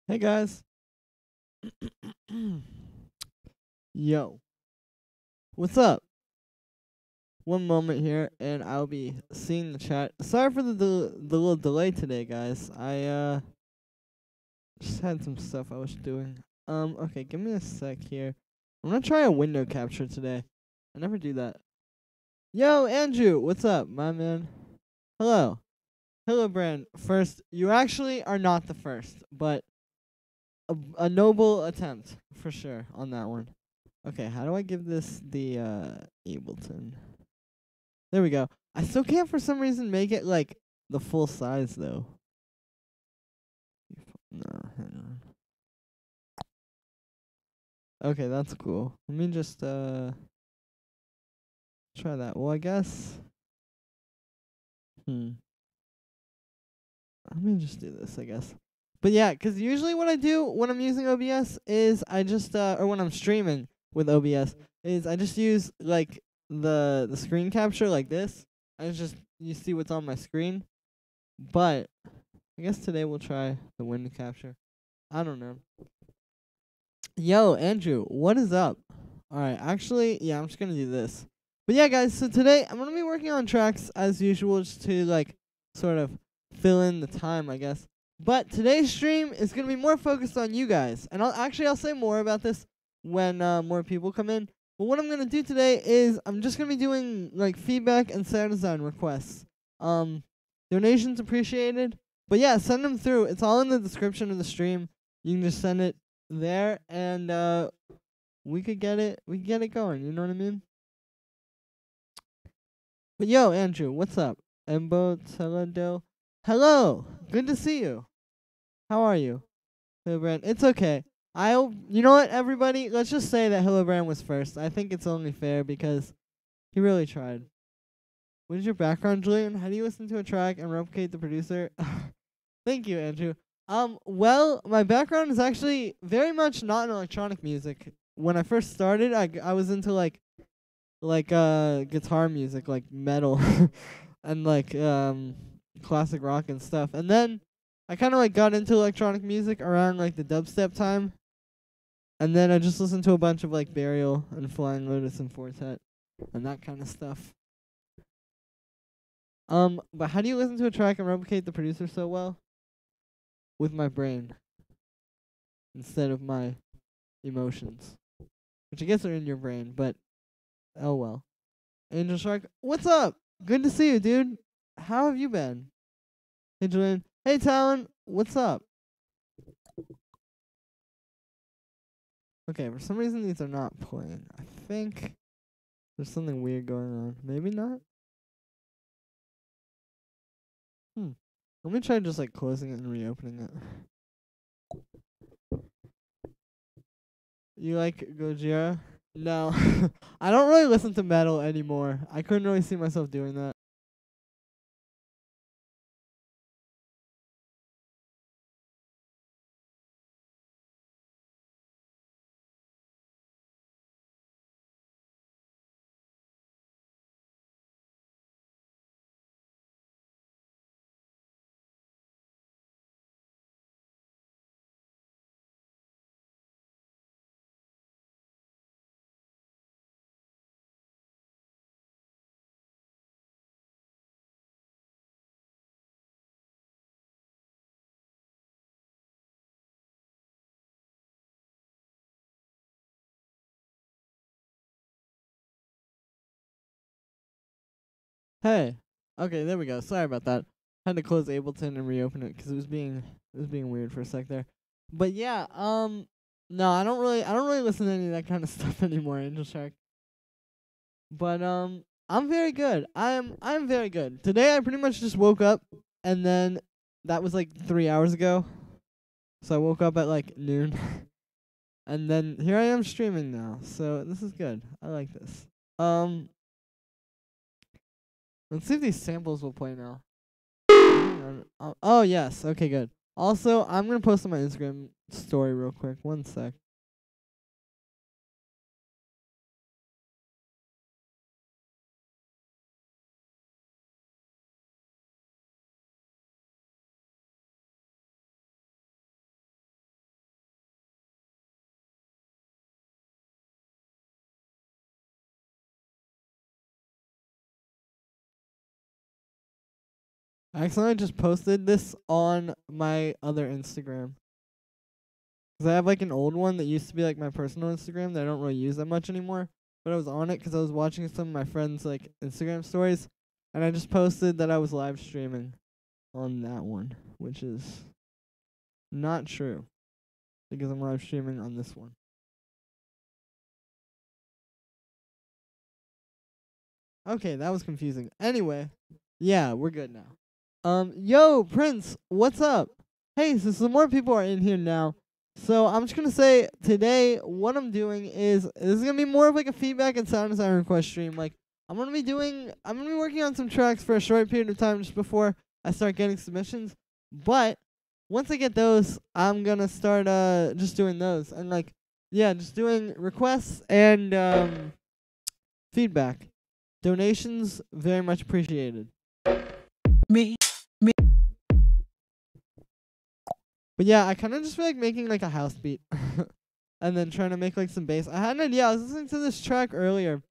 Hey guys. Yo. What's up? One moment here and I'll be seeing the chat. Sorry for the little delay today, guys. I just had some stuff I was doing. Okay, give me a sec here. I'm gonna try a window capture today. I never do that. Yo, Andrew, what's up, my man? Hello. Hello, Brand. First, you actually are not the first, but a noble attempt for sure on that one. Okay, how do I give this the Ableton? There we go. I still can't for some reason make it like the full size though. No, hang on. Okay, that's cool. Let me just try that. Well, I guess let me just do this, I guess. But yeah, 'cause usually what I do when I'm using OBS is I just or when I'm streaming with OBS is I just use like the screen capture like this. I just you see what's on my screen. But I guess today we'll try the window capture. I don't know. Yo, Andrew, what is up? Alright, actually, yeah, I'm just gonna do this. But yeah, guys, so today I'm gonna be working on tracks as usual just to like sort of fill in the time, I guess. But today's stream is gonna be more focused on you guys. And I'll say more about this when more people come in. But what I'm gonna do today is I'm just gonna be doing like feedback and sound design requests. Donations appreciated. But yeah, send them through. It's all in the description of the stream. You can just send it there and we could get it going, you know what I mean? But yo, Andrew, what's up? Embo Telado. Hello. Good to see you. How are you? Hildebrand. It's okay. You know what, everybody? Let's just say that Hildebrand was first. I think it's only fair because he really tried. What is your background, Julian? How do you listen to a track and replicate the producer? Thank you, Andrew. Well, my background is actually very much not in electronic music. When I first started, I was into like guitar music, like metal and like classic rock and stuff. And then I kind of like got into electronic music around like the dubstep time. And then I just listened to a bunch of like Burial and Flying Lotus and Fortet and that kind of stuff. But how do you listen to a track and replicate the producer so well? With my brain instead of my emotions, which I guess are in your brain, but oh well. Angel Shark, what's up? Good to see you, dude. How have you been? Hey, Julian. Hey, Talon, what's up? Okay, for some reason these are not playing. I think there's something weird going on. Maybe not? Let me try just like closing it and reopening it. You like Gojira? No. I don't really listen to metal anymore. I couldn't really see myself doing that. Hey. Okay, there we go. Sorry about that. Had to close Ableton and reopen it 'cause it was being weird for a sec there. But yeah, no, I don't really listen to any of that kind of stuff anymore, Angel Shark. But I'm very good. I'm very good. Today I pretty much just woke up and then that was like 3 hours ago. So I woke up at like noon. And then here I am streaming now. So this is good. I like this. Let's see if these samples will play now. Oh, yes. Okay, good. Also, I'm going to post on my Instagram story real quick. One sec. I accidentally just posted this on my other Instagram. 'Cause I have like an old one that used to be like my personal Instagram that I don't really use that much anymore. But I was on it 'cause I was watching some of my friends' like Instagram stories, and I just posted that I was live streaming on that one, which is not true because I'm live streaming on this one. Okay, that was confusing. Anyway, yeah, we're good now. Yo, Prince, what's up? Hey, so some more people are in here now. So I'm just gonna say today what I'm doing is this is gonna be more of like a feedback and sound design request stream. Like I'm gonna be working on some tracks for a short period of time just before I start getting submissions. But once I get those, I'm gonna start just doing those and like yeah, just doing requests and feedback. Donations very much appreciated. Me. But yeah, I kind of just feel like making like a house beat and then trying to make like some bass. I had an idea. I was listening to this track earlier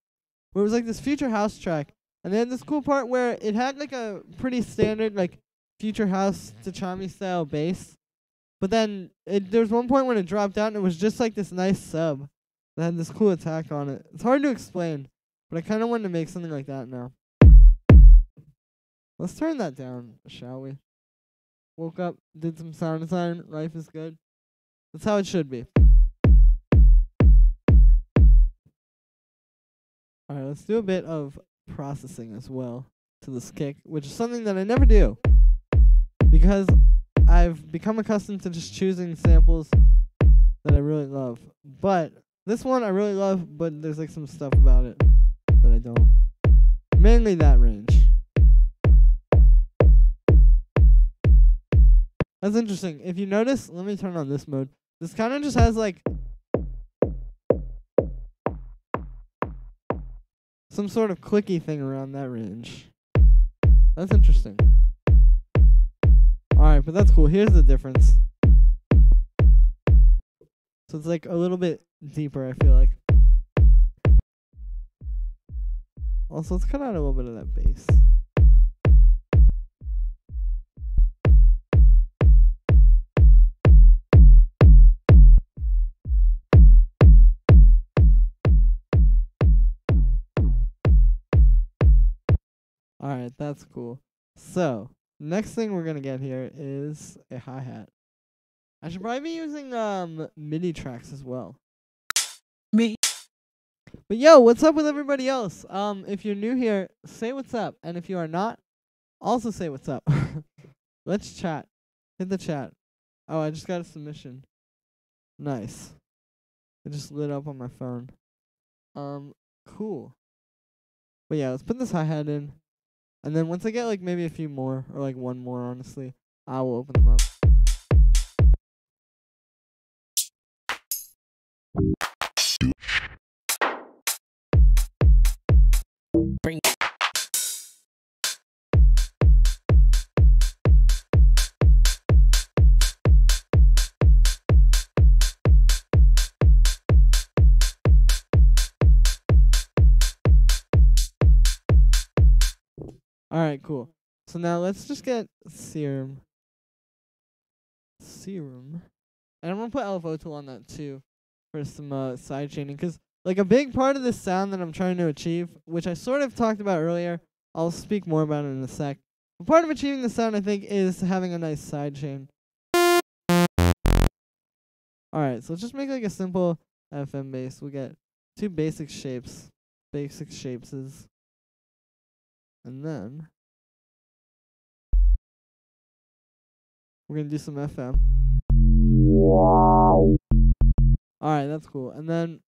where it was like this future house track. And they had this cool part where it had like a pretty standard like future house Tachami style bass. But then there was one point when it dropped out and it was just like this nice sub that had this cool attack on it. It's hard to explain, but I kind of wanted to make something like that now. Let's turn that down, shall we? Woke up, did some sound design, life is good. That's how it should be. Alright, let's do a bit of processing as well to this kick, which is something that I never do. Because I've become accustomed to just choosing samples that I really love. But this one I really love, but there's like some stuff about it that I don't. Mainly that range. That's interesting. If you notice, let me turn on this mode. This kind of just has like some sort of clicky thing around that range. That's interesting. Alright, but that's cool. Here's the difference. So it's like a little bit deeper, I feel like. Also, let's cut out a little bit of that bass. Alright, that's cool. So, next thing we're gonna get here is a hi-hat. I should probably be using MIDI tracks as well. Me. But yo, what's up with everybody else? If you're new here, say what's up. And if you are not, also say what's up. Let's chat. Hit the chat. Oh, I just got a submission. Nice. It just lit up on my phone. Cool. But yeah, let's put this hi-hat in. And then once I get like maybe a few more, or like one more honestly, I will open them up. Bring. Alright, cool. So now let's just get Serum. And I'm gonna put LFO tool on that too for some side chaining, because like a big part of this sound that I'm trying to achieve, which I sort of talked about earlier, I'll speak more about it in a sec. But part of achieving the sound, I think, is having a nice side chain. Alright, so let's just make like a simple FM bass. We'll get two basic shapes. And then we're gonna do some FM. Alright, that's cool. And then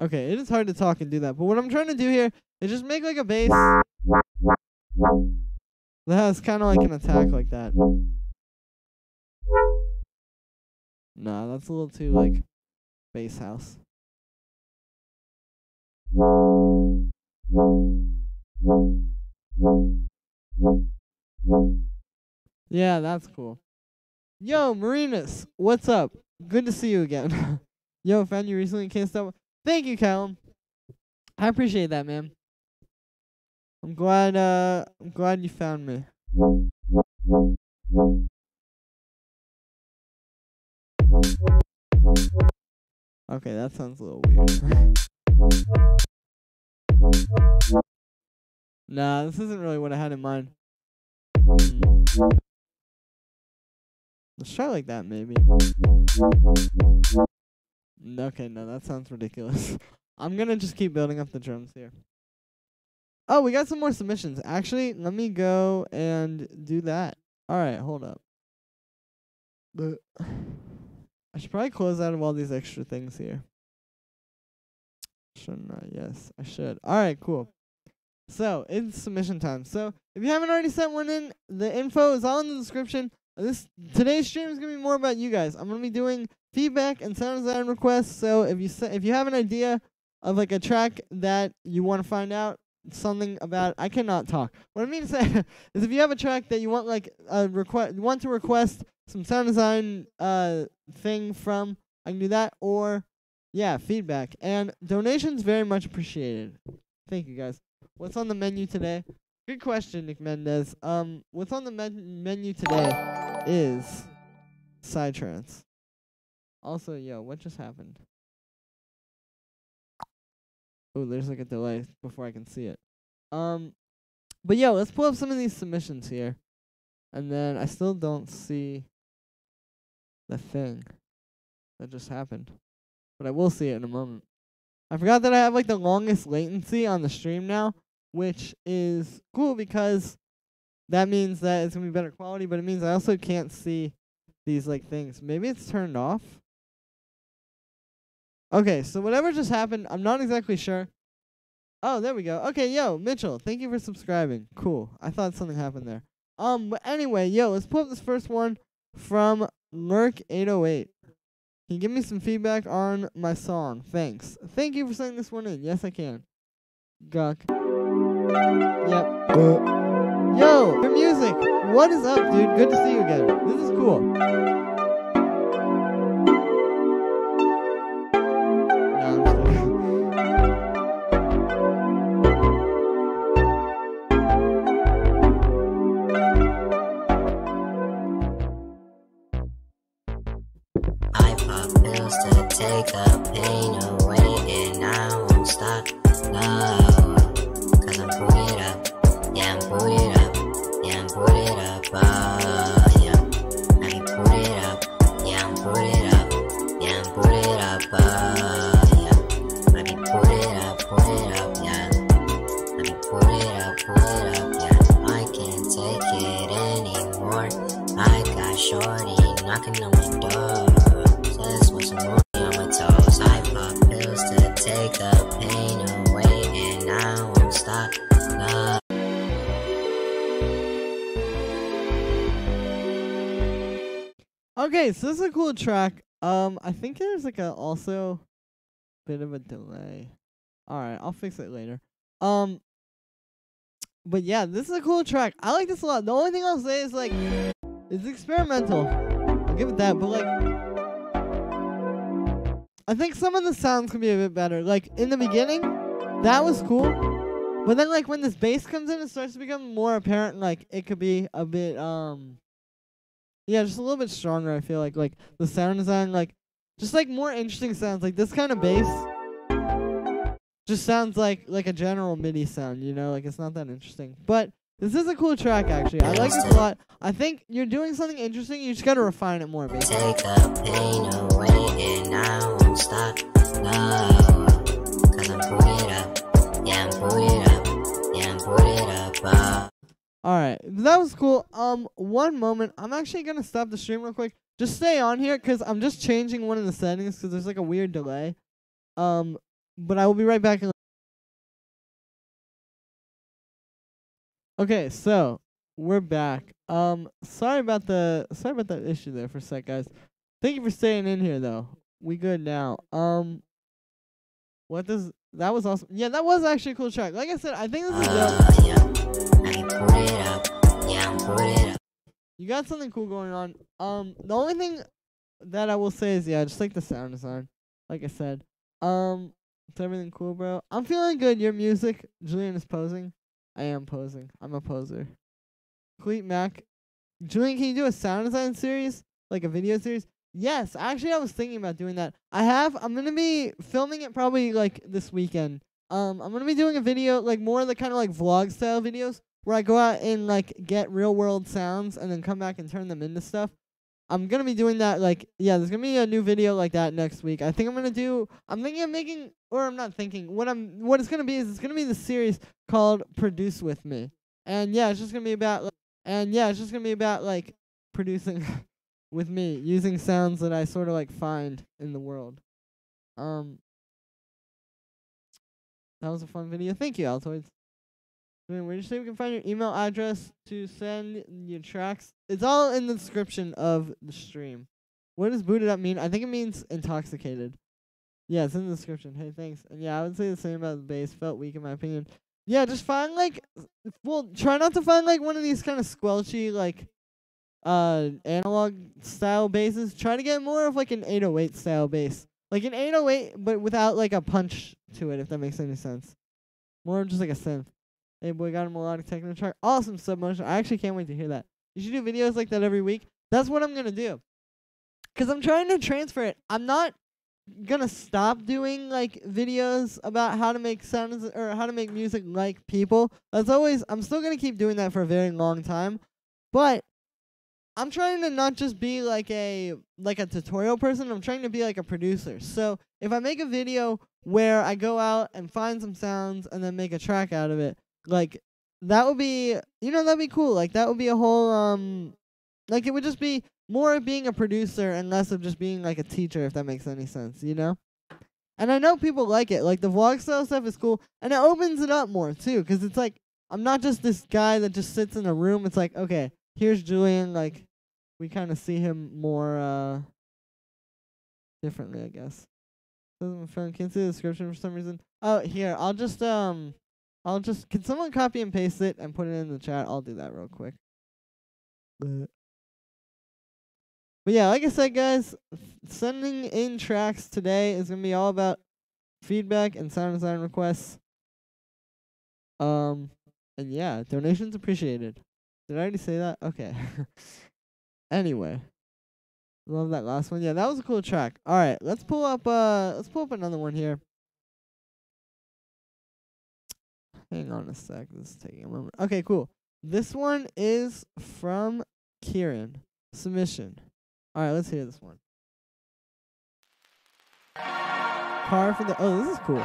okay, it is hard to talk and do that, but what I'm trying to do here is just make like a bass that has kind of like an attack like that. Nah, that's a little too like bass house. Yeah, that's cool. Yo, Marinus, what's up? Good to see you again. Yo, found you recently. Can't stop. Thank you, Callum. I appreciate that, man. I'm glad you found me. Okay, that sounds a little weird. Nah, this isn't really what I had in mind. Let's try like that, maybe. Okay, no, that sounds ridiculous. I'm gonna just keep building up the drums here. Oh, we got some more submissions. Actually, let me go and do that. Alright, hold up. I should probably close out of all these extra things here. Shouldn't I? Yes, I should. Alright, cool. So, it's submission time. So, if you haven't already sent one in, the info is all in the description. Today's stream is gonna be more about you guys. I'm gonna be doing feedback and sound design requests. So if you have an idea of like a track that you want to find out something about, I cannot talk. What I mean to say is if you have a track that you want like want to request some sound design thing from, I can do that. Or yeah, feedback and donations very much appreciated. Thank you guys. What's on the menu today? Good question, Nick Mendez. What's on the menu today is Psytrance. Also, yo, what just happened? Oh, there's like a delay before I can see it. But yo, let's pull up some of these submissions here. And then I still don't see the thing that just happened. But I will see it in a moment. I forgot that I have like the longest latency on the stream now, which is cool because that means that it's gonna be better quality, but it means I also can't see these like things. Maybe it's turned off. Okay, so whatever just happened, I'm not exactly sure. Oh, there we go. Okay, yo, Mitchell, thank you for subscribing. Cool. I thought something happened there. But anyway, yo, let's pull up this first one from Merc808. Can you give me some feedback on my song? Thanks. Thank you for sending this one in. Yes, I can. Gawk. Yep. Yo, your music. What is up, dude? Good to see you again. This is cool. I pop pills to take the pain away, and I won't stop. No. I'm booted up, yeah, I'm booted up, yeah, I'm booted up, yeah. Let me boot it up, yeah, I'm booted up, yeah, I'm booted up, yeah. Let me boot it up, yeah. Let me boot it up, yeah. I can't take it anymore. I got shorty knocking on my door. Just want some more on my toes. I pop pills to take the pain away, and I won't stop. No. Okay, so this is a cool track. I think there's like a also bit of a delay. Alright, I'll fix it later. But yeah, this is a cool track. I like this a lot. The only thing I'll say is like it's experimental. I'll give it that, but like I think some of the sounds can be a bit better. Like in the beginning, that was cool. But then like when this bass comes in, it starts to become more apparent, like it could be a bit yeah, just a little bit stronger. I feel like the sound design, like just like more interesting sounds. Like this kind of bass just sounds like a general MIDI sound, you know, like it's not that interesting. But this is a cool track actually. I like this a lot. I think you're doing something interesting, you just gotta refine it more, basically. Take the pain away, and I won't stop. No, 'cause I'm booted up. Yeah, I'm booted up. Yeah, I'm booted up. Alright, that was cool. One moment. I'm actually gonna stop the stream real quick. Just stay on here, because I'm just changing one of the settings, because there's like a weird delay. But I will be right back. Okay, so we're back. Sorry about that issue there for a sec, guys. Thank you for staying in here, though. We good now. That was awesome. Yeah, that was actually a cool track. Like I said, I think this is dope. Yeah, let me boot it up. Yeah, I'm booted up. You you got something cool going on. The only thing that I will say is, yeah, just like the sound design. Like I said, it's everything cool, bro. I'm feeling good. Your music, Julian is posing. I am posing. I'm a poser. Cleat Mac, Julian, can you do a sound design series, like a video series? Yes, actually, I was thinking about doing that. I'm gonna be filming it probably like this weekend. I'm gonna be doing a video, like more of the kind of like vlog style videos where I go out and like get real world sounds and then come back and turn them into stuff. I'm gonna be doing that, like, yeah, there's gonna be a new video like that next week. I'm thinking of making, or I'm not thinking, what it's gonna be is it's gonna be the series called Produce With Me. And yeah, it's just gonna be about, like, producing with me, using sounds that I sort of like find in the world. That was a fun video. Thank you, Altoids. Where did you say we can find your email address to send your tracks? It's all in the description of the stream. What does booted up mean? I think it means intoxicated. Yeah, it's in the description. Hey, thanks. And yeah, I would say the same about the bass. Felt weak in my opinion. Yeah, just find like, well, try not to find like one of these kind of squelchy like analog style basses. Try to get more of like an 808 style bass. Like an 808 but without like a punch to it, if that makes any sense. More just like a synth. Hey boy, got a melodic techno track. Awesome submotion. I actually can't wait to hear that. You should do videos like that every week. That's what I'm gonna do. 'Cause I'm trying to transfer it. I'm not gonna stop doing like videos about how to make sounds or how to make music like people. I'm still gonna keep doing that for a very long time. But I'm trying to not just be like a tutorial person. I'm trying to be like a producer. So if I make a video where I go out and find some sounds and then make a track out of it, like that would be, that'd be cool. Like that would be a whole like it would just be more of being a producer and less of just being like a teacher, if that makes any sense, And I know people like it. Like the vlog style stuff is cool, and it opens it up more too, 'cause it's like I'm not just this guy that just sits in a room. It's like, okay, here's Julian. Like we kind of see him more differently, I guess. Doesn't friend can't see the description for some reason. Oh, here I'll just can someone copy and paste it and put it in the chat? I'll do that real quick. But yeah, like I said, guys, sending in tracks today is going to be all about feedback and sound design requests. And yeah, donations appreciated. Did I already say that? Okay. Anyway, love that last one. Yeah, that was a cool track. All right, let's pull up another one here. Hang on a sec. This is taking a moment. Okay, cool. This one is from Kieran. Submission. All right, let's hear this one. Car for the... Oh, this is cool.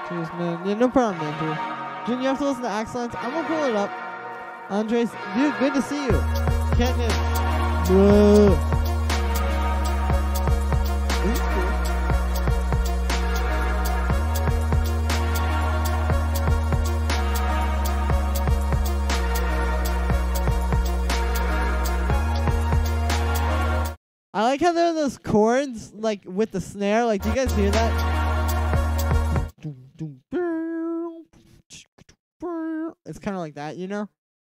Cheers, man. Yeah, no problem, man, dude. Jun, you have to listen to Axelines. I'm going to pull it up. Andres, dude, good to see you. Catnip. Bro. This is cool. I like how there are those chords, like, with the snare. Like, do you guys hear that? It's kind of like that,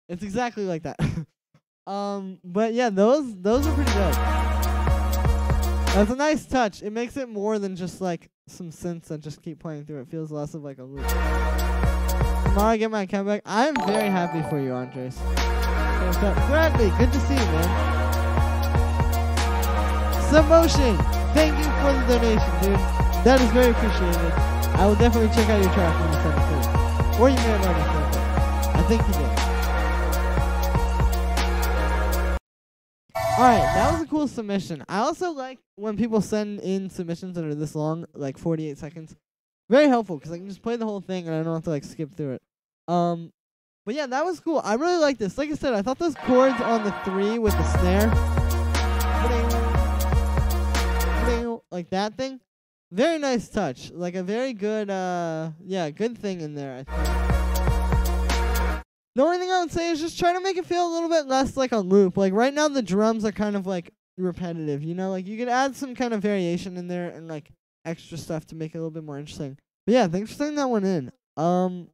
It's exactly like that. But yeah, those are pretty dope. That's a nice touch. It makes it more than just, like, some synths that just keep playing through. It feels less of, like, a loop. Tomorrow I get my account back. I am very happy for you, Andres. Bradley, good to see you, man. Submotion, thank you for the donation, dude. That is very appreciated. I will definitely check out your track when you send it through. Or you may have already sent it. I think you did. Alright, that was a cool submission. I also like when people send in submissions that are this long, like 48 seconds. Very helpful, because I can just play the whole thing and I don't have to, like, skip through it. But yeah, that was cool. I really like this. Like I said, I thought those chords on the 3 with the snare, like that thing, very nice touch. Like a very good, good thing in there, I think. The only thing I would say is just try to make it feel a little bit less like a loop. Like right now the drums are kind of like repetitive, Like you could add some kind of variation in there and like extra stuff to make it a little bit more interesting. But yeah, thanks for sending that one in. Cool.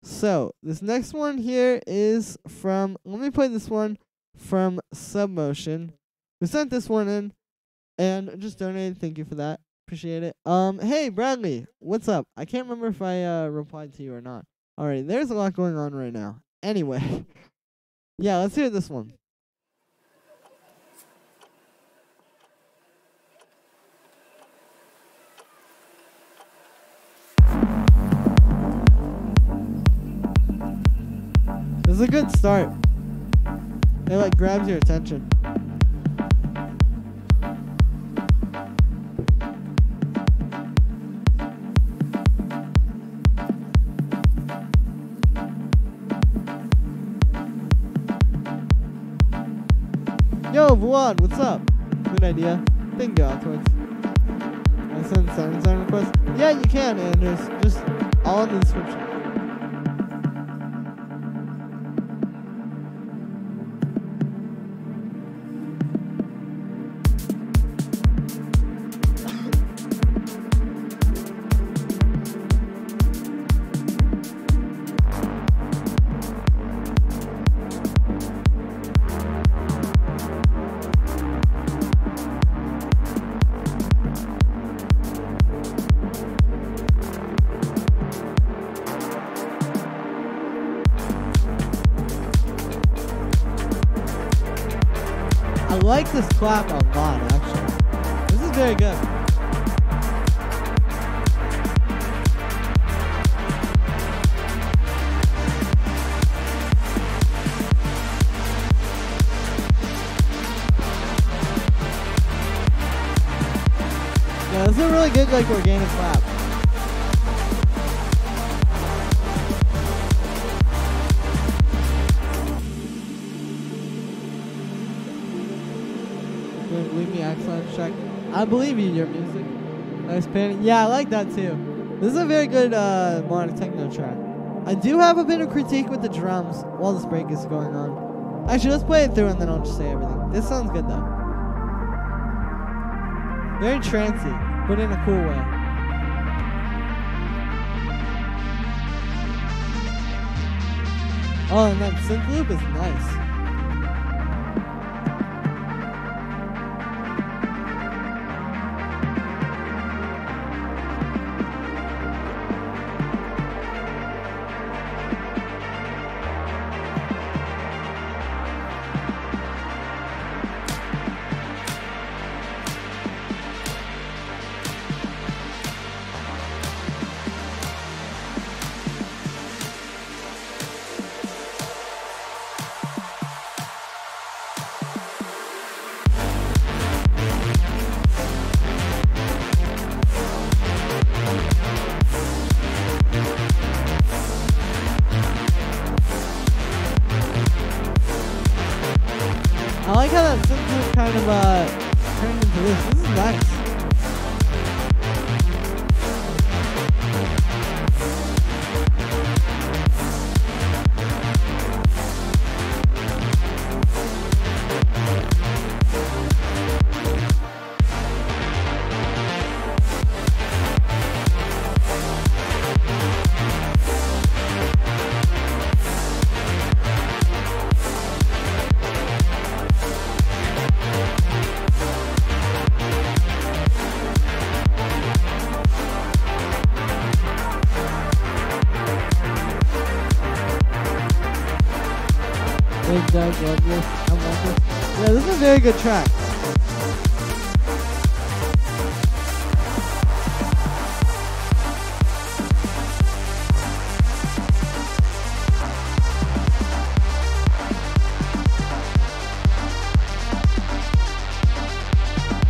So this next one here is from. Let me play this one from Submotion, who sent this one in and just donated. Thank you for that. Appreciate it. Hey Bradley, what's up? I can't remember if I replied to you or not. Alright, there's a lot going on right now. Anyway, yeah, let's hear this one. This is a good start. It like grabs your attention. Yo, Vlad, what's up? Good idea. Then go out towards. I send sound request. Yeah, you can, and there's just all in the description. I like this clap a lot, actually. This is very good. Yeah, this is a really good, like, organic clap. Leave me excellent check. I believe you, your music. Nice painting. Yeah, I like that too. This is a very good melodic techno track. I do have a bit of critique with the drums while this break is going on. Actually, let's play it through and then I'll just say everything. This sounds good though. Very trancy, but in a cool way. Oh, and that synth loop is nice. I like how that synth is kind of turned into this. This is nice. Big Doug, love this. I love this. Yeah, this is a very good track.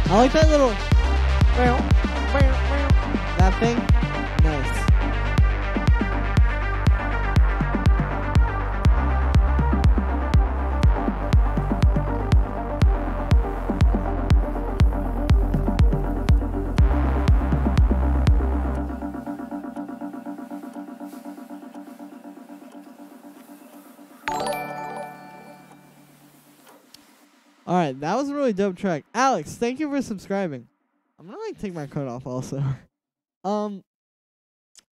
I like that little that thing. Nice. Alright, that was a really dope track. Alex, thank you for subscribing. I'm gonna like take my coat off also.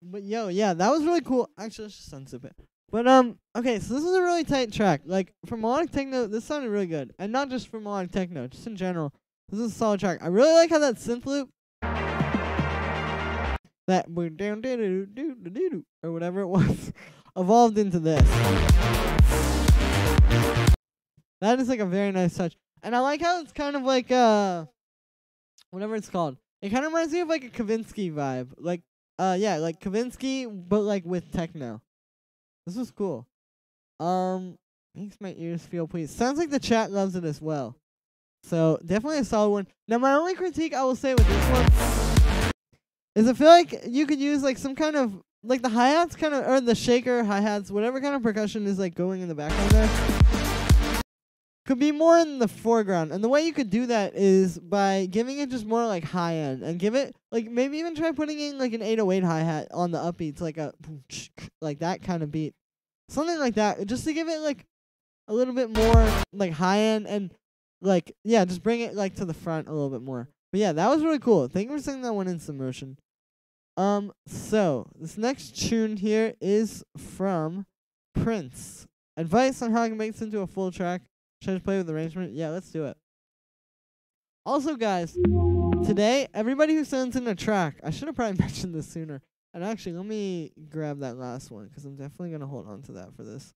But yo, yeah, that was really cool. Actually, let's just unzip it. But okay, so this is a really tight track. Like for melodic techno, this sounded really good, and not just for melodic techno, just in general. This is a solid track. I really like how that synth loop, that or whatever it was, evolved into this. That is like a very nice touch, and I like how it's kind of like whatever it's called. It kind of reminds me of like a Kavinsky vibe, like yeah, like Kavinsky, but like with techno. This was cool. Makes my ears feel pleased. Sounds like the chat loves it as well. So definitely a solid one. Now my only critique I will say with this one is I feel like you could use like some kind of like the hi-hats kind of, or the shaker, hi-hats, whatever kind of percussion is like going in the background there, could be more in the foreground. And the way you could do that is by giving it just more like high end, and give it like maybe even try putting in like an 808 hi-hat on the upbeats, like a like that kind of beat. Something like that, just to give it like a little bit more like high end, and like yeah, just bring it like to the front a little bit more. But yeah, that was really cool. Thank you for sending that one in some motion. So this next tune here is from Prince. Advice on how I can make this into a full track. Should I just play with arrangement? Yeah, let's do it. Also, guys, today everybody who sends in a track, I should have probably mentioned this sooner. And actually, let me grab that last one, because I'm definitely going to hold on to that for this.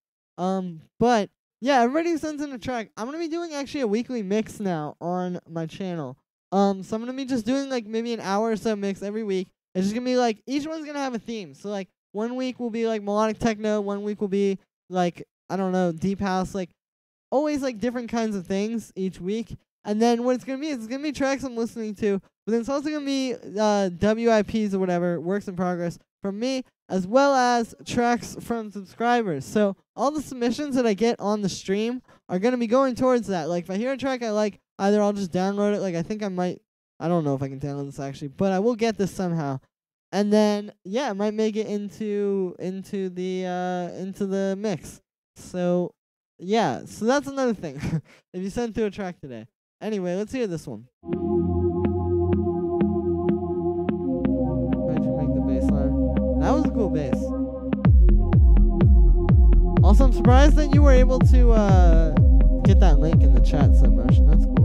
But, yeah, everybody who sends in a track, I'm going to be doing actually a weekly mix now on my channel. So I'm going to be just doing, like, maybe an hour or so mix every week. It's just going to be, like, each one's going to have a theme. So, like, one week will be, like, melodic techno. One week will be, like, I don't know, deep house. Like, always, like, different kinds of things each week. And then what it's going to be is it's going to be tracks I'm listening to, but then it's also going to be WIPs or whatever, works in progress from me, as well as tracks from subscribers. So all the submissions that I get on the stream are going to be going towards that. Like if I hear a track I like, either I'll just download it. Like I think I might, I don't know if I can download this actually, but I will get this somehow. And then yeah, I might make it into the mix. So yeah, so that's another thing. If you send through a track today. Anyway, let's hear this one. How'd you make the bass line? That was a cool bass. Also, I'm surprised that you were able to get that link in the chat, Submotion. That's cool.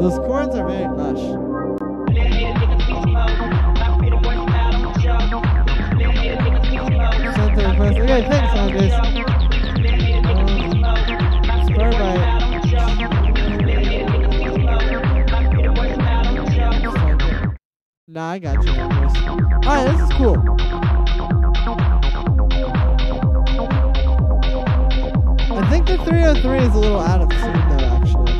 Those chords are very lush. Sent the request. Okay, thanks, Andres. Inspired by Nah, I got you, Andres. Alright, this is cool. I think the 303 is a little out of tune though, actually.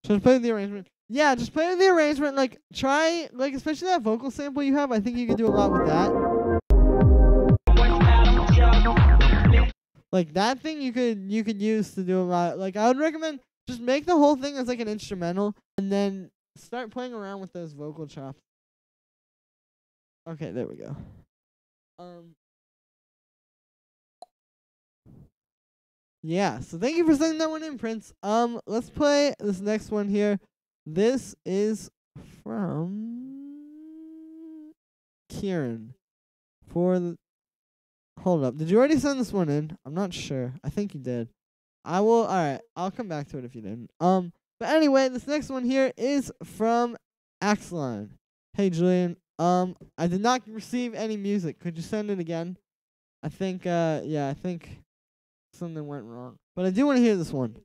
Should I play with the arrangement? Yeah, just play with the arrangement. Like, try, like, especially that vocal sample you have. I think you could do a lot with that. Like, that thing you could use to do a lot. Like, I would recommend just make the whole thing as, like, an instrumental. And then start playing around with those vocal chops. Okay, there we go. Yeah, so thank you for sending that one in, Prince. Let's play this next one here. This is from Kieran. Hold up. Did you already send this one in? I'm not sure. I think you did. Alright, I'll come back to it if you didn't. But anyway, this next one here is from Axeline. Hey, Julian. I did not receive any music. Could you send it again? I think, I think something went wrong. But I do want to hear this one.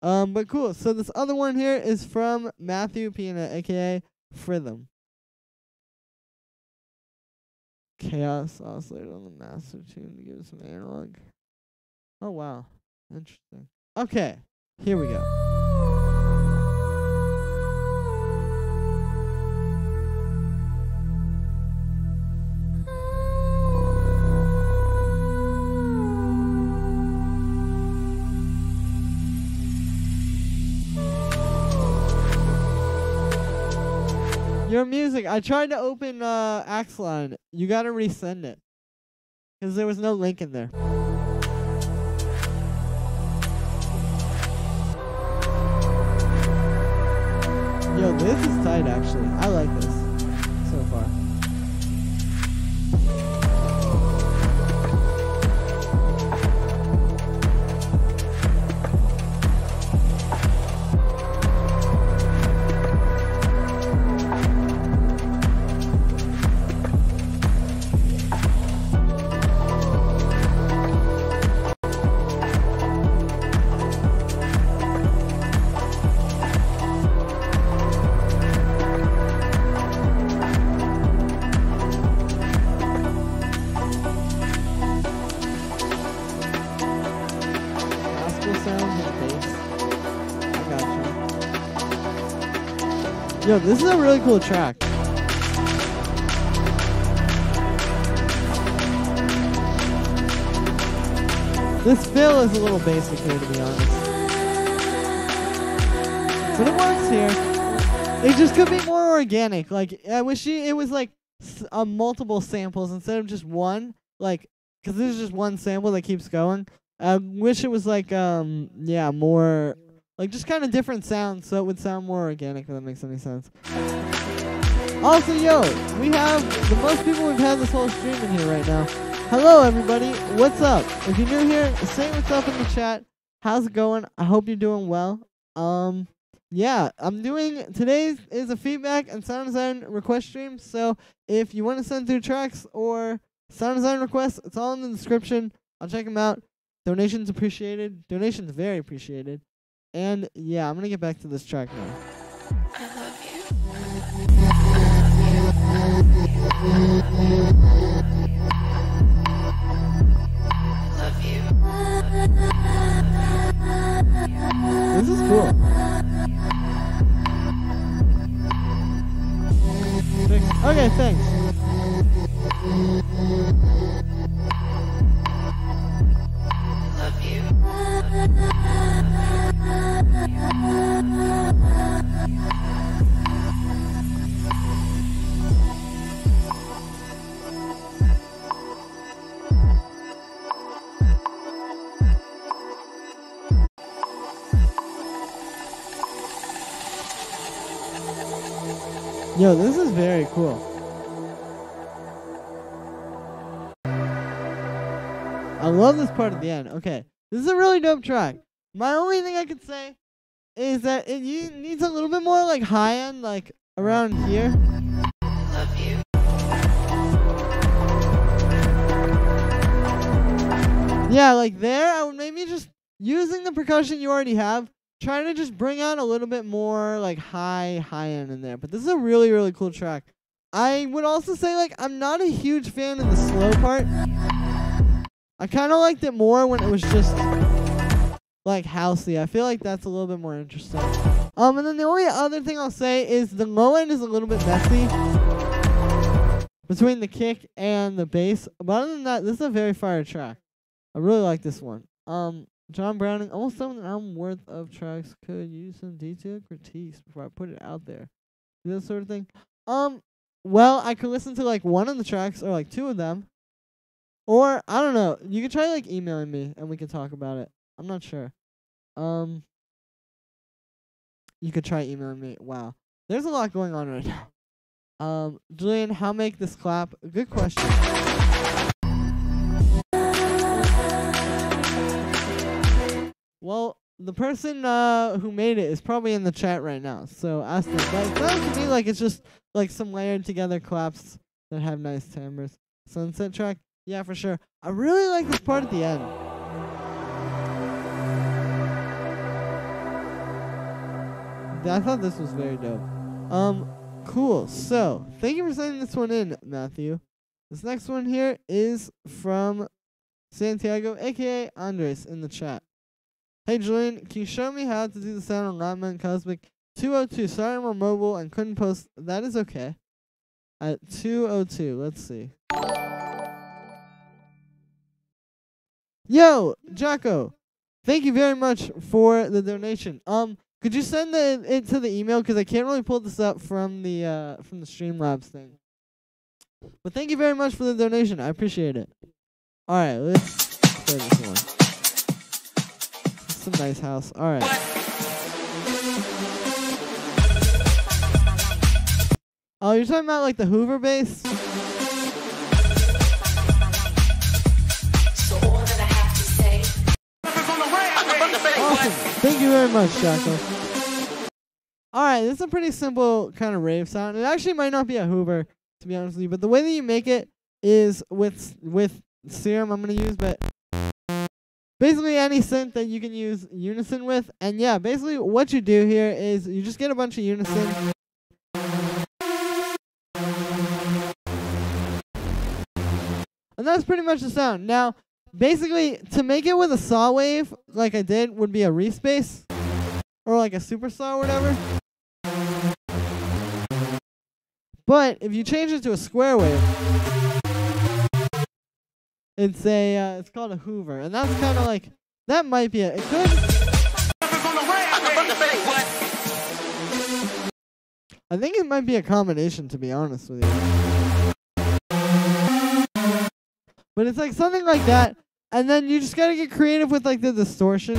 But cool. So this other one here is from Matthew Pina, aka Fritham. chaos oscillator on the master tune to give it some analog. Oh wow, interesting. Okay, here we go. Your music. I tried to open Axeline. You gotta resend it. Because there was no link in there. Yo, this is tight actually. I like this so far. Yo, this is a really cool track. This fill is a little basic here, to be honest. But it works here. It just could be more organic. Like, I wish it was like multiple samples instead of just one. Like, because this is just one sample that keeps going. I wish it was like, yeah, more... like, just kind of different sounds, so it would sound more organic, if that makes any sense. Also, yo, we have the most people we've had this whole stream in here right now. Hello, everybody. What's up? If you're new here, say what's up in the chat. How's it going? I hope you're doing well. Yeah, today's is a feedback and sound design request stream, so if you want to send through tracks or sound design requests, it's all in the description. I'll check them out. Donations appreciated. Donations very appreciated. And yeah, I'm gonna get back to this track now. I love you. Love you. This is cool. Okay, thanks. Love you. Yo, this is very cool. I love this part at the end. Okay, this is a really dope track. My only thing I could say is that it needs a little bit more like high end, like around here. Love you. Yeah, like there, I would maybe just using the percussion you already have, trying to just bring out a little bit more like high end in there. But this is a really, really cool track. I would also say like I'm not a huge fan of the slow part. I kind of liked it more when it was just like housey. I feel like that's a little bit more interesting. And then the only other thing I'll say is the low end is a little bit messy between the kick and the bass. But other than that, this is a very fire track. I really like this one. John Browning, almost done with an album worth of tracks. Could use some detailed critiques before I put it out there. That sort of thing. Well, I could listen to like one of the tracks or like two of them. Or, I don't know, you could try like emailing me and we could talk about it. I'm not sure. You could try emailing me. Wow. There's a lot going on right now. Julian, how make this clap? Good question. Well, the person who made it is probably in the chat right now. So ask them. But it sounds to me like it's just like some layered together claps that have nice timbres. Sunset track? Yeah, for sure. I really like this part at the end. I thought this was very dope. Cool. So, thank you for sending this one in, Matthew. This next one here is from Santiago, aka Andres, in the chat. Hey Julian, can you show me how to do the sound on Ratman Cosmic 202? Sorry I'm on mobile and couldn't post. That is okay. At 202, let's see. Yo, Jocko, thank you very much for the donation. Could you send it to the email, because I can't really pull this up from the Streamlabs thing. But thank you very much for the donation. I appreciate it. All right, let's play this one. It's a nice house. All right. Oh, you're talking about like the Hoover bass? Awesome. Thank you very much, Jocko. Alright, this is a pretty simple kind of rave sound. It actually might not be a Hoover, to be honest with you, but the way that you make it is with Serum I'm going to use, but basically any synth that you can use unison with. And yeah, basically what you do here is you just get a bunch of unison. And that's pretty much the sound. Now, basically, to make it with a saw wave, like I did, would be a respace. Or like a super saw or whatever. But if you change it to a square wave, it's called a Hoover. And that's kind of like, that might be it. It could. I think it might be a combination, to be honest with you. But it's like something like that, and then you just gotta get creative with like the distortion.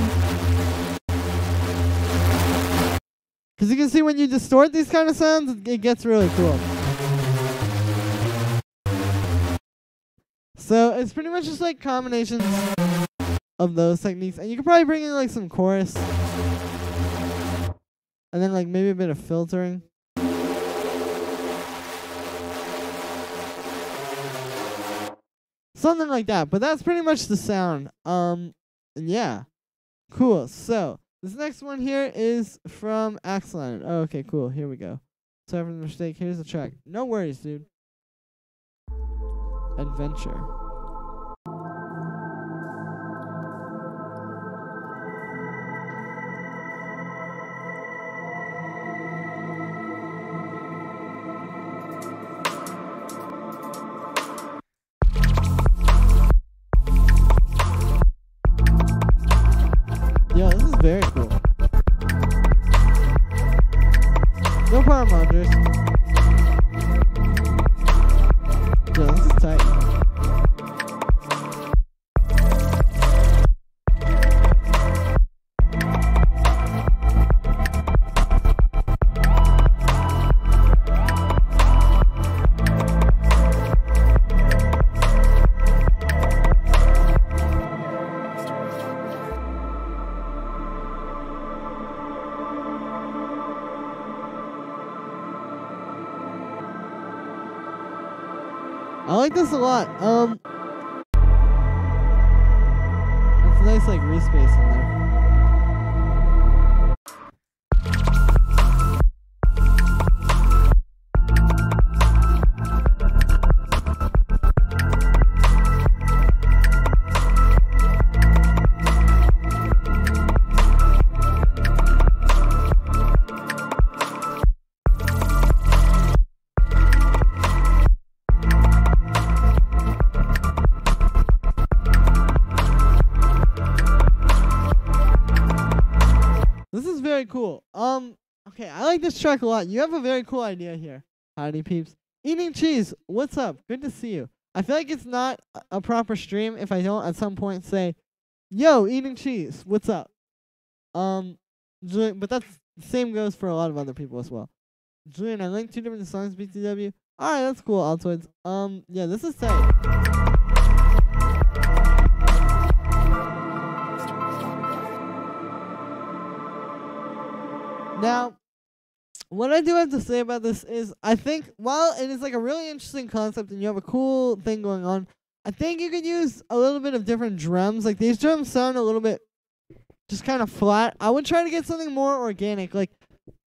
Because you can see when you distort these kind of sounds, it gets really cool. So it's pretty much just like combinations of those techniques, and you could probably bring in like some chorus, and then like maybe a bit of filtering. Something like that, but that's pretty much the sound. Yeah. Cool. So, this next one here is from Axeline. Oh, okay, cool. Here we go. Sorry for the mistake. Here's the track. No worries, dude. Adventure. Yo, this is very cool. No problem, Andres. Yo, this is tight. I like this a lot. It's a nice like respace in there. This is very cool. Okay, I like this track a lot. You have a very cool idea here. Howdy, peeps. Eating cheese, what's up? Good to see you. I feel like it's not a proper stream if I don't at some point say, yo, eating cheese, what's up? Julian, but that's same goes for a lot of other people as well. Julian, I linked 2 different songs, BTW. Alright, that's cool, Altoids. Yeah, this is tight. Now, what I do have to say about this is, I think, while it is like a really interesting concept and you have a cool thing going on, I think you could use a little bit of different drums. Like, these drums sound a little bit just kind of flat. I would try to get something more organic. Like,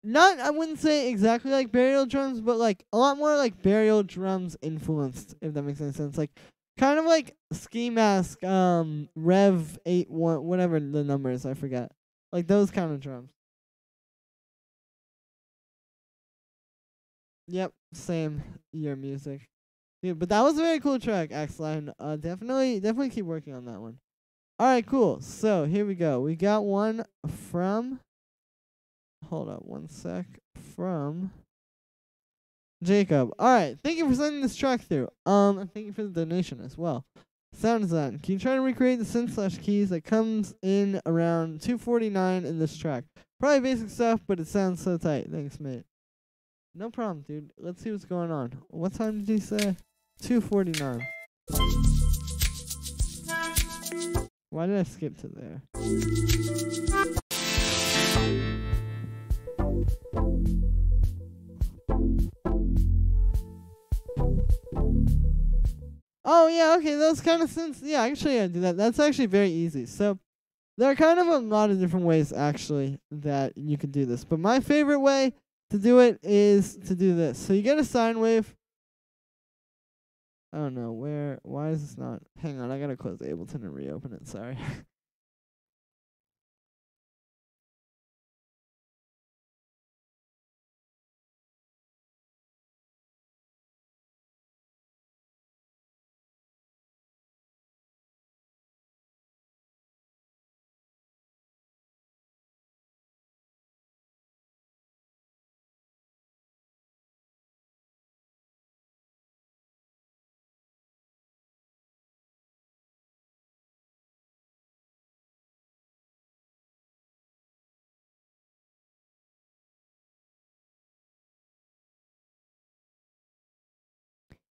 not, I wouldn't say exactly like burial drums, but like a lot more like burial drums influenced, if that makes any sense. Like kind of like Ski Mask, Rev 81, whatever the number is, I forget. Like those kind of drums. Yep, same year music. Dude, but that was a very cool track, Axline. Definitely keep working on that one. Alright, cool. So here we go. We got one from, hold up one sec, from Jacob. Alright, thank you for sending this track through. And thank you for the donation as well. Sound design. Can you try to recreate the synth/keys that comes in around 2:49 in this track? Probably basic stuff, but it sounds so tight. Thanks, mate. No problem, dude. Let's see what's going on. What time did he say? 2:49. Why did I skip to there? Oh, yeah, okay, those kind of synths. Yeah, actually, I do that. That's actually very easy. So, there are kind of a lot of different ways, actually, that you can do this. But my favorite way to do it is to do this. So, you get a sine wave. I don't know, why is this not? Hang on, I gotta close Ableton and reopen it, sorry.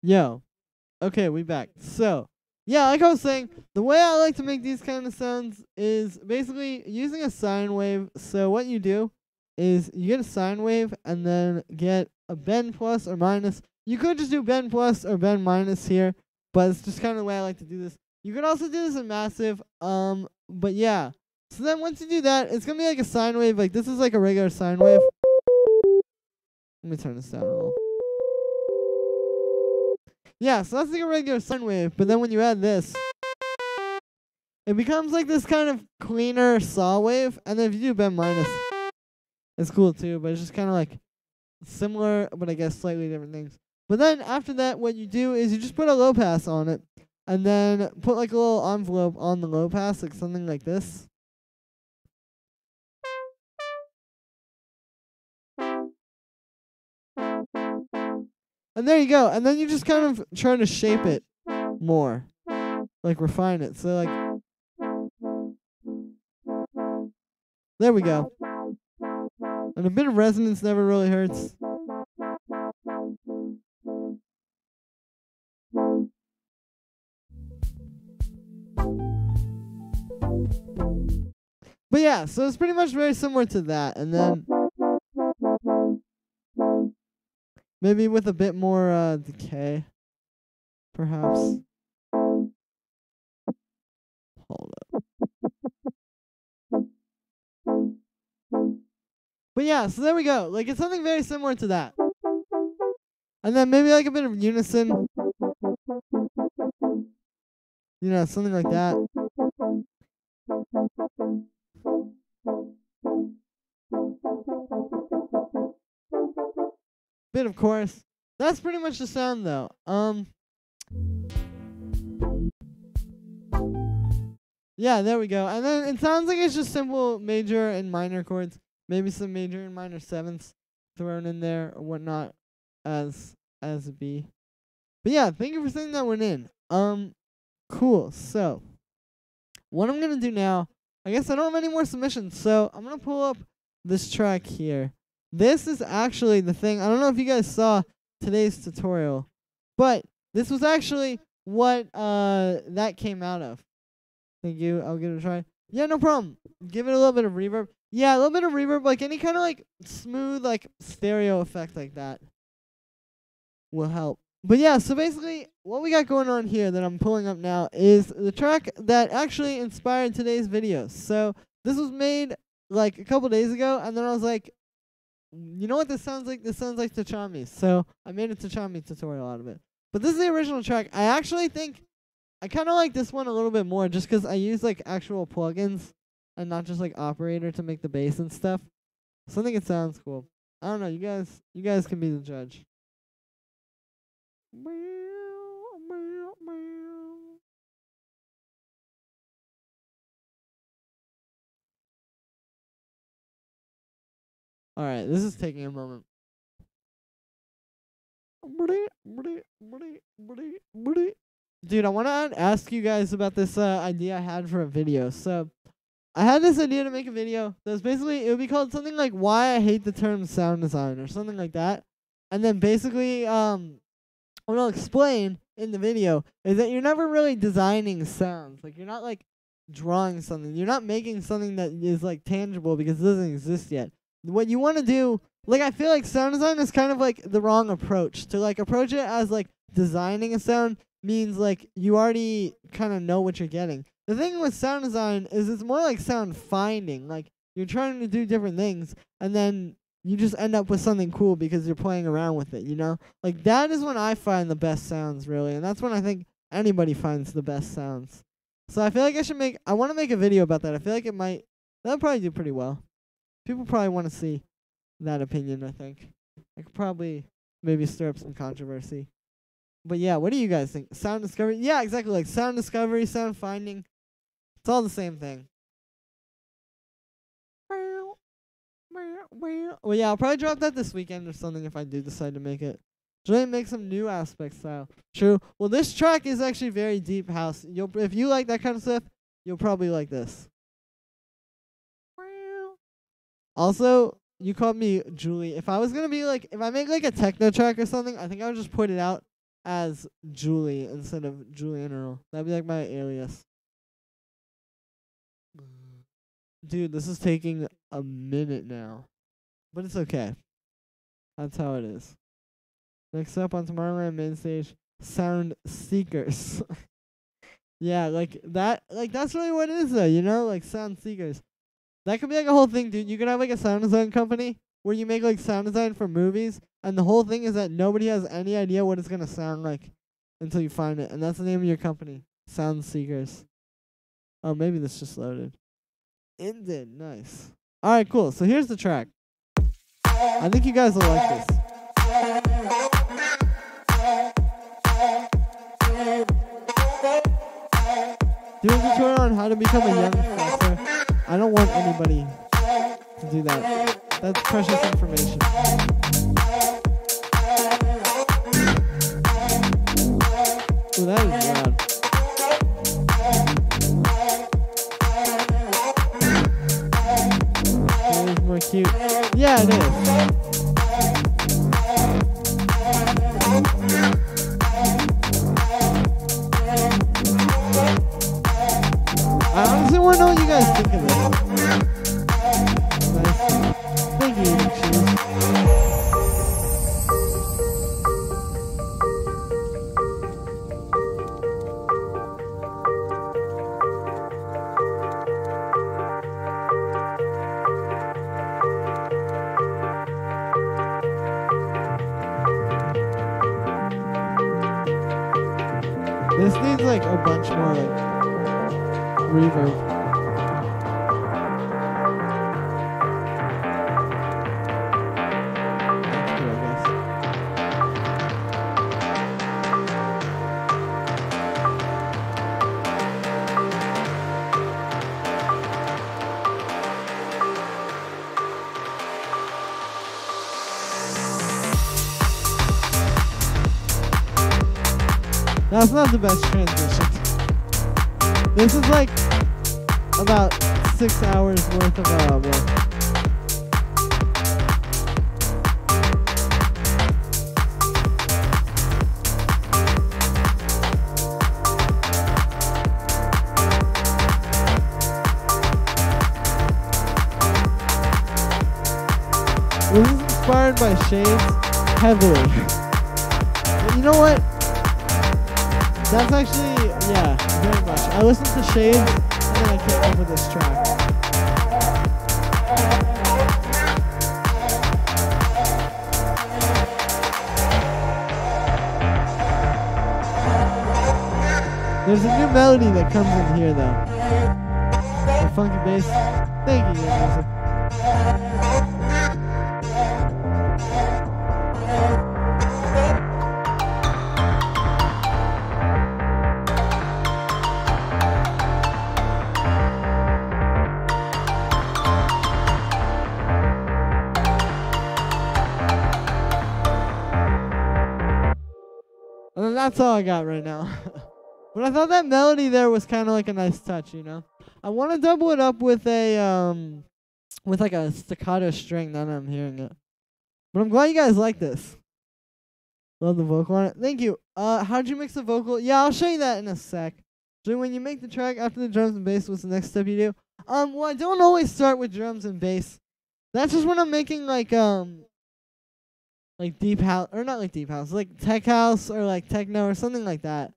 Yo. Okay, we back. So, yeah, like I was saying, the way I like to make these kind of sounds is basically using a sine wave. So what you do is you get a sine wave and then get a bend plus or minus. You could just do bend plus or bend minus here, but it's just kind of the way I like to do this. You could also do this in massive, but yeah. So then once you do that, it's going to be like a sine wave. Like this is like a regular sine wave. Let me turn this down a little. Yeah, so that's like a regular sine wave, but then when you add this, it becomes like this kind of cleaner saw wave, and then if you do bend minus, it's cool too, but it's just kind of like similar, but I guess slightly different things. But then after that, what you do is you just put a low pass on it, and then put like a little envelope on the low pass, like something like this. And there you go. And then you just kind of try to shape it more. Like refine it. So like there we go. And a bit of resonance never really hurts. But yeah, so it's pretty much very similar to that. And then maybe with a bit more decay, perhaps. Hold up. But yeah, so there we go. Like, it's something very similar to that. And then maybe like a bit of unison. You know, something like that. Bit of chorus. That's pretty much the sound though. Yeah, there we go. And then it sounds like it's just simple major and minor chords. Maybe some major and minor sevenths thrown in there or whatnot as a B. But yeah, thank you for sending that one in. Cool. So what I'm gonna do now, I guess I don't have any more submissions, so I'm gonna pull up this track here. This is actually the thing. I don't know if you guys saw today's tutorial, but this was actually what that came out of. Thank you. I'll give it a try. Yeah, no problem. Give it a little bit of reverb. Yeah, a little bit of reverb, like any kind of like smooth like stereo effect like that will help. But yeah, so basically what we got going on here that I'm pulling up now is the track that actually inspired today's video. So this was made like a couple days ago, and then I was like, you know what this sounds like? This sounds like Tachami. So I made a Tachami tutorial out of it. But this is the original track. I actually think I kind of like this one a little bit more just 'cause I use like actual plugins and not just like operator to make the bass and stuff. So I think it sounds cool. I don't know. You guys can be the judge. All right, this is taking a moment. Dude, I want to ask you guys about this idea I had for a video. So, I had this idea to make a video that was basically, it would be called something like Why I Hate the Term Sound Design or something like that. And then basically, what I'll explain in the video is that you're never really designing sounds. Like, you're not like drawing something. You're not making something that is like tangible because it doesn't exist yet. What you want to do, like, I feel like sound design is kind of like the wrong approach. To like approach it as like designing a sound means like you already kind of know what you're getting. The thing with sound design is it's more like sound finding. Like, you're trying to do different things and then you just end up with something cool because you're playing around with it, you know? Like, that is when I find the best sounds, really. And that's when I think anybody finds the best sounds. So I feel like I want to make a video about that. I feel like that'll probably do pretty well. People probably want to see that opinion, I think. I could probably maybe stir up some controversy. But yeah, what do you guys think? Sound discovery? Yeah, exactly. Like sound discovery, sound finding. It's all the same thing. Well, yeah, I'll probably drop that this weekend or something if I do decide to make it. Try and make some new aspect style. True. Well, this track is actually very deep house. If you like that kind of stuff, you'll probably like this. Also, you called me Julie. If I was gonna be like, if I make like a techno track or something, I think I would just put it out as Julie instead of Julie and Earl. That'd be like my alias. Dude, this is taking a minute now. But it's okay. That's how it is. Next up on Tomorrowland main stage, Sound Seekers. Yeah, like that, like that's really what it is though, you know? Like Sound Seekers. That could be like a whole thing, dude. You could have like a sound design company where you make like sound design for movies, and the whole thing is that nobody has any idea what it's gonna sound like until you find it, and that's the name of your company, Sound Seekers. Oh, maybe this just loaded. It did. Nice. All right, cool. So here's the track. I think you guys will like this. Doing a tutorial on how to become a young professor. I don't want anybody to do that. That's precious information. Ooh, that is loud. That is more cute. Yeah, it is. I honestly want to know what you guys think of this. Nice. Thank you, Cheese. This needs like a bunch more like reverb. That's good, I guess. That's not the best transition. This is like about 6 hours worth of work. This is inspired by Shades heavily. But you know what? That's actually, yeah, very much. I listened to Shades, and then I came up with this track. There's a new melody that comes in here though. The funky bass. Thank you, music. And then that's all I got right now. But I thought that melody there was kind of like a nice touch, you know? I want to double it up with a, with like a staccato string now that I'm hearing it. But I'm glad you guys like this. Love the vocal on it. Thank you. How'd you mix the vocal? Yeah, I'll show you that in a sec. So when you make the track after the drums and bass, what's the next step you do? Well, I don't always start with drums and bass. That's just when I'm making like deep house, or not like deep house, like tech house or like techno or something like that.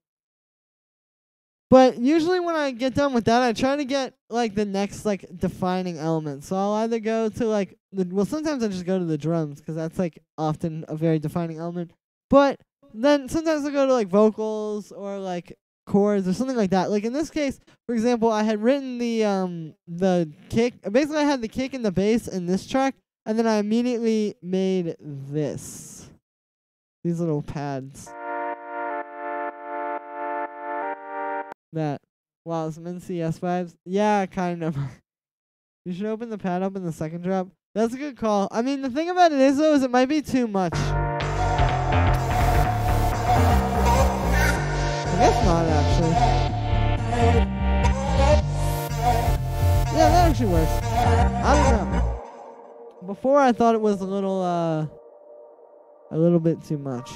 But usually when I get done with that, I try to get like the next like defining element. So I'll either go to like sometimes I just go to the drums because that's like often a very defining element. But then sometimes I go to like vocals or like chords or something like that. Like in this case, for example, I had written the kick. Basically, I had the kick and the bass in this track, and then I immediately made these little pads. That. Wow, some NCS vibes. Yeah, kind of. You should open the pad up in the second drop. That's a good call. I mean, the thing about it is, though, is it might be too much. I guess not, actually. Yeah, that actually works. I don't know. Before, I thought it was a little bit too much.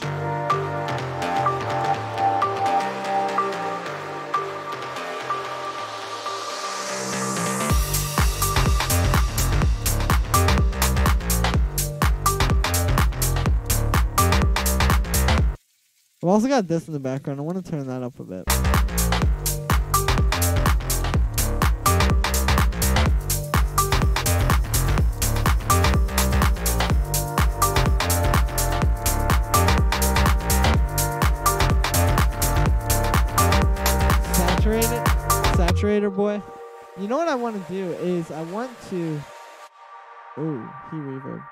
I've also got this in the background. I want to turn that up a bit. Saturator boy. You know what I want to do is I want to... Ooh, he reverb.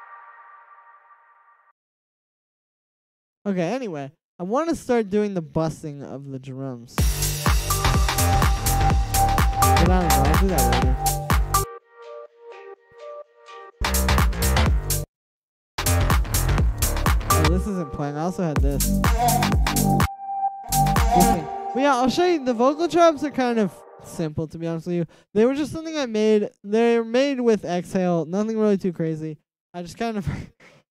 Okay, anyway. I want to start doing the busting of the drums. But I don't know, I'll do that later. Oh, this isn't playing. I also had this. But yeah, I'll show you. The vocal chops are kind of simple, to be honest with you. They were just something I made. They're made with Exhale. Nothing really too crazy. I just kind of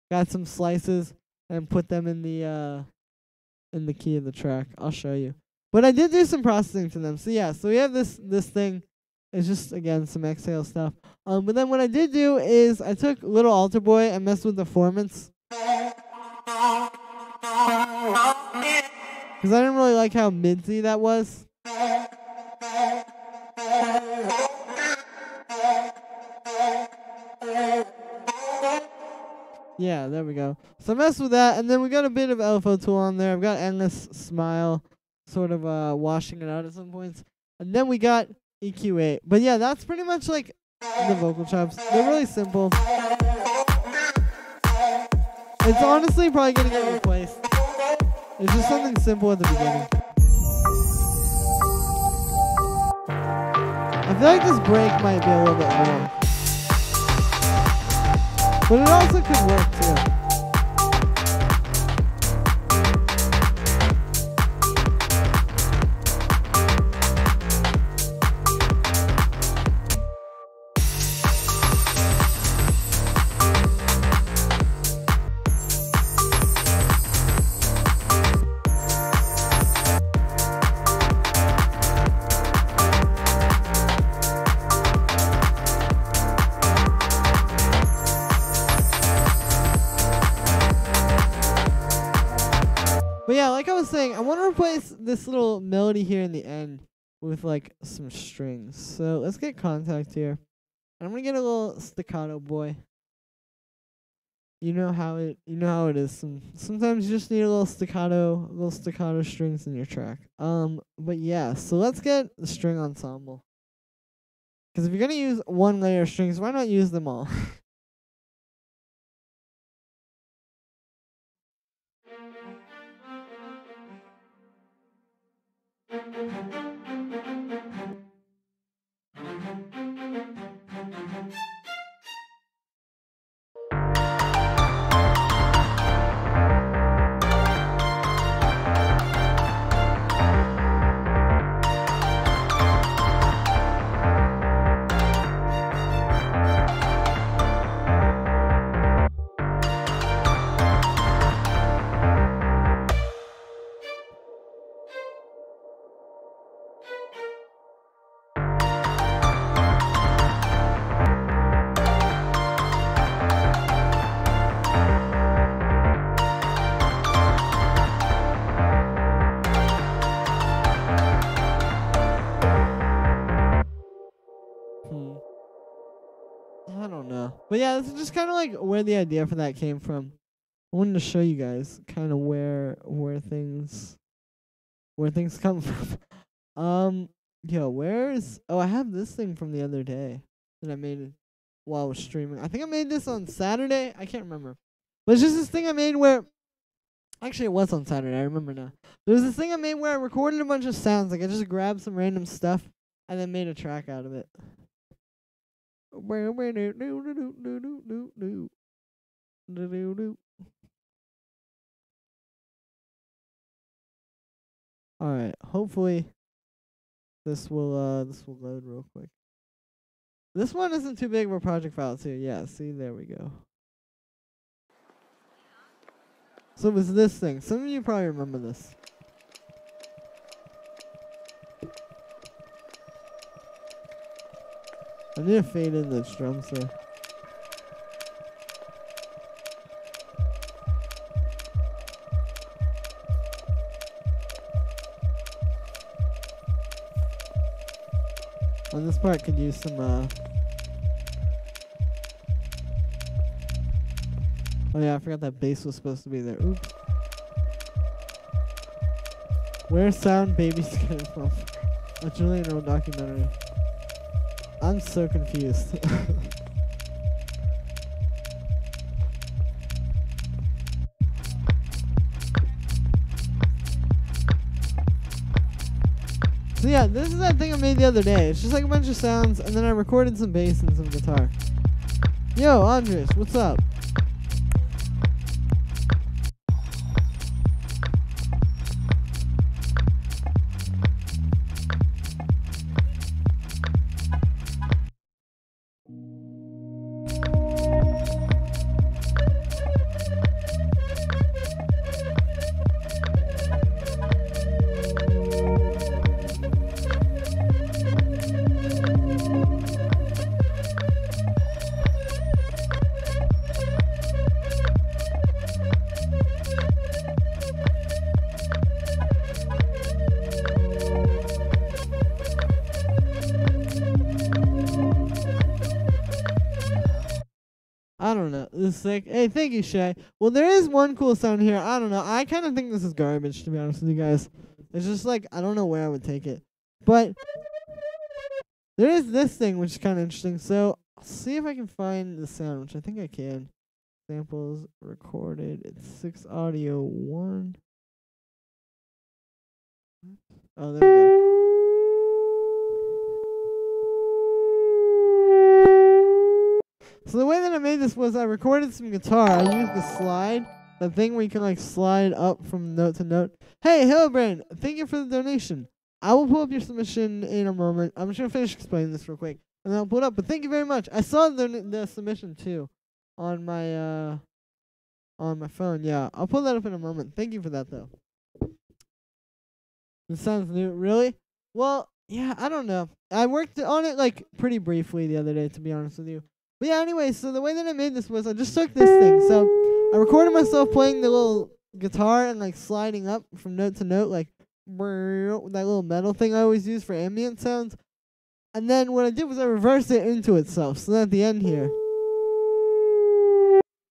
got some slices and put them in the key of the track. I'll show you. But I did do some processing to them. So yeah, so we have this thing. It's just, again, some Exhale stuff. But then what I did do is I took Little Altar Boy and messed with the formants. Because I didn't really like how midsy that was. Yeah, there we go. So I messed with that, and then we got a bit of LFO tool on there. I've got Endless Smile, sort of washing it out at some points. And then we got EQ8. But yeah, that's pretty much like the vocal chops. They're really simple. It's honestly probably going to get replaced. It's just something simple at the beginning. I feel like this break might be a little bit long. But it also could work too. But yeah, like I was saying, I want to replace this little melody here in the end with like some strings. So let's get Contact here. I'm going to get a little staccato boy. You know how it is. Sometimes you just need a little staccato strings in your track. But yeah, so let's get the string ensemble. Because if you're gonna use one layer of strings, why not use them all? I don't know. But yeah, this is just kind of like where the idea for that came from. I wanted to show you guys kind of where things come from. I have this thing from the other day that I made while I was streaming. I think I made this on Saturday. I can't remember. But it's just this thing I made where actually it was on Saturday, I remember now. There was this thing I made where I recorded a bunch of sounds. Like I just grabbed some random stuff and then made a track out of it. Alright, hopefully this will load real quick. This one isn't too big of a project file too. Yeah, see, there we go. So it was this thing. Some of you probably remember this. I need to fade in the drums there. On this part could use some oh yeah, I forgot that bass was supposed to be there. Oops. Where's Sound Babies getting from? A Julie Earl documentary. I'm so confused. So yeah, this is that thing I made the other day. It's just like a bunch of sounds, and then I recorded some bass and some guitar. Yo, Andres, what's up? I don't know. This is sick. Hey, thank you, Shay. Well, there is one cool sound here. I don't know. I kind of think this is garbage, to be honest with you guys. It's just like, I don't know where I would take it. But there is this thing, which is kind of interesting. So, I'll see if I can find the sound, which I think I can. Samples recorded. It's 6 audio 1. Oh, there we go. So the way that I made this was I recorded some guitar. I used the slide, the thing where you can like slide up from note to note. Hey, Hillbrain, thank you for the donation. I will pull up your submission in a moment. I'm just gonna finish explaining this real quick, and then I'll pull it up. But thank you very much. I saw the submission too, on my phone. Yeah, I'll pull that up in a moment. Thank you for that though. This sounds new, really? Well, yeah, I don't know. I worked on it like pretty briefly the other day, to be honest with you. But yeah, anyway, so the way that I made this was I just took this thing. So I recorded myself playing the little guitar and like sliding up from note to note, like that little metal thing I always use for ambient sounds. And then what I did was I reversed it into itself. So then at the end here,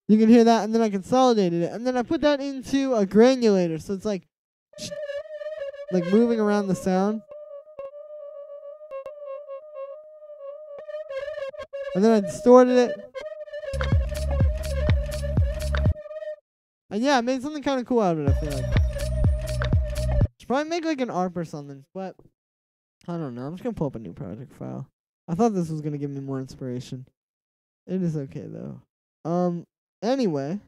You can hear that, and then I consolidated it, and then I put that into a granulator, so it's like moving around the sound. And then I distorted it. And yeah, I made something kind of cool out of it, I feel like. Should probably make like an ARP or something, but I don't know. I'm just going to pull up a new project file. I thought this was going to give me more inspiration. It is okay, though. Anyway.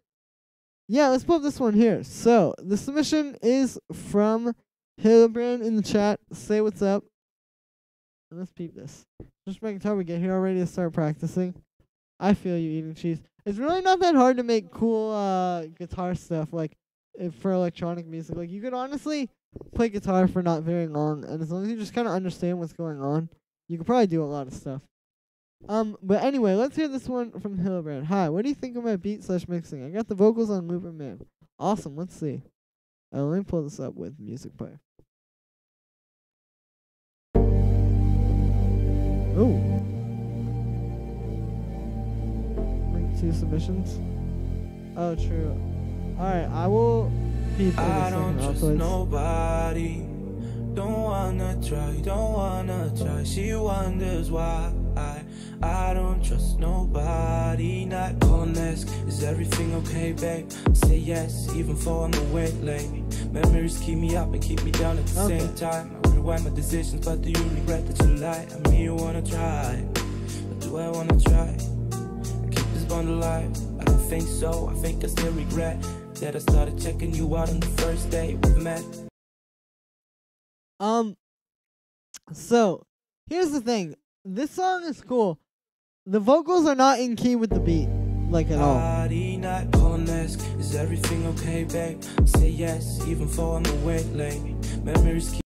Yeah, let's pull up this one here. So, the submission is from Hildebrand in the chat. Say what's up. And let's peep this. Just my guitar, we get here already to start practicing. I feel you eating cheese. It's really not that hard to make cool guitar stuff, like for electronic music. Like, you could honestly play guitar for not very long, and as long as you just kind of understand what's going on, you could probably do a lot of stuff. But anyway, let's hear this one from Hildebrand. Hi, what do you think of my beat/mixing? I got the vocals on Looper Man. Awesome, let's see. Let me pull this up with music player. Ooh. 2 submissions. Oh, true. Alright, I will peep in a second. Trust nobody. Don't wanna try. She wonders why I don't trust nobody. Not calling ask, is everything okay, babe? Say yes, even though I'm away late. Memories keep me up and keep me down at the same time. I rewind my decisions, but do you regret that you lied? I mean, you wanna try, but do I wanna try? Keep this bond alive? I don't think so. I think I still regret that I started checking you out on the first date we met. So, here's the thing. This song is cool. The vocals are not in key with the beat, like at all. Not calling ask, is everything okay, babe? Say yes, even though I'm away late. Memories keep.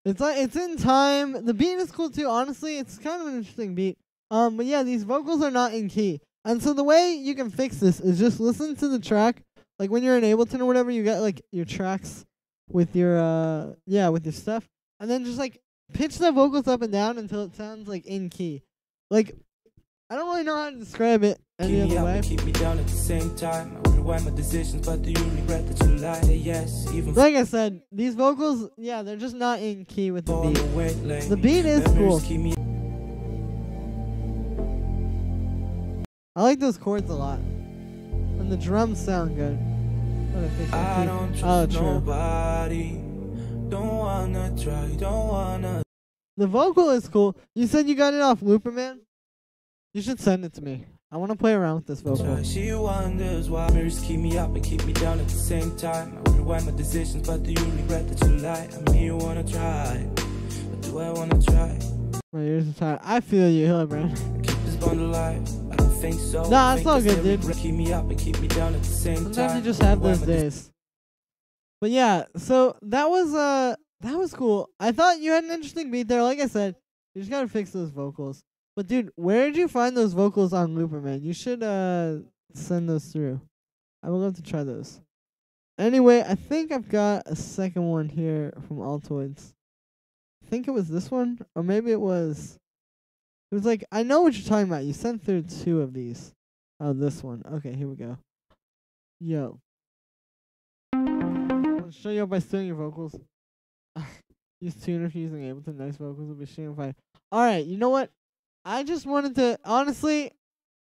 It's in time. The beat is cool too. Honestly, it's kind of an interesting beat. But yeah, these vocals are not in key. And so the way you can fix this is just listen to the track. Like when you're in Ableton or whatever, you got like your tracks with your with your stuff. And then just like pitch the vocals up and down until it sounds like in key. Like, I don't really know how to describe it any other way. Keep me down at the same time. I rewind my decisions, but do you regret that you lied? Say yes, even like I said, these vocals, yeah, they're just not in key with the beat. The beat is cool. I like those chords a lot. And the drums sound good. I don't trust nobody. Don't wanna try, don't wanna. The vocal is cool. You said you got it off Looper Man? You should send it to me. I want to play around with this vocal. She wonders why mirrors keep me up and keep me down at the same time. I rewind my decisions, but do you regret that you lied? I mean, you wanna try, but do I wanna try? My ears are tired. I feel you, Hildebrand. Keep this bond alive? I don't think so. Nah, it's all good, dude. Keep me up and keep me down at the same time. Sometimes you just have those days. But yeah, so that was cool. I thought you had an interesting beat there. Like I said, you just gotta fix those vocals. But dude, where did you find those vocals on Looper, man? You should send those through. I would love to try those. Anyway, I think I've got a second one here from Altoids. I think it was this one, or maybe it was. It was like, I know what you're talking about. You sent through 2 of these. Oh, this one. Okay, here we go. Yo. I'll show you up by stealing your vocals. Use tuner if you're using Ableton. Nice vocals will be streamed fine. Alright, you know what? I just wanted to, honestly,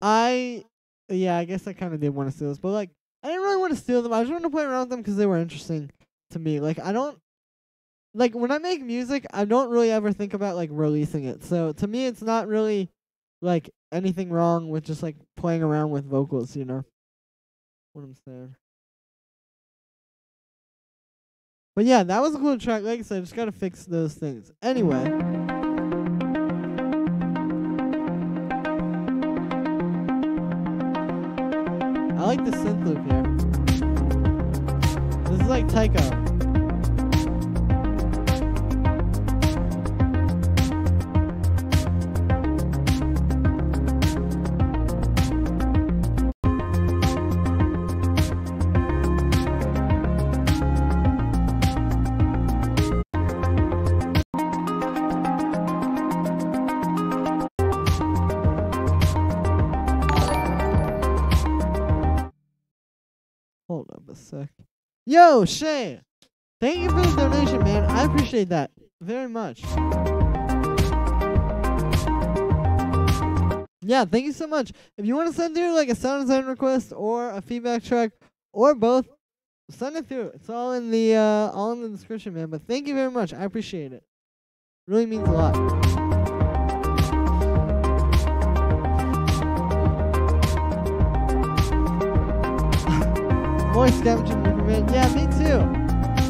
I guess I kind of did want to steal this, but like, I didn't really want to steal them. I just wanted to play around with them because they were interesting to me. Like, I don't, like, when I make music, I don't really ever think about, like, releasing it. So, to me, it's not really, like, anything wrong with just, like, playing around with vocals, you know? What I'm saying. But yeah, that was a cool track. Like I said, I just gotta fix those things. Anyway. I like the synth loop here. This is like Tycho. sec. Yo, Shay! Thank you for the donation, man. I appreciate that very much. Yeah, thank you so much. If you want to send through like a sound design request or a feedback track or both, send it through. It's all in the description, man. But thank you very much. I appreciate it. Really means a lot. More scavenging, man. Yeah, me too.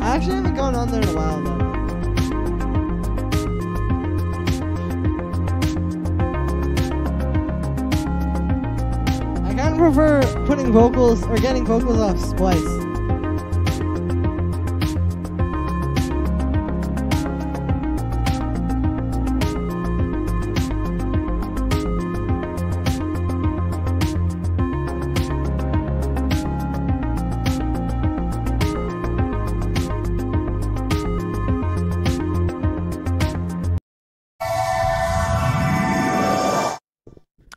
I actually haven't gone on there in a while though. I kind of prefer putting vocals or getting vocals off Splice.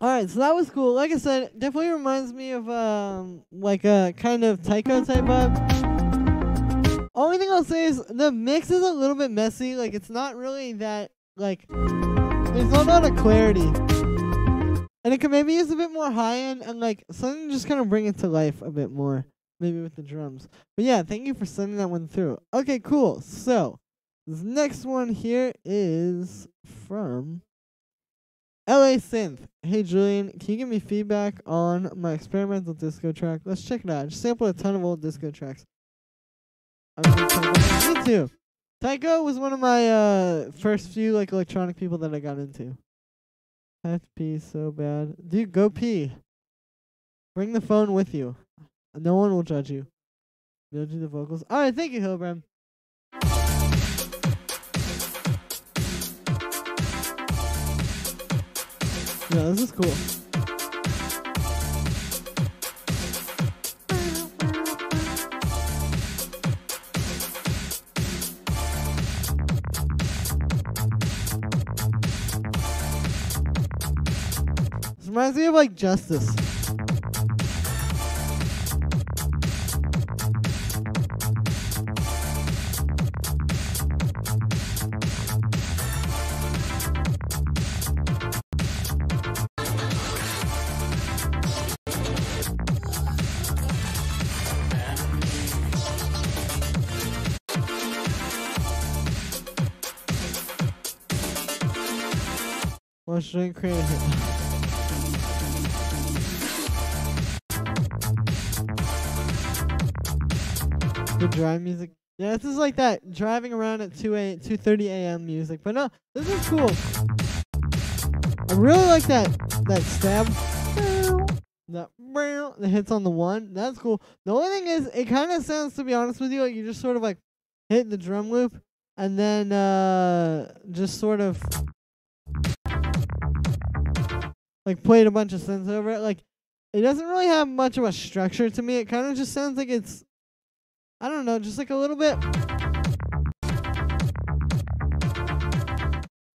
Alright, so that was cool. Like I said, it definitely reminds me of like a kind of Taiko type vibe. Only thing I'll say is the mix is a little bit messy. Like it's not really that like there's not a lot of clarity. And it could maybe use a bit more high end and like something to just kind of bring it to life a bit more. Maybe with the drums. But yeah, thank you for sending that one through. Okay, cool. So this next one here is from LA Synth. Hey Julian, can you give me feedback on my experimental disco track? Let's check it out. I just sampled a ton of old disco tracks. Me too. Taiko was one of my first few like electronic people that I got into. I have to pee so bad. Dude, go pee. Bring the phone with you. No one will judge you. They'll do the vocals. Alright, thank you, Hilbrem. Yeah, this is cool. This reminds me of like Justice. Well, shouldn't create a hit. The drive music. Yeah, this is like that driving around at 2:30 a.m. music. But no, this is cool. I really like that stab. That hits on the one. That's cool. The only thing is, it kind of sounds, to be honest with you, like you just sort of like hit the drum loop and then just sort of like played a bunch of synths over it. Like it doesn't really have much of a structure to me. It kind of just sounds like it's, I don't know, just like a little bit.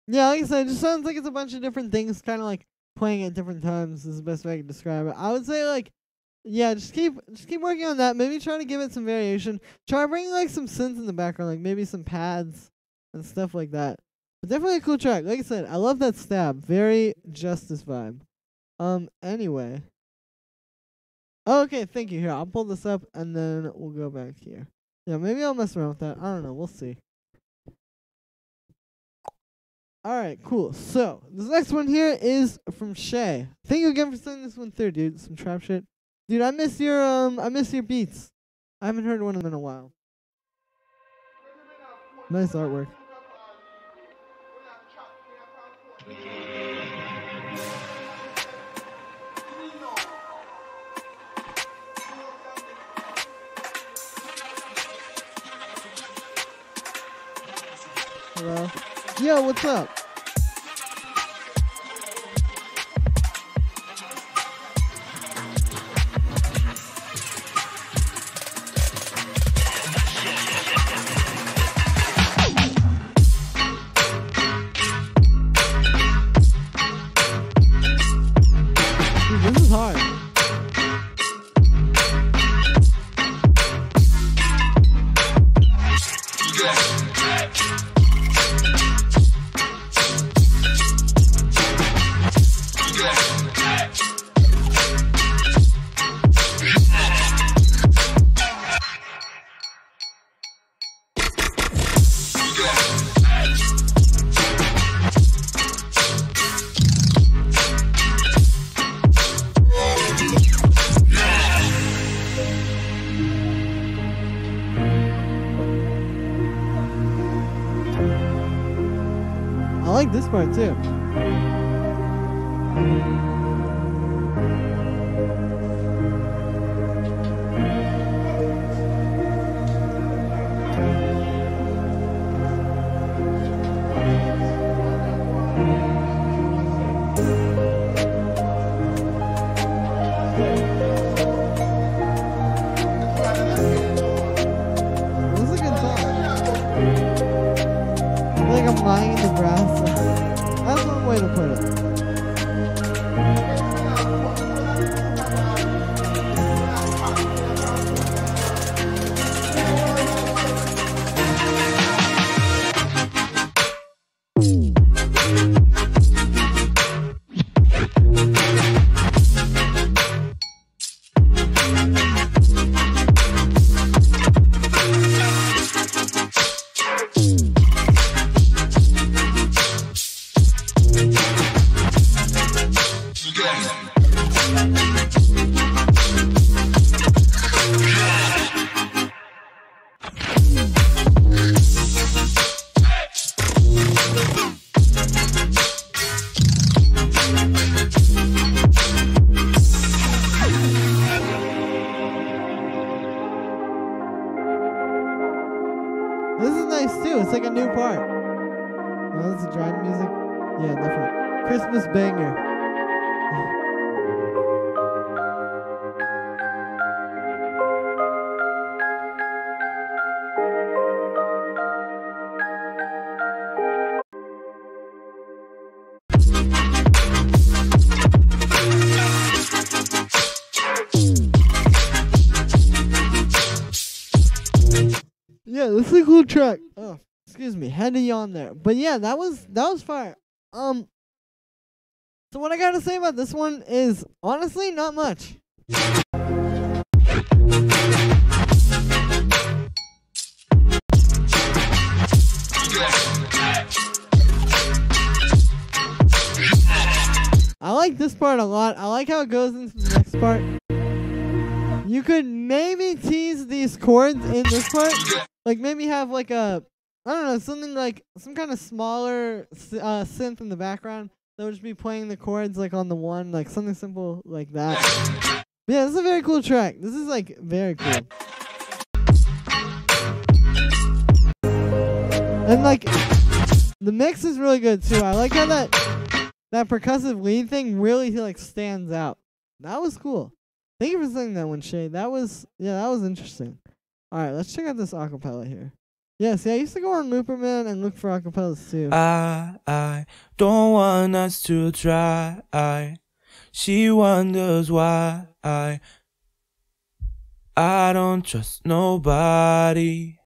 Yeah, like I said, it just sounds like it's a bunch of different things kind of like playing at different times is the best way I can describe it. I would say like, yeah, just keep working on that. Maybe try to give it some variation. Try bringing like some synths in the background, like maybe some pads and stuff like that. But definitely a cool track. Like I said, I love that stab. Very Justice vibe. Anyway. Okay, thank you. Here, I'll pull this up and then we'll go back here. Yeah, maybe I'll mess around with that. I don't know. We'll see. Alright, cool. So, this next one here is from Shay. Thank you again for sending this one through, dude. Some trap shit. Dude, I miss your beats. I haven't heard one of them in a while. Nice artwork. Hello? Yo, what's up? Dude, this is hard. I like this part too. This is a good song. I feel like I'm lying in the grass. That's one way to put it. This is nice too. It's like a new part. Oh, this is driving music. Yeah, definitely. Christmas banger. Yeah, this is a cool track. Oh, excuse me, had to yawn there. But yeah, that was fire. So what I gotta say about this one is honestly not much. I like this part a lot. I like how it goes into the next part. You could maybe tease these chords in this part. Like maybe have like a, I don't know, something like some kind of smaller synth in the background that would just be playing the chords like on the one, like something simple like that. But yeah, this is a very cool track. This is like very cool. And like the mix is really good too. I like how that percussive lead thing really like stands out. That was cool. Thank you for saying that one, Shay. That was interesting. Alright, let's check out this acapella here. Yeah, see, I used to go on Looperman and look for acapellas too. I don't want us to try. She wonders why I don't trust nobody.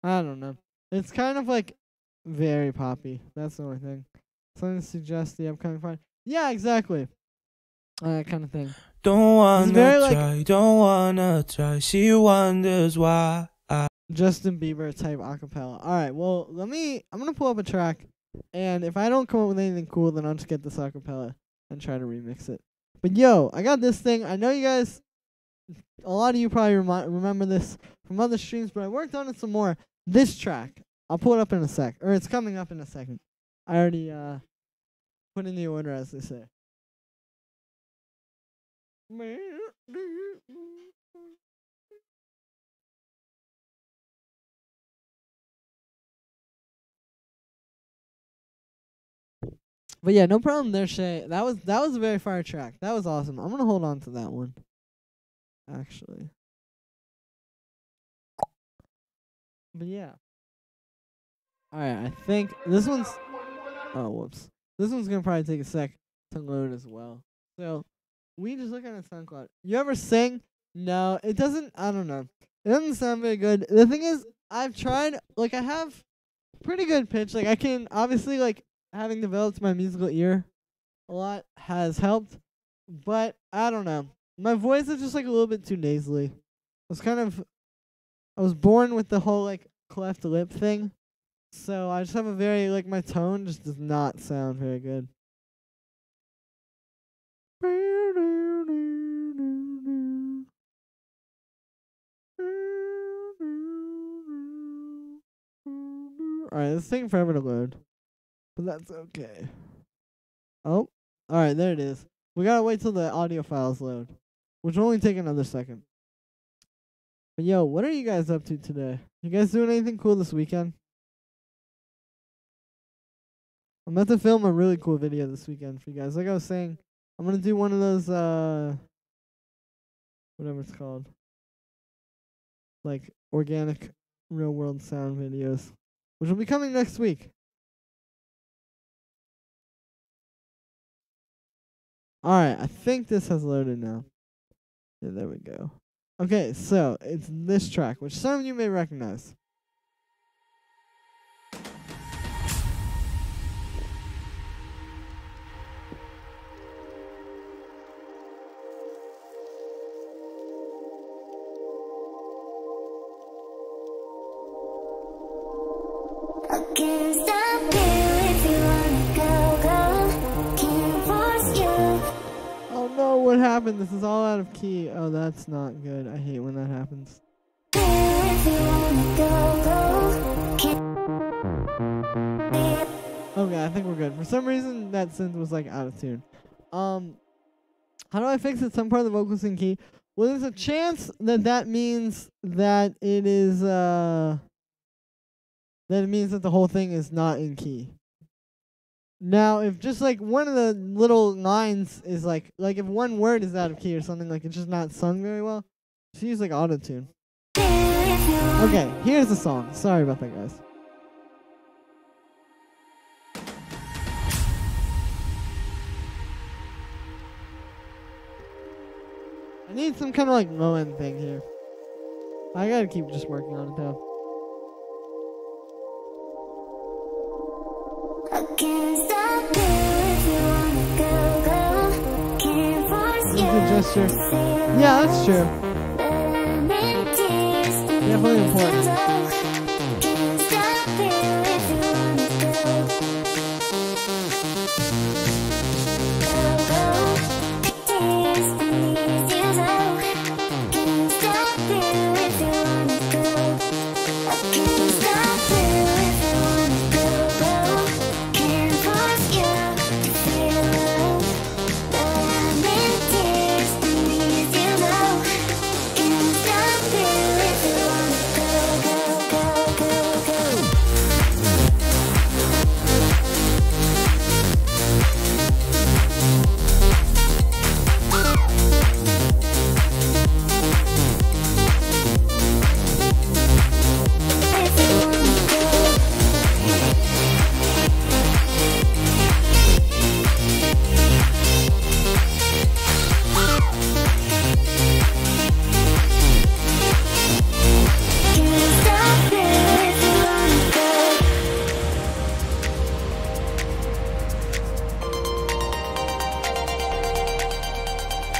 I don't know. It's kind of like very poppy. That's the only thing. Something to suggest the upcoming fight. Yeah, exactly. That kind of thing. Don't wanna very, try, don't wanna try. She wonders why Justin Bieber type acapella. Alright, well, I'm gonna pull up a track, and if I don't come up with anything cool, then I'll just get this acapella and try to remix it. But yo, I got this thing. I know you guys, a lot of you probably remember this from other streams, but I worked on it some more. This track, I'll pull it up in a sec, or it's coming up in a second. I already put in the order, as they say. But yeah, no problem there, Shay. That was a very fire track. That was awesome. I'm gonna hold on to that one. Actually. But yeah. Alright, I think this one's whoops. This one's gonna probably take a sec to load as well. So we just look at a SoundCloud. You ever sing? No, it doesn't. I don't know. It doesn't sound very good. The thing is, I've tried. Like, I have pretty good pitch. Like, I can obviously, like, having developed my musical ear a lot has helped. But I don't know. My voice is just like a little bit too nasally. I was born with the whole like cleft lip thing. So I just have a very like my tone just does not sound very good. Alright, it's taking forever to load. but that's okay. Oh, alright, there it is. We gotta wait till the audio files load, which will only take another second. But yo, what are you guys up to today? You guys doing anything cool this weekend? I'm about to film a really cool video this weekend for you guys. Like I was saying, I'm gonna do one of those, whatever it's called, like organic real world sound videos, which will be coming next week. Alright, I think this has loaded now. Yeah, there we go. Okay, so it's this track, which some of you may recognize. I can't stop you if you wanna go. Can't force you. Oh no, what happened? This is all out of key. Oh, that's not good. I hate when that happens. If you wanna go. Okay, I think we're good. For some reason, that synth was like out of tune. How do I fix it? Some part of the vocals in key. Well, there's a chance that that means that it is that it means that the whole thing is not in key. Now, if just like one of the little lines is like if one word is out of key or something, like it's just not sung very well, just use like auto-tune. Okay, here's the song. Sorry about that, guys. I need some kind of like low end thing here. I gotta keep just working on it though. I can't stop you if you wanna go. Can't force you. Good gesture. Yeah, that's true. Definitely important. Can't stop you if you wanna go.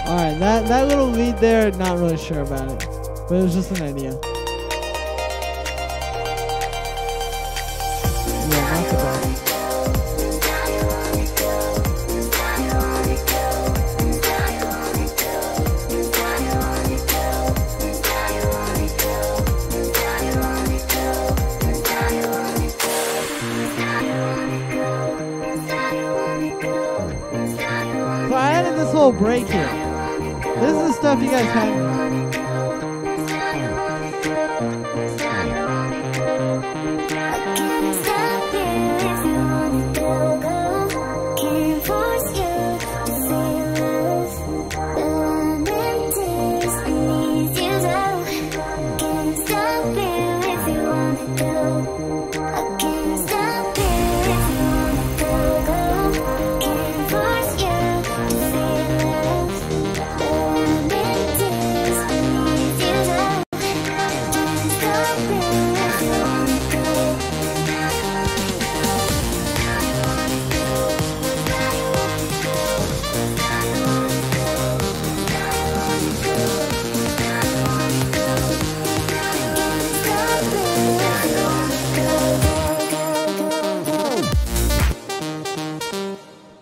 Alright, that little lead there, not really sure about it. But it was just an idea. Yeah, not the best. So I added this whole break here. This is the stuff you guys had.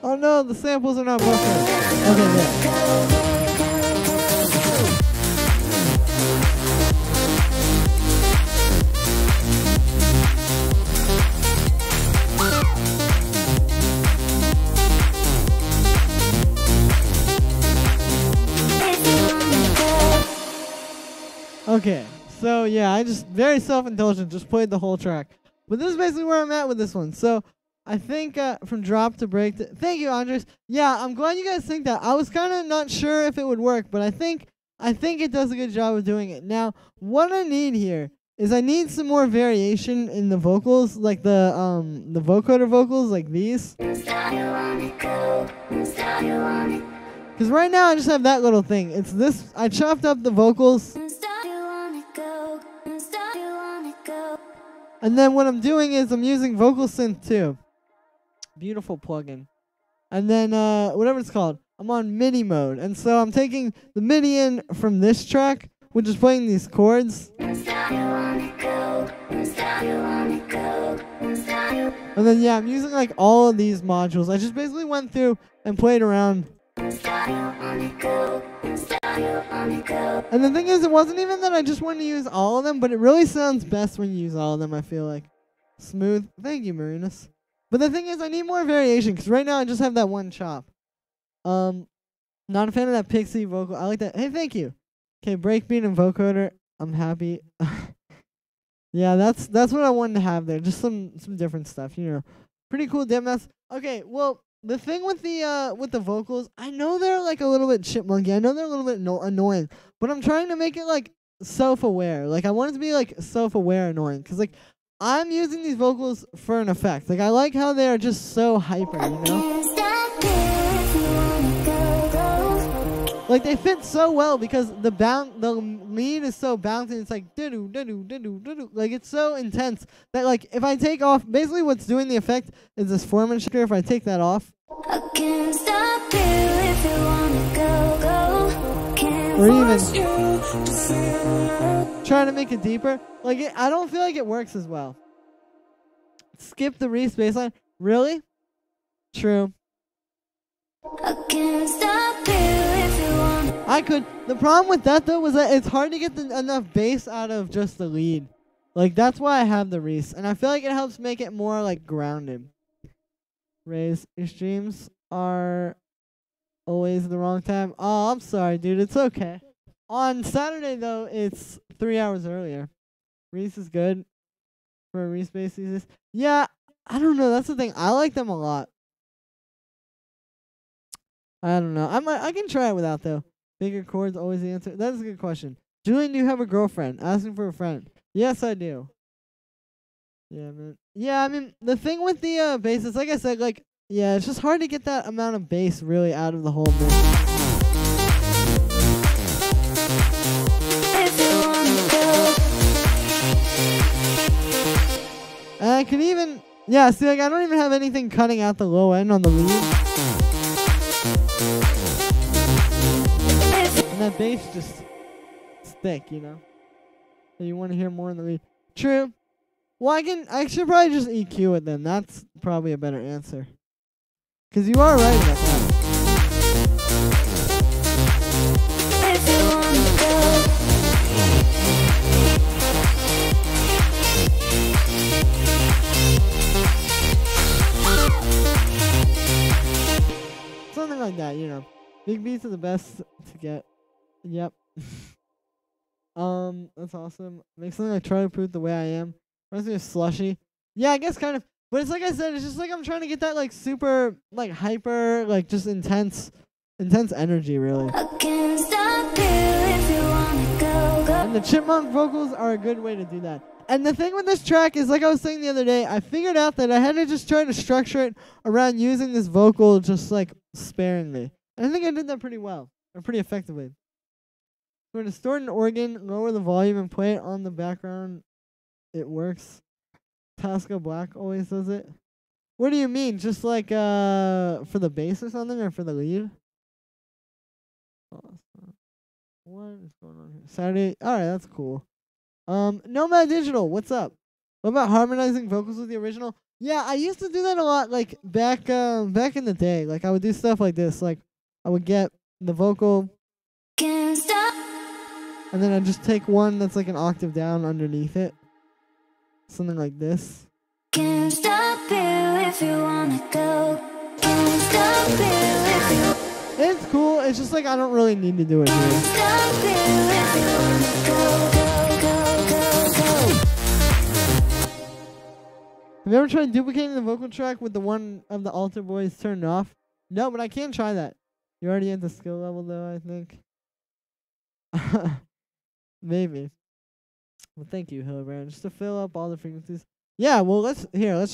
Oh no, the samples are not buffering. Okay, yeah. Okay, so yeah, I just very self-indulgent, just played the whole track. But this is basically where I'm at with this one. So I think from drop to break. Thank you, Andres. Yeah, I'm glad you guys think that. I was kind of not sure if it would work, but I think it does a good job of doing it. Now, what I need here is I need some more variation in the vocals, like the vocoder vocals, like these. Because right now I just have that little thing. It's this. I chopped up the vocals. And then what I'm doing is I'm using Vocal Synth 2. Beautiful plugin. And then whatever it's called, I'm on MIDI mode. And so I'm taking the MIDI in from this track, which is playing these chords. And then yeah, I'm using like all of these modules. I just basically went through and played around. And the thing is, it wasn't even that I just wanted to use all of them, but it really sounds best when you use all of them, I feel like. Smooth. Thank you, Marinus. But the thing is, I need more variation, because right now I just have that one chop. Not a fan of that pixie vocal. I like that. Hey, thank you. Okay, breakbeat and vocoder. I'm happy. Yeah, that's what I wanted to have there. Just some different stuff, you know. Pretty cool demos. Okay, well, the thing with the vocals, I know they're like a little bit chipmunky. I know they're a little bit annoying, but I'm trying to make it like self-aware. Like I want it to be like self-aware annoying, cause like I'm using these vocals for an effect. Like I like how they are just so hyper, you know. Like they fit so well because the lead is so bouncy. It's like do do. Like it's so intense that like if I take off, basically what's doing the effect is this Foreman shifter. If I take that off, I can't stop you if you wanna go. Can't or even force you to feel. trying to make it deeper, like I don't feel like it works as well. Skip the Reese bassline. Really? True. I can't stop you if you want. I could. The problem with that though was that it's hard to get enough bass out of just the lead. Like that's why I have the Reese, and I feel like it helps make it more like grounded. Raise, your streams are always the wrong time. Oh, I'm sorry, dude. It's okay. On Saturday though, it's 3 hours earlier. Reese is good for a Reese bass. Yeah, I don't know. That's the thing. I like them a lot. I don't know. I can try it without though. Bigger chords always the answer. That is a good question. Julian, do you have a girlfriend? Asking for a friend. Yes, I do. Yeah, man. Yeah, I mean the thing with the bass is like I said, like yeah, it's just hard to get that amount of bass really out of the whole mix. If you wanna go. And I can even yeah, see like I don't even have anything cutting out the low end on the lead. And that bass just thick, you know. So you want to hear more in the lead. True. Well, I should probably just EQ it then. That's probably a better answer. Because you are right about that. If you wanna go. Something like that, you know. Big beats are the best to get. Yep. That's awesome. Make something like Try to Prove the Way I Am. Reminds me of Slushy. Yeah, I guess kind of. But it's like I said, it's just like I'm trying to get that like super, like hyper, like just intense energy, really. I can't stop you if you wanna go. And the chipmunk vocals are a good way to do that. And the thing with this track is, like I was saying the other day, I figured out that I had to just try to structure it around using this vocal just like sparingly. And I think I did that pretty well, or pretty effectively. We're going to distort an organ, lower the volume, and play it on the background. It works. Tasca Black always does it. What do you mean? Just like for the bass or something, or for the lead? What is going on here? Saturday. Alright, that's cool. Nomad Digital, what's up? What about harmonizing vocals with the original? Yeah, I used to do that a lot, like back in the day. Like I would do stuff like this. Like I would get the vocal, Can't stop. and then I'd just take one that's like an octave down underneath it. Something like this. Can't stop you if you wanna go. Can't stop you if you It's cool. It's just like I don't really need to do it here. stop you if you wanna go. Have you ever tried duplicating the vocal track with the one of the altar boys turned off? No, but I can try that. You're already at the skill level though, I think. Maybe. Well, thank you, Hildebrand. Just to fill up all the frequencies. Yeah, well, let's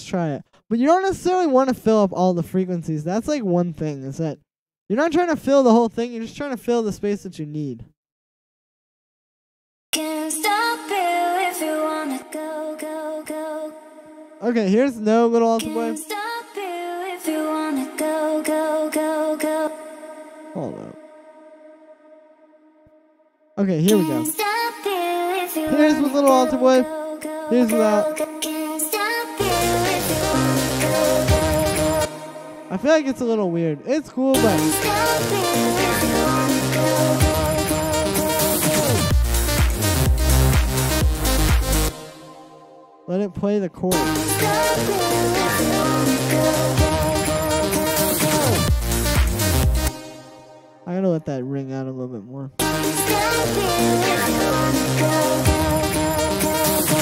try it. But you don't necessarily want to fill up all the frequencies. That's like one thing, is that you're not trying to fill the whole thing. You're just trying to fill the space that you need. Can't stop you if you wanna go, go, go. Okay, here's no little altar boy. Can't stop you if you wanna go, go, go, go. Hold up. Okay, here we go. Can't stop you if you Here's with wanna little altar boy. go, go, Here's go, without. go. Can't stop you if you wanna go, go, go. I feel like it's a little weird. It's cool, but Stop you if you wanna go, go, go, go, go. let it play the chorus. Stop you if you wanna go, go, go, go, go. I gotta let that ring out a little bit more. Stop you if you wanna go, go, go, go, go.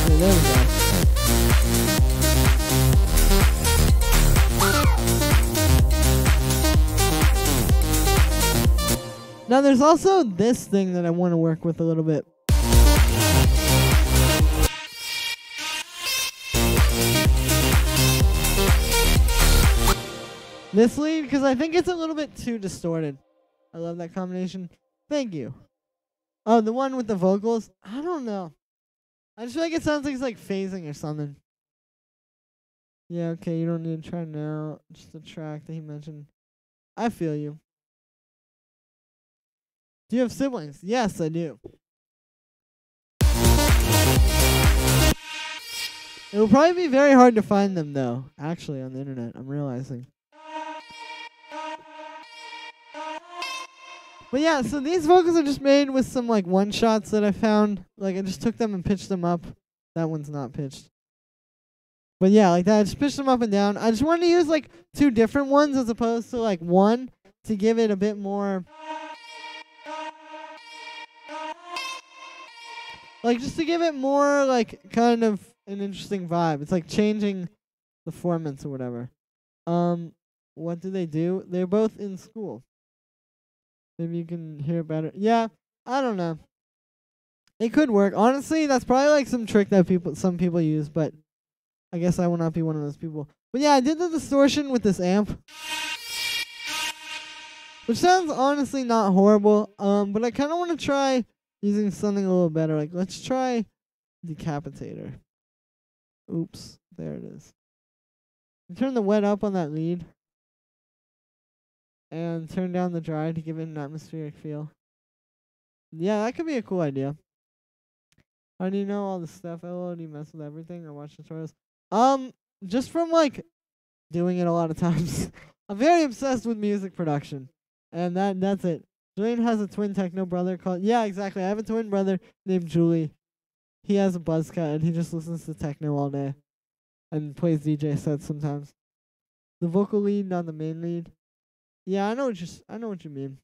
Okay, there we go. Now there's also this thing that I want to work with a little bit. This lead, because I think it's a little bit too distorted. I love that combination. Thank you. Oh, the one with the vocals? I don't know. I just feel like it sounds like it's like phasing or something. Yeah, okay, you don't need to try now. Just the track that he mentioned. I feel you. Do you have siblings? Yes, I do. It will probably be very hard to find them, though, actually, on the internet, I'm realizing. But yeah, so these vocals are just made with some, like, one-shots that I found. Like, I just took them and pitched them up. That one's not pitched. But yeah, like that, I just pitched them up and down. I just wanted to use, like, two different ones as opposed to, like, one to give it a bit more... Like, just to give it more, like, kind of an interesting vibe. It's like changing the formats or whatever. What do they do? They're both in school. Maybe you can hear better. Yeah, I don't know. It could work. Honestly, that's probably like some trick that some people use, but I guess I will not be one of those people. But yeah, I did the distortion with this amp, which sounds honestly not horrible. But I kind of want to try using something a little better. Like, let's try Decapitator. Oops, there it is. Turn the wet up on that lead. And turn down the dry to give it an atmospheric feel. Yeah, that could be a cool idea. How do you know all this stuff? LOL, do you mess with everything or watch tutorials? Just from, like, doing it a lot of times. I'm very obsessed with music production. And that's it. Julian has a twin techno brother called... Yeah, exactly. I have a twin brother named Julie. He has a buzz cut, and he just listens to techno all day. And plays DJ sets sometimes. The vocal lead, not the main lead. Yeah, I know what you mean.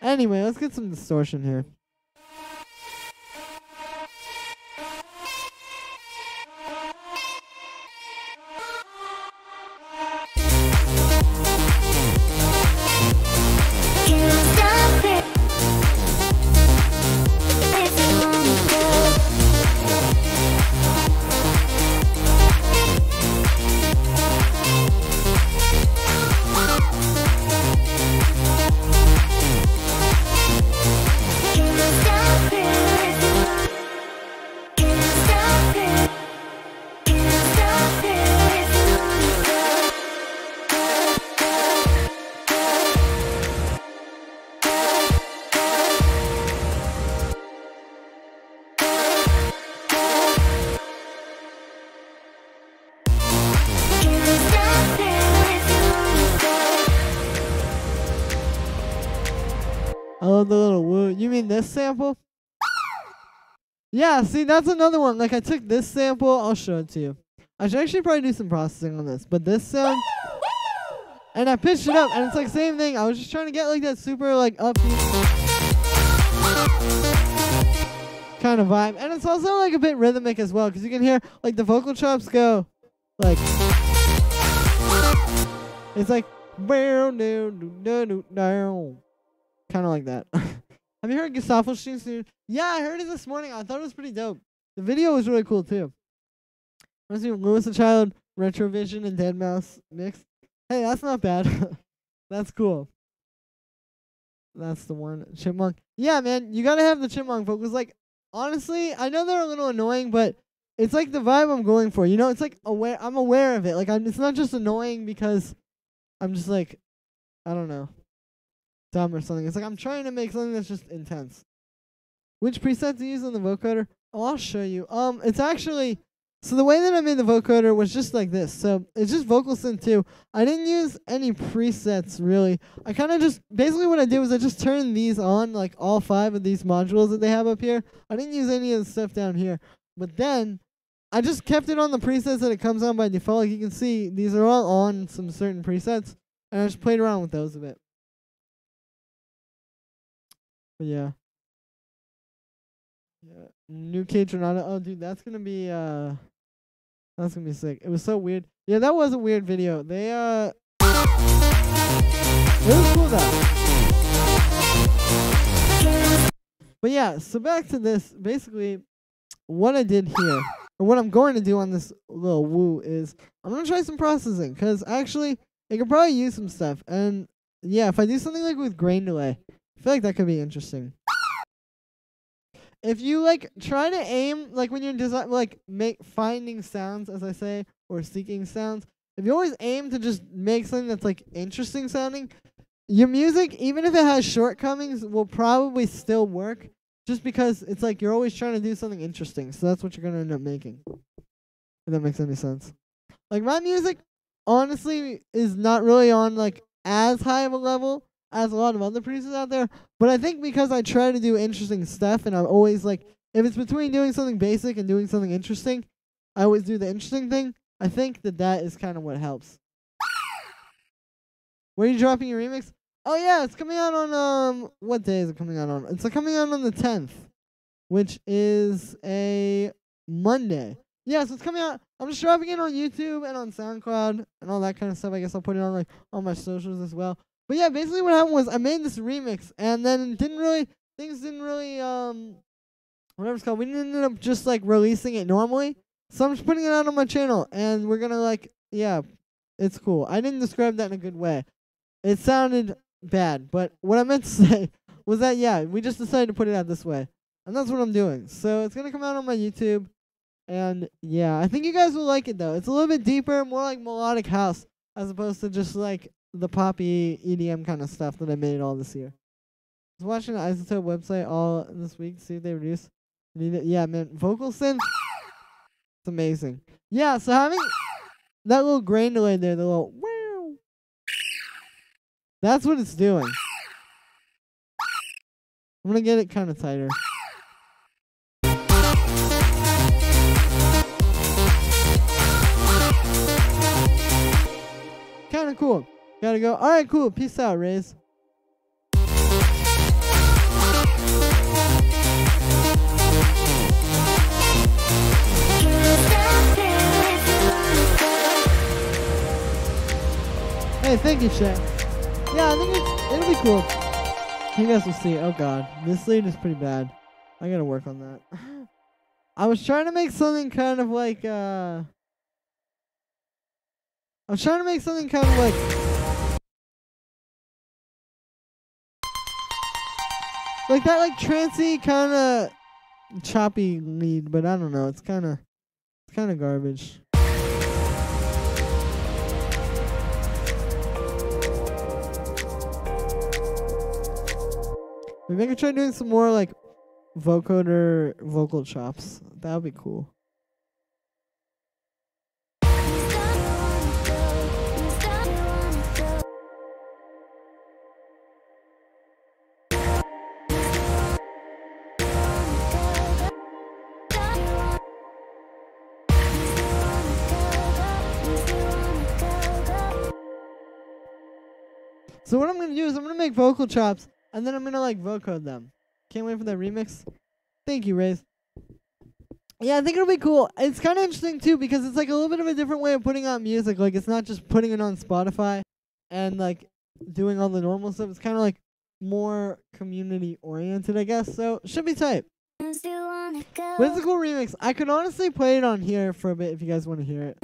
Anyway, let's get some distortion here. I love the little woo. You mean this sample? Yeah, see, that's another one. Like, I took this sample. I'll show it to you. I should actually probably do some processing on this. But this sound... And I pitched it up, and it's like same thing. I was just trying to get like that super like upbeat. kind of vibe. And it's also like a bit rhythmic as well, because you can hear like the vocal chops go like, it's like kind of like that. Have you heard Gesaffelstein's? Yeah, I heard it this morning. I thought it was pretty dope. The video was really cool too. Reminds me of Lewis the Child, Retrovision, and Dead Mouse mixed. Hey, that's not bad. That's cool. That's the one. Chipmunk. Yeah, man, you gotta have the chipmunk vocals. Like, honestly, I know they're a little annoying, but it's like the vibe I'm going for. You know, it's like I'm aware of it. Like, it's not just annoying because I'm just like, I don't know, dumb or something. It's like I'm trying to make something that's just intense. Which preset to use on the vocoder? Oh, I'll show you. It's actually, so the way that I made the vocoder was just like this. So it's just vocal synth 2. I didn't use any presets really. I kind of just, basically what I did was I just turned these on, like all 5 of these modules that they have up here. I didn't use any of the stuff down here. But then I just kept it on the presets that it comes on by default. Like you can see, these are all on some certain presets. And I just played around with those a bit. But yeah. Yeah. New Cage Renata. Oh, dude, that's gonna be sick. It was so weird. Yeah, that was a weird video. They it was cool though. But yeah, so back to this. Basically, what I did here, or what I'm going to do on this little woo is I'm gonna try some processing, cause actually it could probably use some stuff. And yeah, if I do something like with grain delay, I feel like that could be interesting. If you like try to aim, like when you're finding sounds, as I say, or seeking sounds, if you always aim to just make something that's like interesting sounding, your music, even if it has shortcomings, will probably still work, just because it's like you're always trying to do something interesting. So that's what you're gonna end up making. If that makes any sense. Like my music, honestly, is not really on like as high of a level as a lot of other producers out there, but I think because I try to do interesting stuff, and I'm always like, if it's between doing something basic and doing something interesting, I always do the interesting thing. I think that is kind of what helps. Where are you dropping your remix? Oh yeah, it's coming out on what day is it coming out on? It's coming out on the 10th, which is a Monday. Yeah, so it's coming out. I'm just dropping it on YouTube and on SoundCloud and all that kind of stuff. I guess I'll put it on like all my socials as well. But yeah, basically what happened was I made this remix, and then things didn't really, whatever it's called, we ended up just like releasing it normally. So I'm just putting it out on my channel, and we're gonna like, yeah, it's cool. I didn't describe that in a good way. It sounded bad, but what I meant to say was that, yeah, we just decided to put it out this way. And that's what I'm doing. So it's gonna come out on my YouTube, and yeah, I think you guys will like it though. It's a little bit deeper, more like melodic house, as opposed to just like the poppy EDM kind of stuff that I made all this year. I was watching the Isotope website all this week to see if they reduce. Yeah, man, vocal synth, it's amazing. Yeah, so having that little grain delay there, the little wow, that's what it's doing. I'm gonna get it kind of tighter. Kind of cool. Gotta go. All right, cool. Peace out, Rays. Hey, thank you, Shay. Yeah, I think it'll be cool. You guys will see. Oh god, this lead is pretty bad. I gotta work on that. I was trying to make something kind of like I was trying to make something kind of like that, like trancey kind of choppy lead, but I don't know. It's kind of garbage. Maybe I could try doing some more like vocoder vocal chops. That would be cool. So what I'm going to do is I'm going to make vocal chops, and then I'm going to like vocode them. Can't wait for that remix. Thank you, Rays. Yeah, I think it'll be cool. It's kind of interesting too because it's like a little bit of a different way of putting out music. Like it's not just putting it on Spotify and like doing all the normal stuff. It's kind of like more community oriented, I guess. So should be tight. But it's a cool remix. I could honestly play it on here for a bit if you guys want to hear it.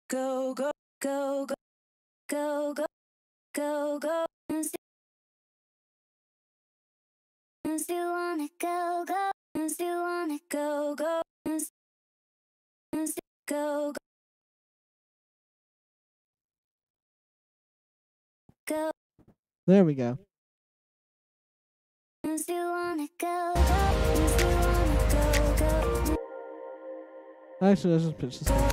Go, go, go, go, go, go, go, go. Still wanna go, go. Still wanna go, go. Go, go. There we go. Still wanna go, go. Still wanna go, go. Actually, let's just pitch this one.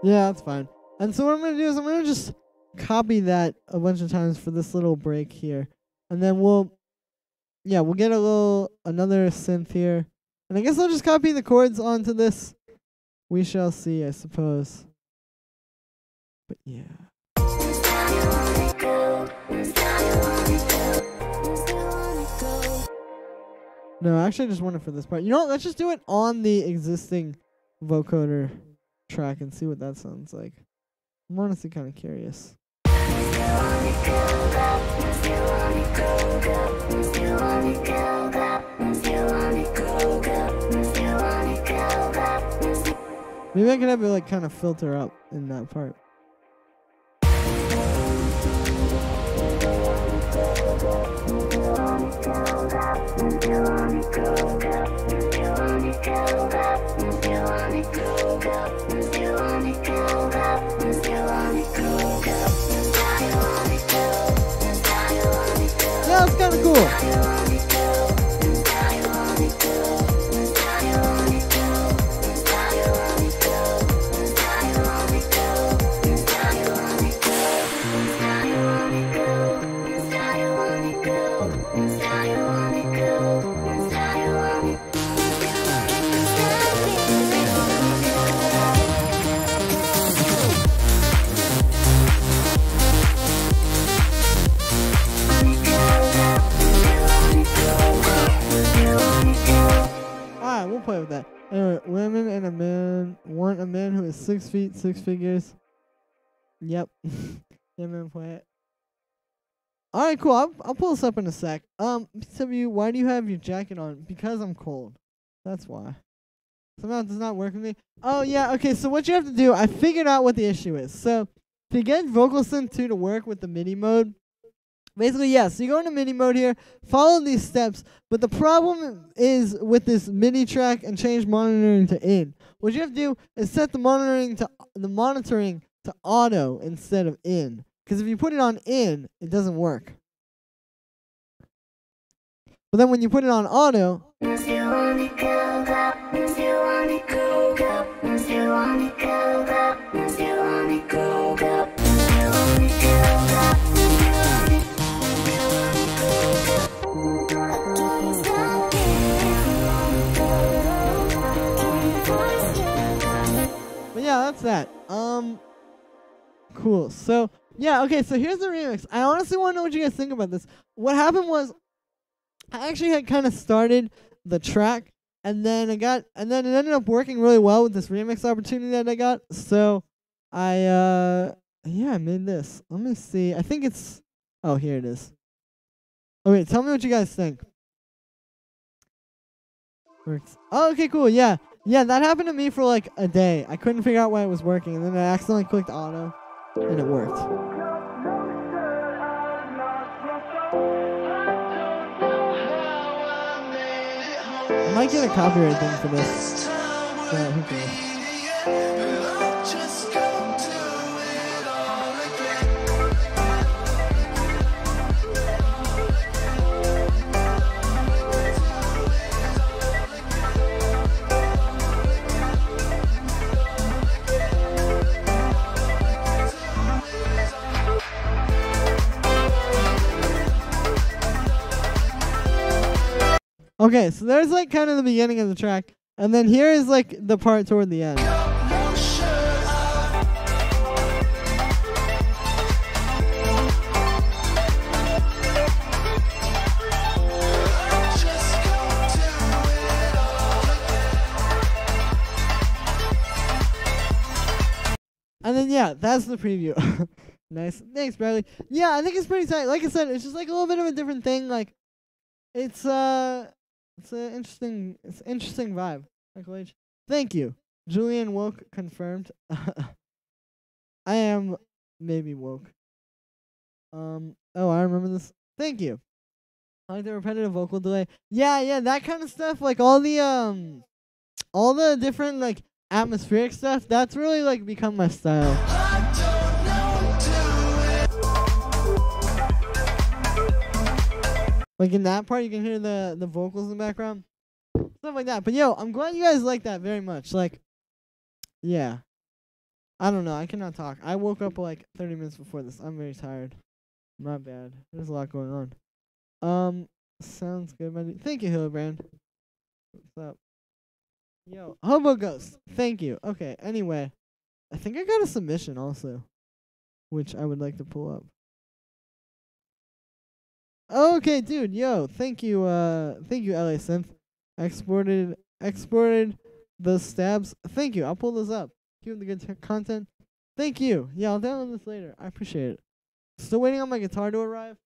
Yeah, that's fine. And so what I'm going to do is I'm going to just copy that a bunch of times for this little break here. And then we'll get another synth here. And I guess I'll just copy the chords onto this. We shall see, I suppose. But yeah. No, actually I just want it for this part. You know what? Let's just do it on the existing vocoder track and see what that sounds like. I'm honestly kind of curious. Maybe I could have it like kind of filter up in that part. Yeah, it's kind of cool. We'll play with that. Anyway, women and a man want a man who is 6 feet, 6 figures. Yep. Yeah, man, play it. Alright, cool. I'll pull this up in a sec. BTW, why do you have your jacket on? Because I'm cold. That's why. Somehow it does not work with me. Oh, yeah, okay, so what you have to do, I figured out what the issue is. So, to get Vocal Synth 2 to work with the MIDI mode, basically, yeah, so you go into MIDI mode here, follow these steps, but the problem is with this MIDI track and change monitoring to in. What you have to do is set the monitoring to auto instead of in. Because if you put it on in, it doesn't work. But then when you put it on auto, yeah, that's that. Cool. So, yeah, okay, so here's the remix. I honestly want to know what you guys think about this. What happened was, I actually had kind of started the track, and then it ended up working really well with this remix opportunity that I got. So, I made this. Let me see. I think it's, oh, here it is. Okay, tell me what you guys think. Works. Oh, okay, cool, yeah. Yeah, that happened to me for like a day. I couldn't figure out why it was working, and then I accidentally clicked auto, and it worked. I might get a copyright thing for this. Yeah, who cares? Okay, so there's like kind of the beginning of the track, and then here is like the part toward the end. And then yeah, that's the preview. Nice. Thanks, Bradley. Yeah, I think it's pretty tight. Like I said, it's just like a little bit of a different thing. Like it's an interesting vibe. Michael H. Thank you. Julian woke confirmed. I am maybe woke. Oh, I remember this. Thank you. I like the repetitive vocal delay. Yeah, that kind of stuff. Like all the different like atmospheric stuff. That's really like become my style. Like in that part, you can hear the vocals in the background, stuff like that. But yo, I'm glad you guys like that very much. Like, yeah. I don't know. I cannot talk. I woke up like 30 minutes before this. I'm very tired. My bad. There's a lot going on. Sounds good, my dude. Thank you, Hildebrand. What's up? Yo, Hobo Ghost. Thank you. Okay, anyway. I think I got a submission also, which I would like to pull up. Okay, dude. Yo, thank you, LA Synth. Exported the stabs. Thank you. I'll pull those up. Keep the good content. Thank you. Yeah, I'll download this later. I appreciate it. Still waiting on my guitar to arrive.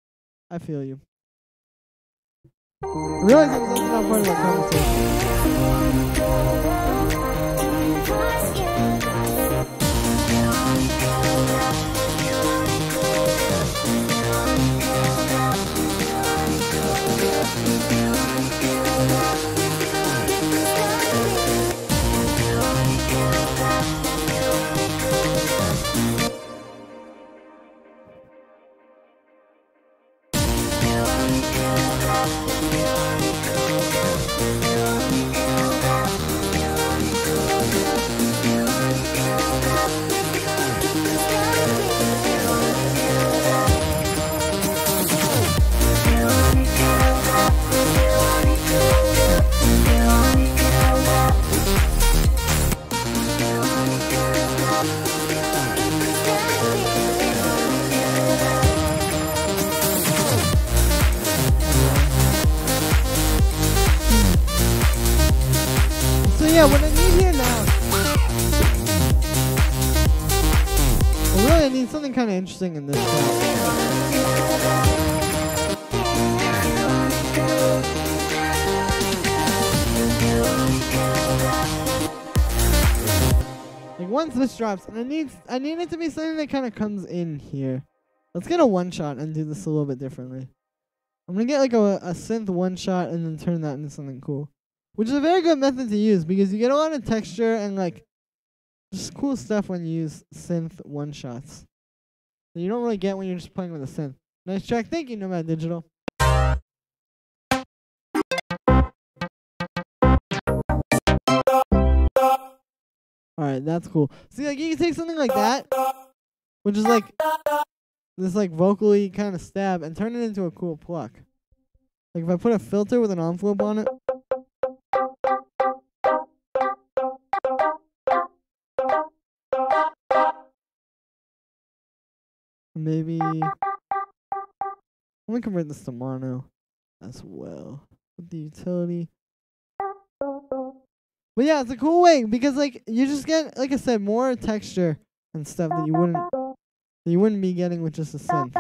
I feel you. I realize I was not part of that conversation. Yeah, what I need here now. Well, really, I need something kind of interesting in this like once this drops, and I need it to be something that kind of comes in here. Let's get a one shot and do this a little bit differently. I'm gonna get like a synth one shot and then turn that into something cool. Which is a very good method to use because you get a lot of texture and like just cool stuff when you use synth one shots that you don't really get when you're just playing with a synth. Nice track. Thank you, Nomad Digital. Alright, that's cool. See, like you can take something like that, which is like this like vocally kind of stab, and turn it into a cool pluck. Like if I put a filter with an envelope on it. Maybe let me convert this to mono as well with the utility. But yeah, it's a cool way because like you just get, like I said, more texture and stuff that you wouldn't be getting with just a synth.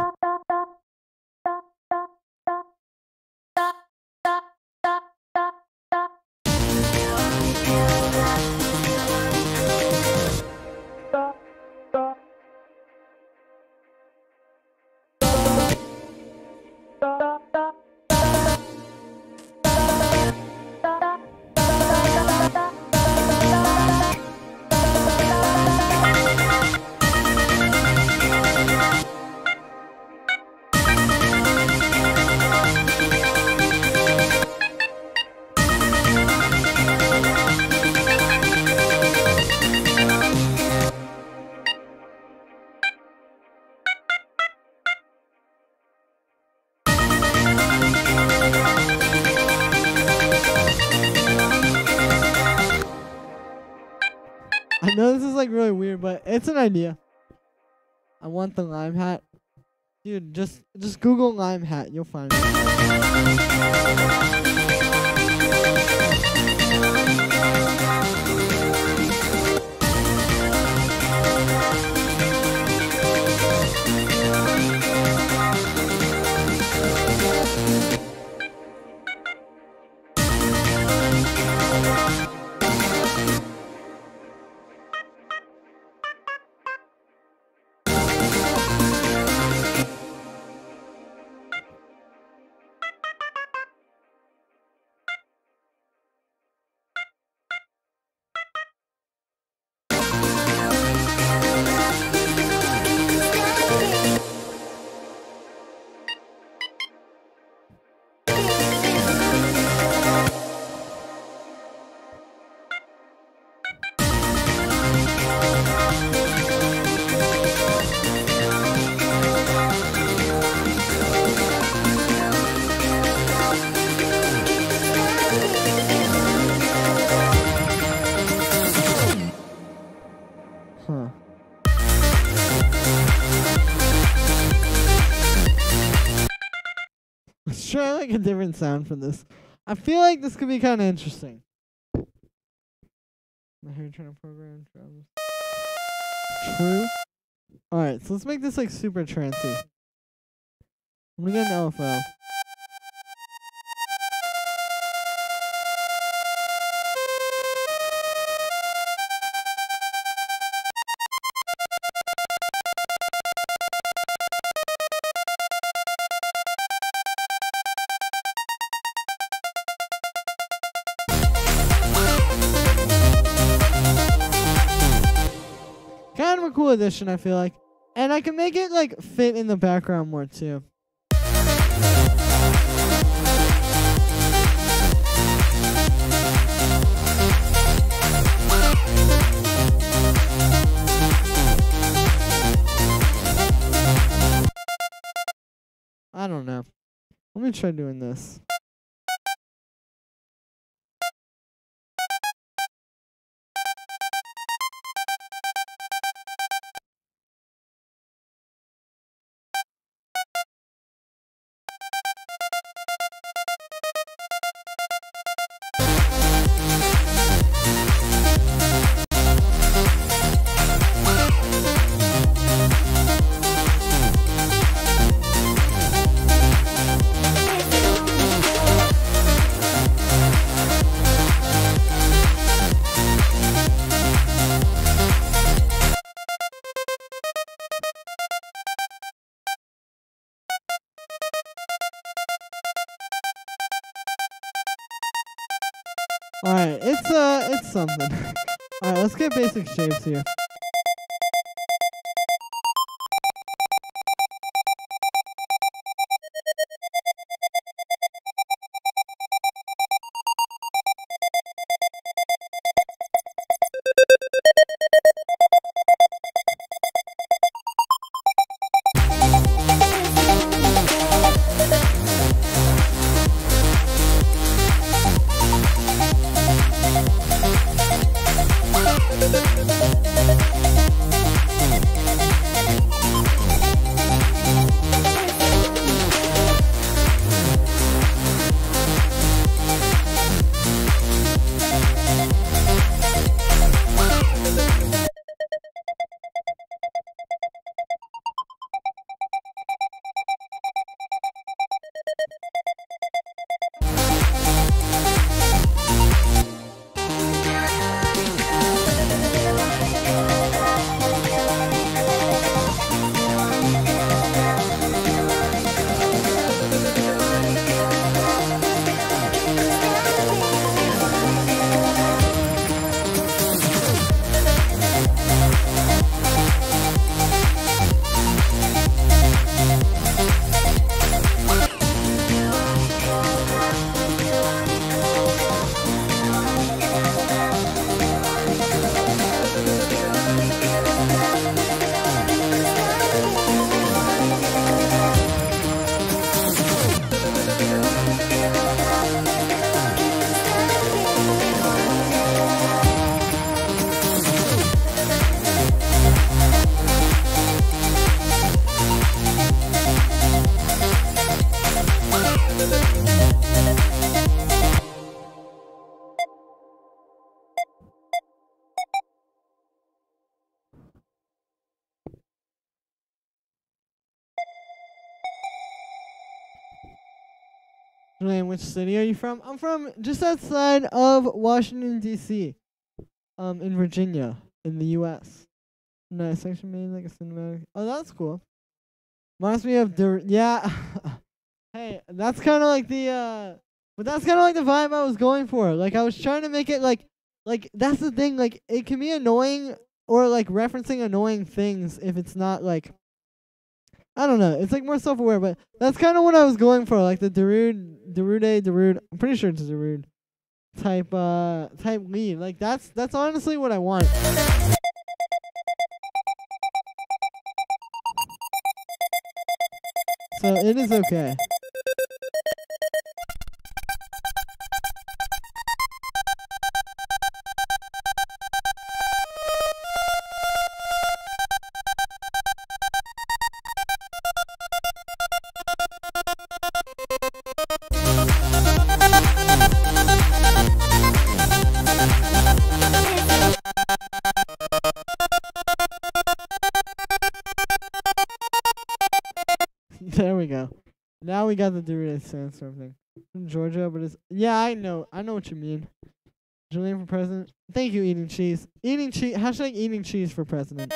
I know this is like really weird, but it's an idea. I want the lime hat. Dude, just Google lime hat, you'll find it. Let's try like a different sound for this. I feel like this could be kind of interesting. My hair trying to program drums. True. Alright, so let's make this like super trancy. I'm gonna get an LFO. Kind of a cool addition, I feel like. And I can make it like fit in the background more too. I don't know. Let me try doing this. Alright, it's something. Alright, let's get basic shapes here. Julian, which city are you from? I'm from just outside of Washington, D.C. In Virginia, in the U.S. Nice, actually made like a cinematic. Oh, that's cool. Reminds me of yeah. Hey, that's kind of like the but that's kind of like the vibe I was going for. Like I was trying to make it like that's the thing. Like it can be annoying or like referencing annoying things if it's not like. I don't know. It's like more self-aware, but that's kind of what I was going for, like the Darude. I'm pretty sure it's a Darude type lead. Like that's honestly what I want. So it is okay. There we go. Now we got the Doritos Sandstorm thing. From Georgia, but it's yeah, I know what you mean. Julian for president. Thank you, eating cheese. Eating cheese. Hashtag eating cheese for president.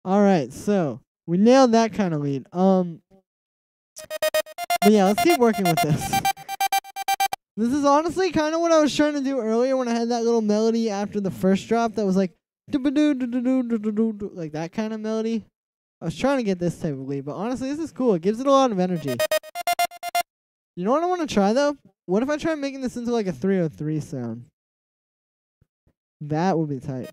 Alright, so we nailed that kind of lead. But yeah, let's keep working with this. This is honestly kind of what I was trying to do earlier when I had that little melody after the first drop that was like like that kind of melody. I was trying to get this type of lead, but honestly, this is cool. It gives it a lot of energy. You know what I want to try though? What if I try making this into like a 303 sound? That would be tight.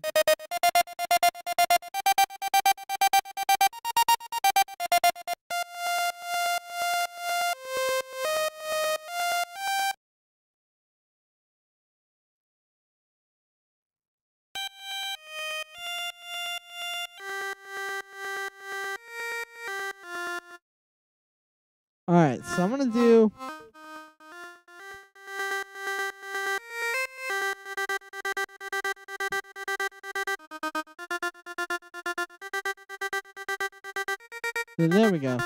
Alright, so I'm gonna do so there we go.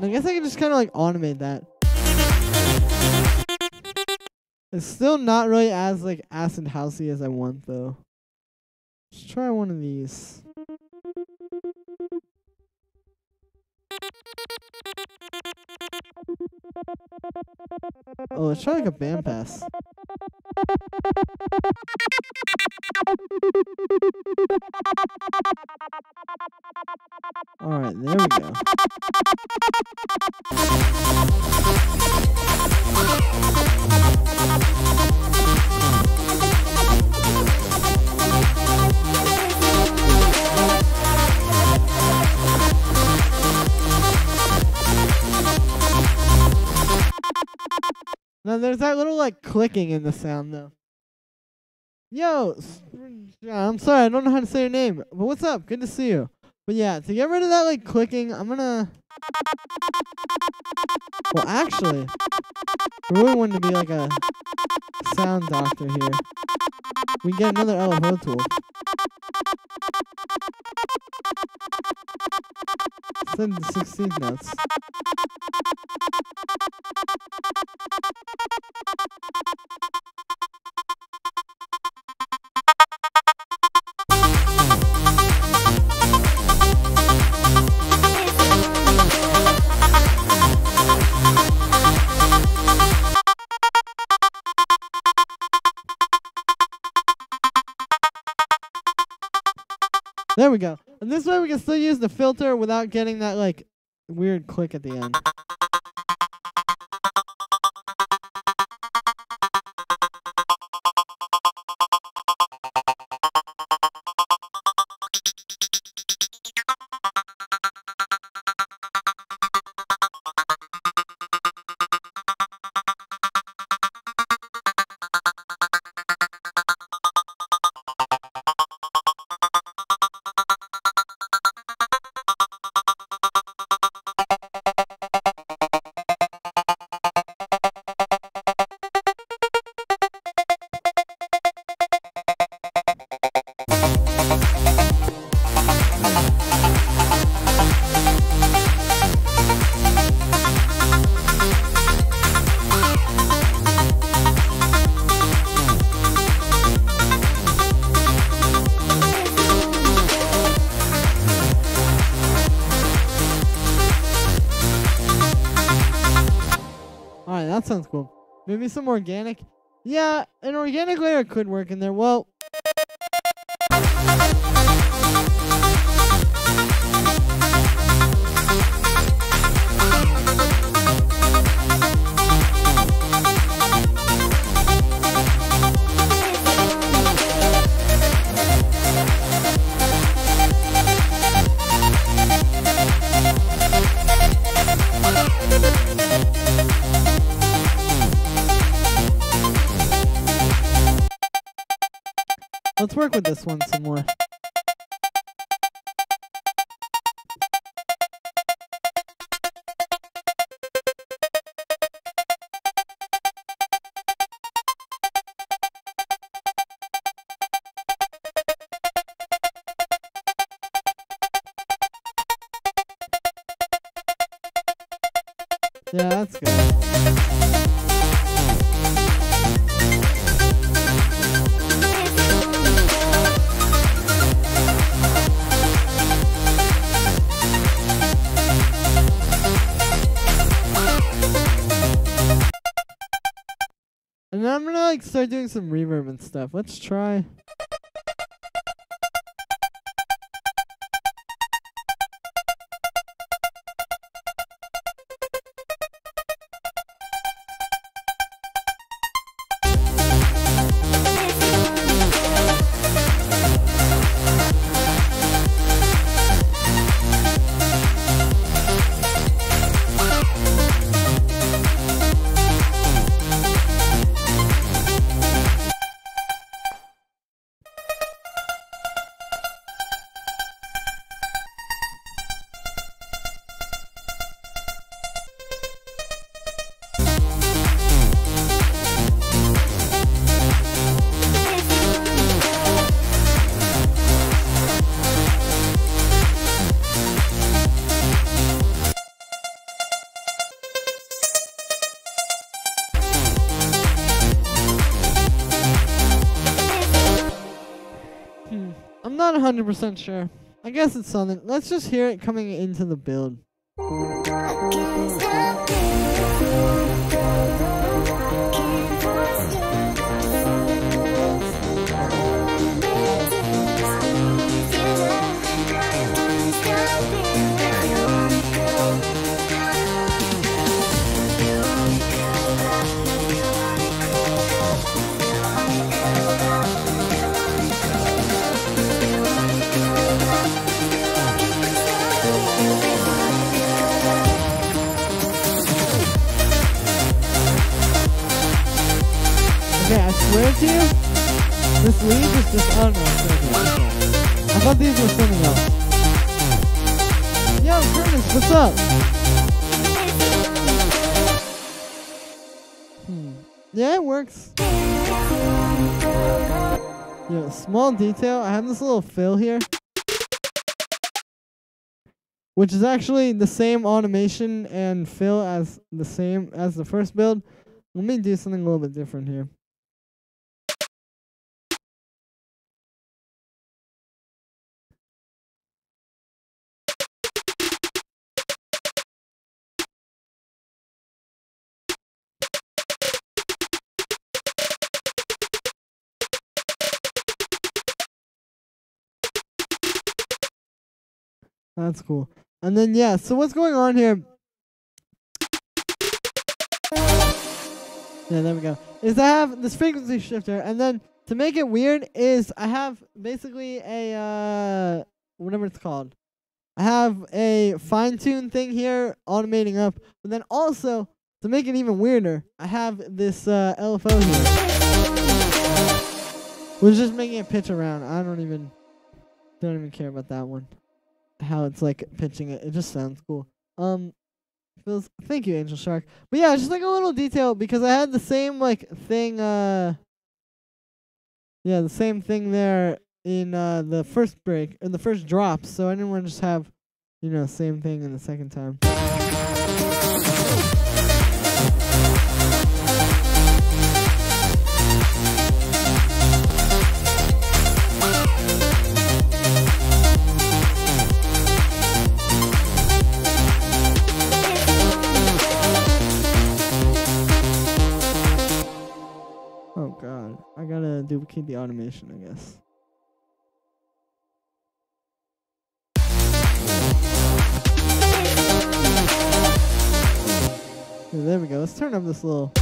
I guess I can just kind of like automate that. It's still not really as like acid housey as I want though. Let's try one of these. Oh, let's try like a band pass. Alright, there we go. Now there's that little like clicking in the sound though. Yo, I'm sorry, I don't know how to say your name, but what's up? Good to see you. But yeah, to get rid of that like clicking, I'm gonna. Well, actually, I really wanted to be like a sound doctor here. We get another LFO tool. Send the 16th notes. There we go. And this way we can still use the filter without getting that like weird click at the end. sounds cool. Maybe some organic. Yeah, an organic layer could work in there. Well, let's work with this one some more. Yeah, that's good. And then I'm gonna like start doing some reverb and stuff. Let's try. I'm not 100% sure. I guess it's something. Let's just hear it coming into the build. Okay, I swear to you, this lead is just, oh no, I thought these were something else. Yo, Curtis, what's up? Yeah, it works. Yo, small detail, I have this little fill here, which is actually the same automation and fill as the first build. Let me do something a little bit different here. That's cool. And then, yeah, so what's going on here? Yeah, there we go. Is I have this frequency shifter, and then to make it weird is I have basically a, whatever it's called. I have a fine-tune thing here, automating up, but then also, to make it even weirder, I have this LFO here. Which is just making it pitch around. I don't even care about that one. How it's like pitching it. It just sounds cool. Thank you, Angel Shark. But yeah, just like a little detail because I had the same like thing. Yeah, the same thing there in the first break and the first drop. So I didn't want to just have, same thing in the second time. god. I gotta duplicate the automation, I guess. Okay, there we go. Let's turn up this little.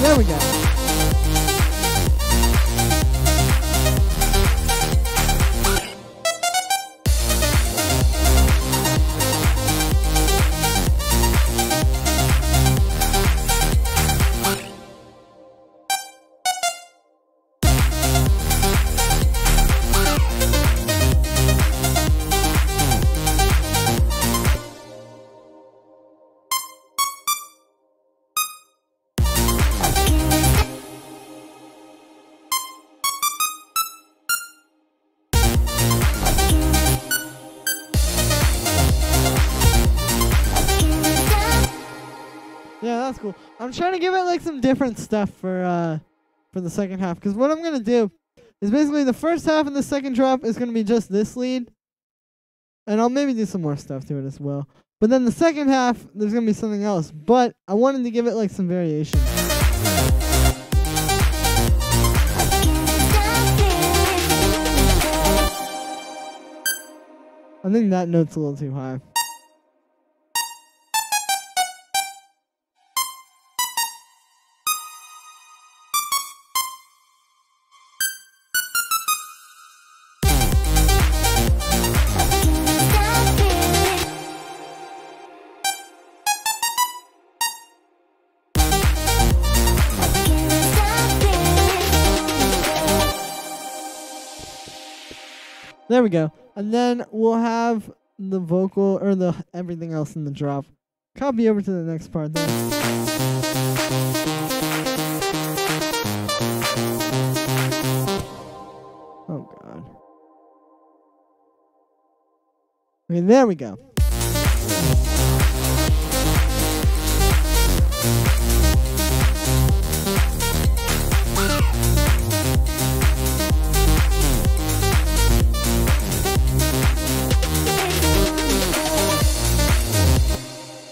There we go. Yeah, that's cool. I'm trying to give it like some different stuff for the second half, because what I'm gonna do is basically the first half and the second drop is gonna be just this lead, and I'll maybe do some more stuff to it as well. But then the second half, there's gonna be something else. But I wanted to give it like some variation. I think that note's a little too high. There we go. And then we'll have the vocal or the everything else in the drop. Copy over to the next part there. Oh god. Okay, there we go.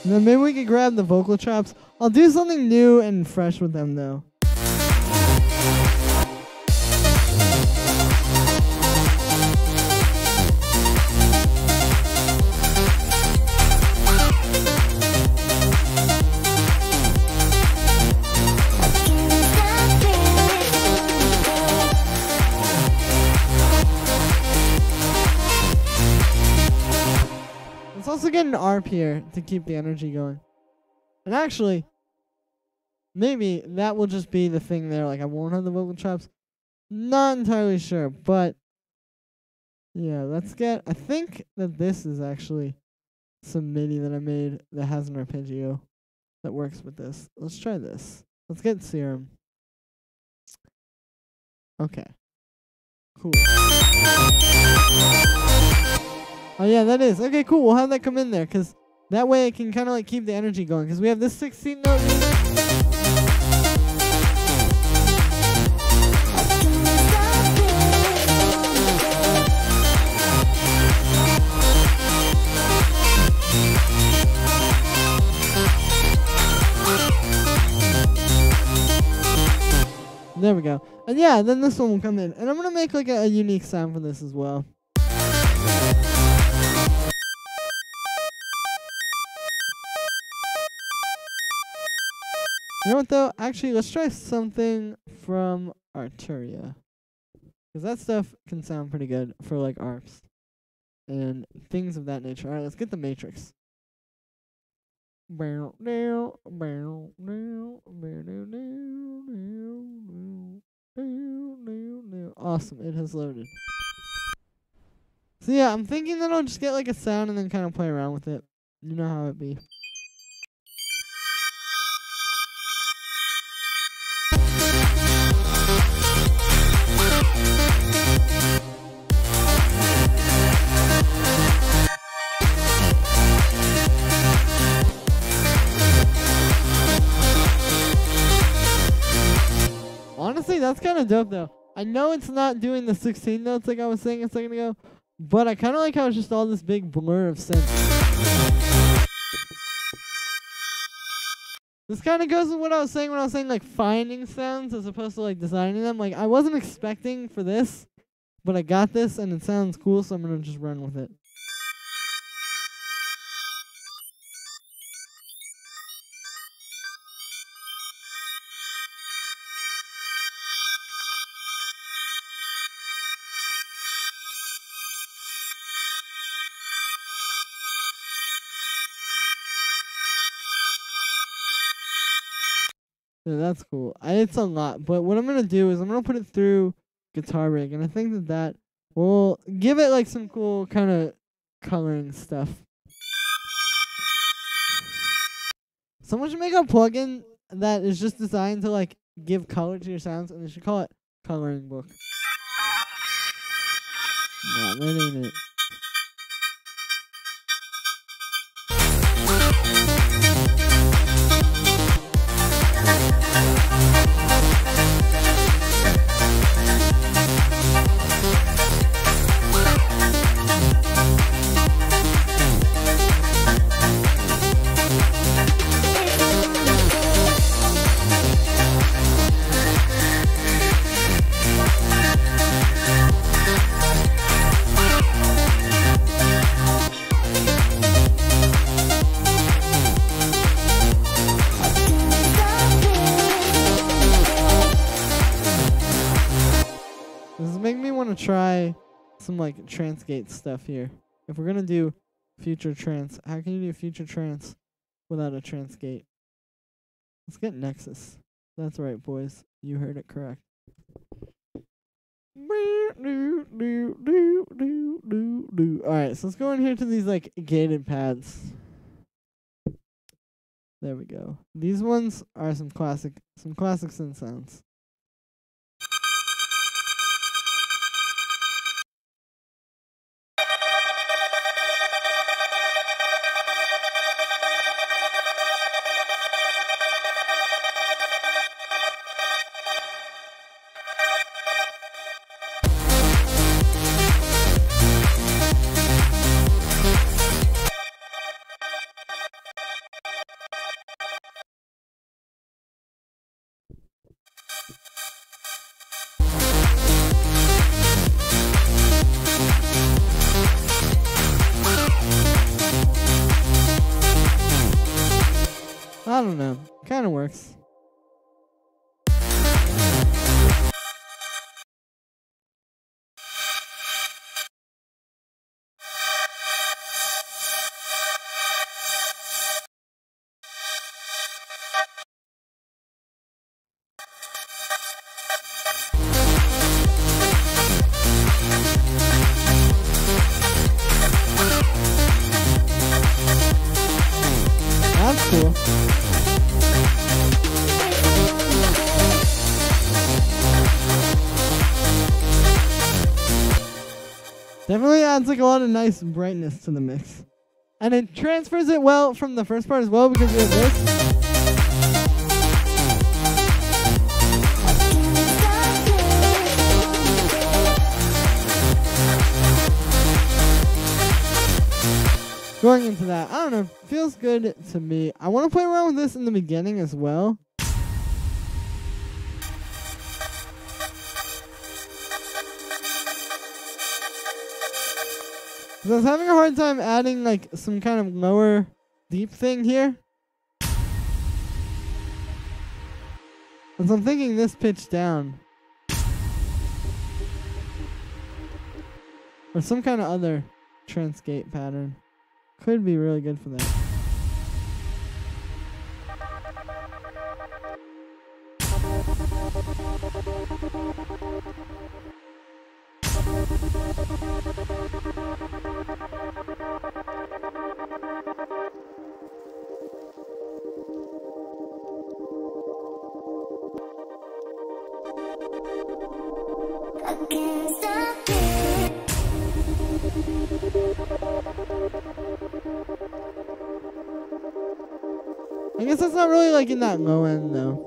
And then maybe we could grab the vocal chops. I'll do something new and fresh with them though. Let's also get an ARP here to keep the energy going. And actually, maybe that will just be the thing there. Like, I won't have the vocal chops. Not entirely sure, but yeah, let's get. I think that this is actually some MIDI that I made that has an arpeggio that works with this. Let's try this. Let's get Serum. Okay. Cool. Oh yeah, that is. Okay, cool. We'll have that come in there, because that way it can kind of like keep the energy going. Because we have this 16 note. There we go. And yeah, then this one will come in. And I'm going to make like a unique sound for this as well. You know what though? Actually, let's try something from Arturia. Because that stuff can sound pretty good for like ARPs. And things of that nature. Alright, let's get the Matrix. Awesome, it has loaded. So yeah, I'm thinking that I'll just get like a sound and then kind of play around with it. You know how it be. Honestly, that's kind of dope though. I know it's not doing the 16 notes like I was saying a second ago, but I kind of like how it's just all this big blur of synth. This kind of goes with what I was saying when I was saying like finding sounds as opposed to like designing them. Like I wasn't expecting for this, but I got this and it sounds cool, so I'm gonna just run with it. So that's cool. It's a lot, but what I'm gonna do is I'm gonna put it through Guitar Rig, and I think that that will give it like some cool kind of coloring stuff. Someone should make a plugin that is just designed to like give color to your sounds, and they should call it Coloring Book. Nah, that ain't it. Try some like trance gate stuff here. If we're gonna do future trance, how can you do future trance without a trance gate? Let's get Nexus. That's right, boys. You heard it correct. Alright, so let's go in here to these like gated pads. There we go. These ones are some classic synth sounds. I don't know. Kind of works. That's cool. Definitely adds like a lot of nice brightness to the mix. And it transfers it well from the first part as well because you have this. Going into that, I don't know, feels good to me. I want to play around with this in the beginning as well. Because I was having a hard time adding like some kind of lower deep thing here. And so I'm thinking this pitch down. Or some kind of other transgate pattern. Could be really good for that. I can't stop it. I guess that's not really like in that low end though.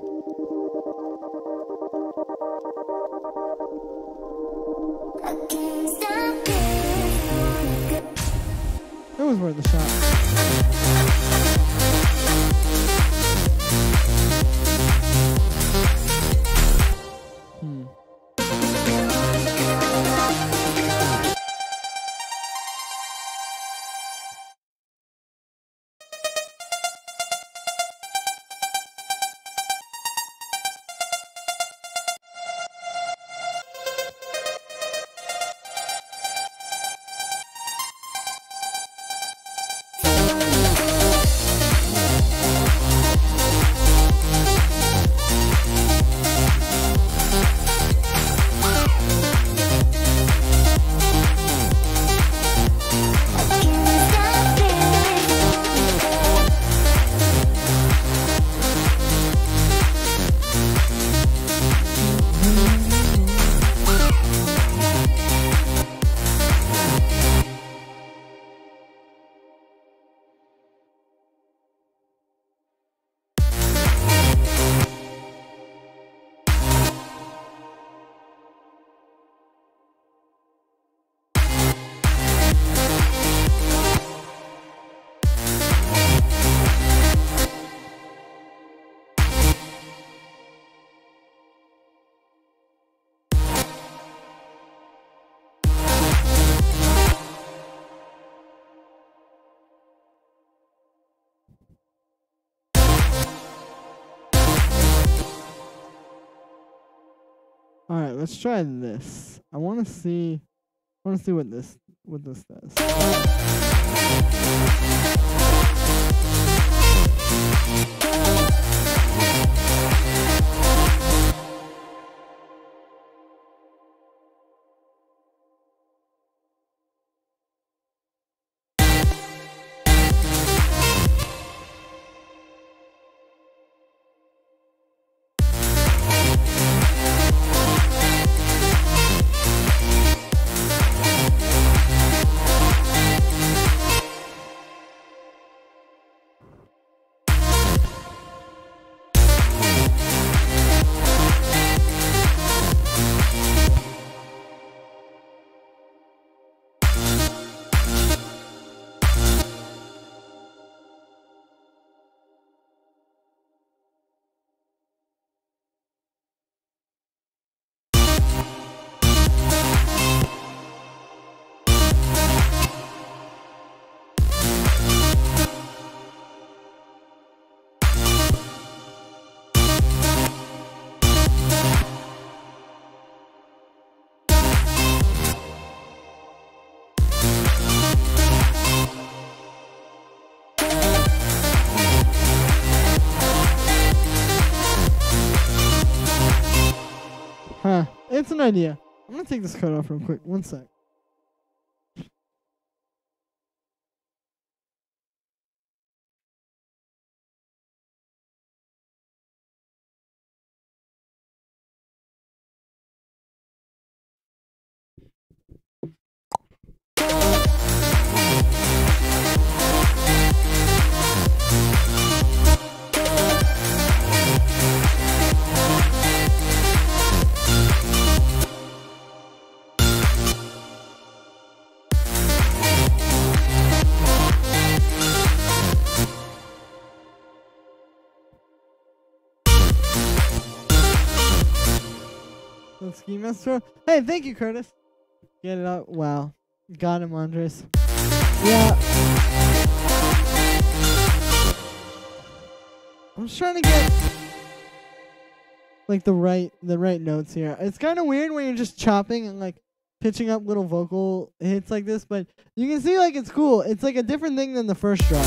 I can't stop it. It was worth a shot. All right, let's try this. I want to see what this does. Huh. It's an idea. I'm gonna take this coat off real quick. One sec. Ski Master. Hey, thank you, Curtis. Get it up. Wow. Got him, Andres. Yeah. I'm just trying to get like the right notes here. It's kind of weird when you're just chopping and like pitching up little vocal hits like this, but you can see like it's cool. It's like a different thing than the first drop.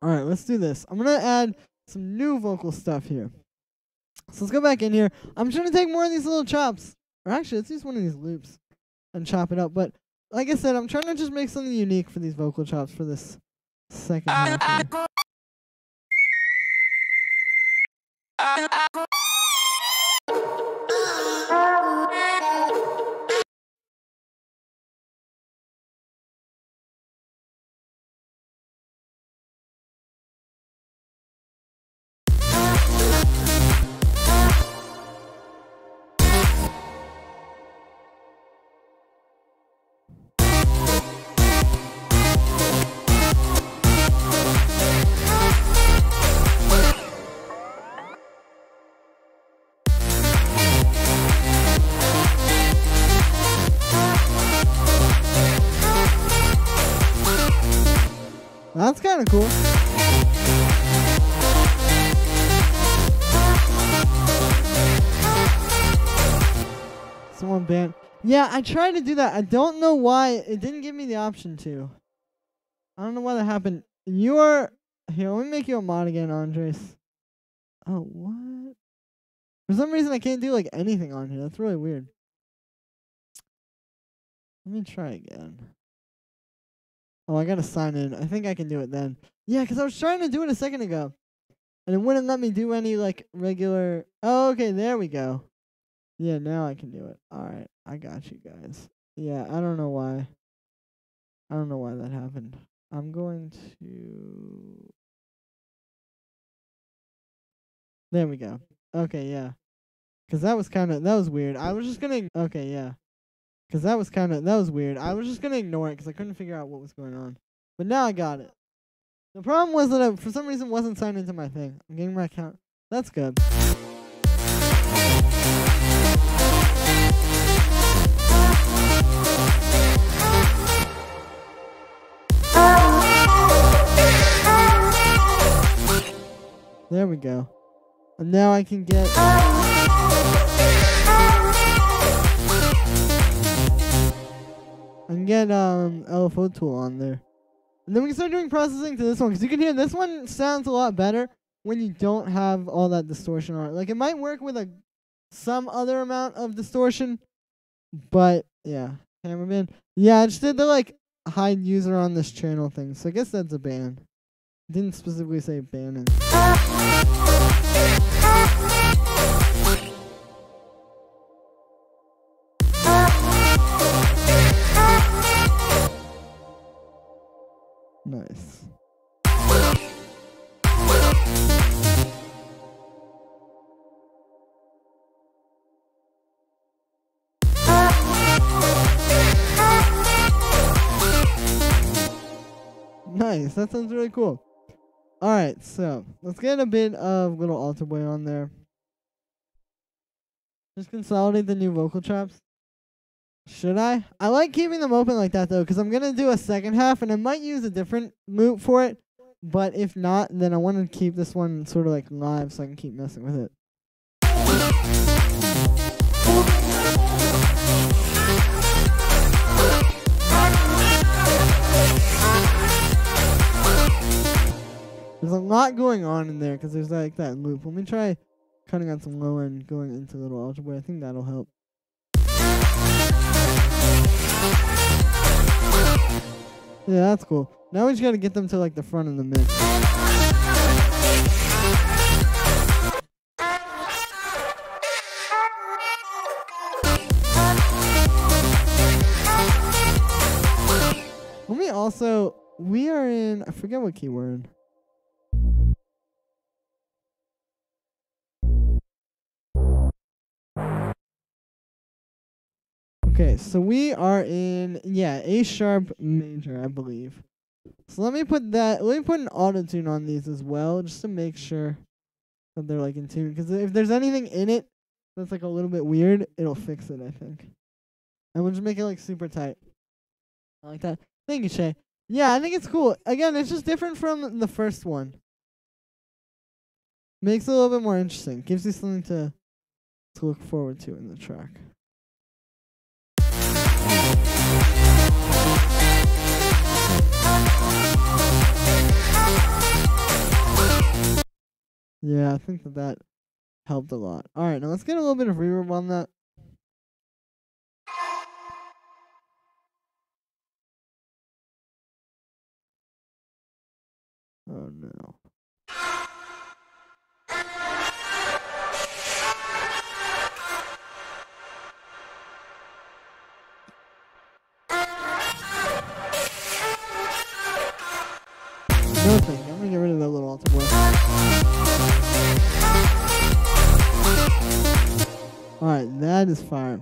Alright, let's do this. I'm going to add some new vocal stuff here. So let's go back in here. I'm trying to take more of these little chops. Or actually, let's use one of these loops and chop it up. But like I said, I'm trying to just make something unique for these vocal chops for this second half here. That's kind of cool. Someone banned. Yeah, I tried to do that. I don't know why. It didn't give me the option to. I don't know why that happened. You're... Here, let me make you a mod again, Andres. Oh, what? For some reason, I can't do, like, anything on here. That's really weird. Let me try again. Oh, I gotta sign in. I think I can do it then. Yeah, because I was trying to do it a second ago. And it wouldn't let me do any, like, regular... Oh, okay, there we go. Yeah, now I can do it. Alright, I got you guys. Yeah, I don't know why. I don't know why that happened. I'm going to... There we go. Okay, yeah. Because that was kind of... That was weird. I was just gonna... Okay, yeah. Because that was kind of... That was weird. I was just gonna ignore it because I couldn't figure out what was going on. But now I got it. The problem was that I, for some reason, wasn't signed into my thing. I'm getting my account. That's good. There we go. And now I can get... I can get LFO tool on there. And then we can start doing processing to this one. Because you can hear this one sounds a lot better when you don't have all that distortion on it. Like, it might work with some other amount of distortion. But, yeah. Cameraman. Yeah, I just did the, like, hide user on this channel thing. So I guess that's a ban. Didn't specifically say banning. Nice. Nice, that sounds really cool. Alright, so let's get a bit of little altar boy on there. Just consolidate the new vocal chops. Should I? I like keeping them open like that though, because I'm gonna do a second half, and I might use a different loop for it. But if not, then I want to keep this one sort of like live, so I can keep messing with it. There's a lot going on in there because there's like that loop. Let me try cutting on some low end, going into a little algebra. I think that'll help. Yeah, that's cool. Now we just gotta get them to like the front of the mix. Let me also, we are in, I forget what key we're in. Okay, so we are in, yeah, A sharp major, I believe. So let me put an auto tune on these as well, just to make sure that they're like in tune. Because if there's anything in it that's like a little bit weird, it'll fix it, I think. And we'll just make it like super tight. I like that. Thank you, Shay. Yeah, I think it's cool. Again, it's just different from the first one. Makes it a little bit more interesting. Gives you something to look forward to in the track. Yeah, I think that helped a lot. All right, now let's get a little bit of reverb on that. Oh no. No thing. I'm gonna get rid of that little altar boy. Alright, that is fire.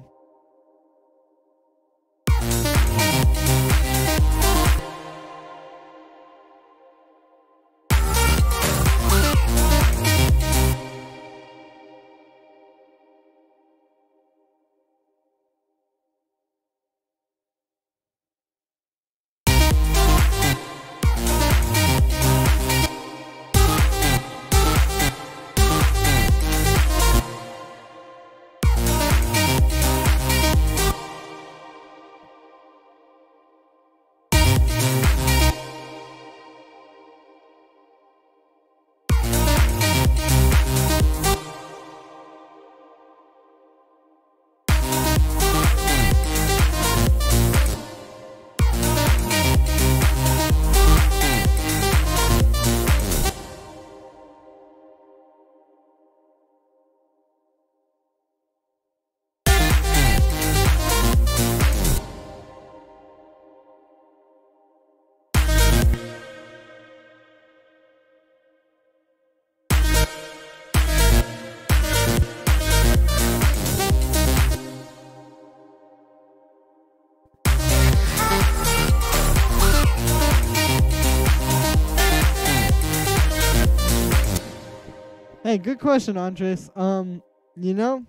Hey, good question, Andres. You know,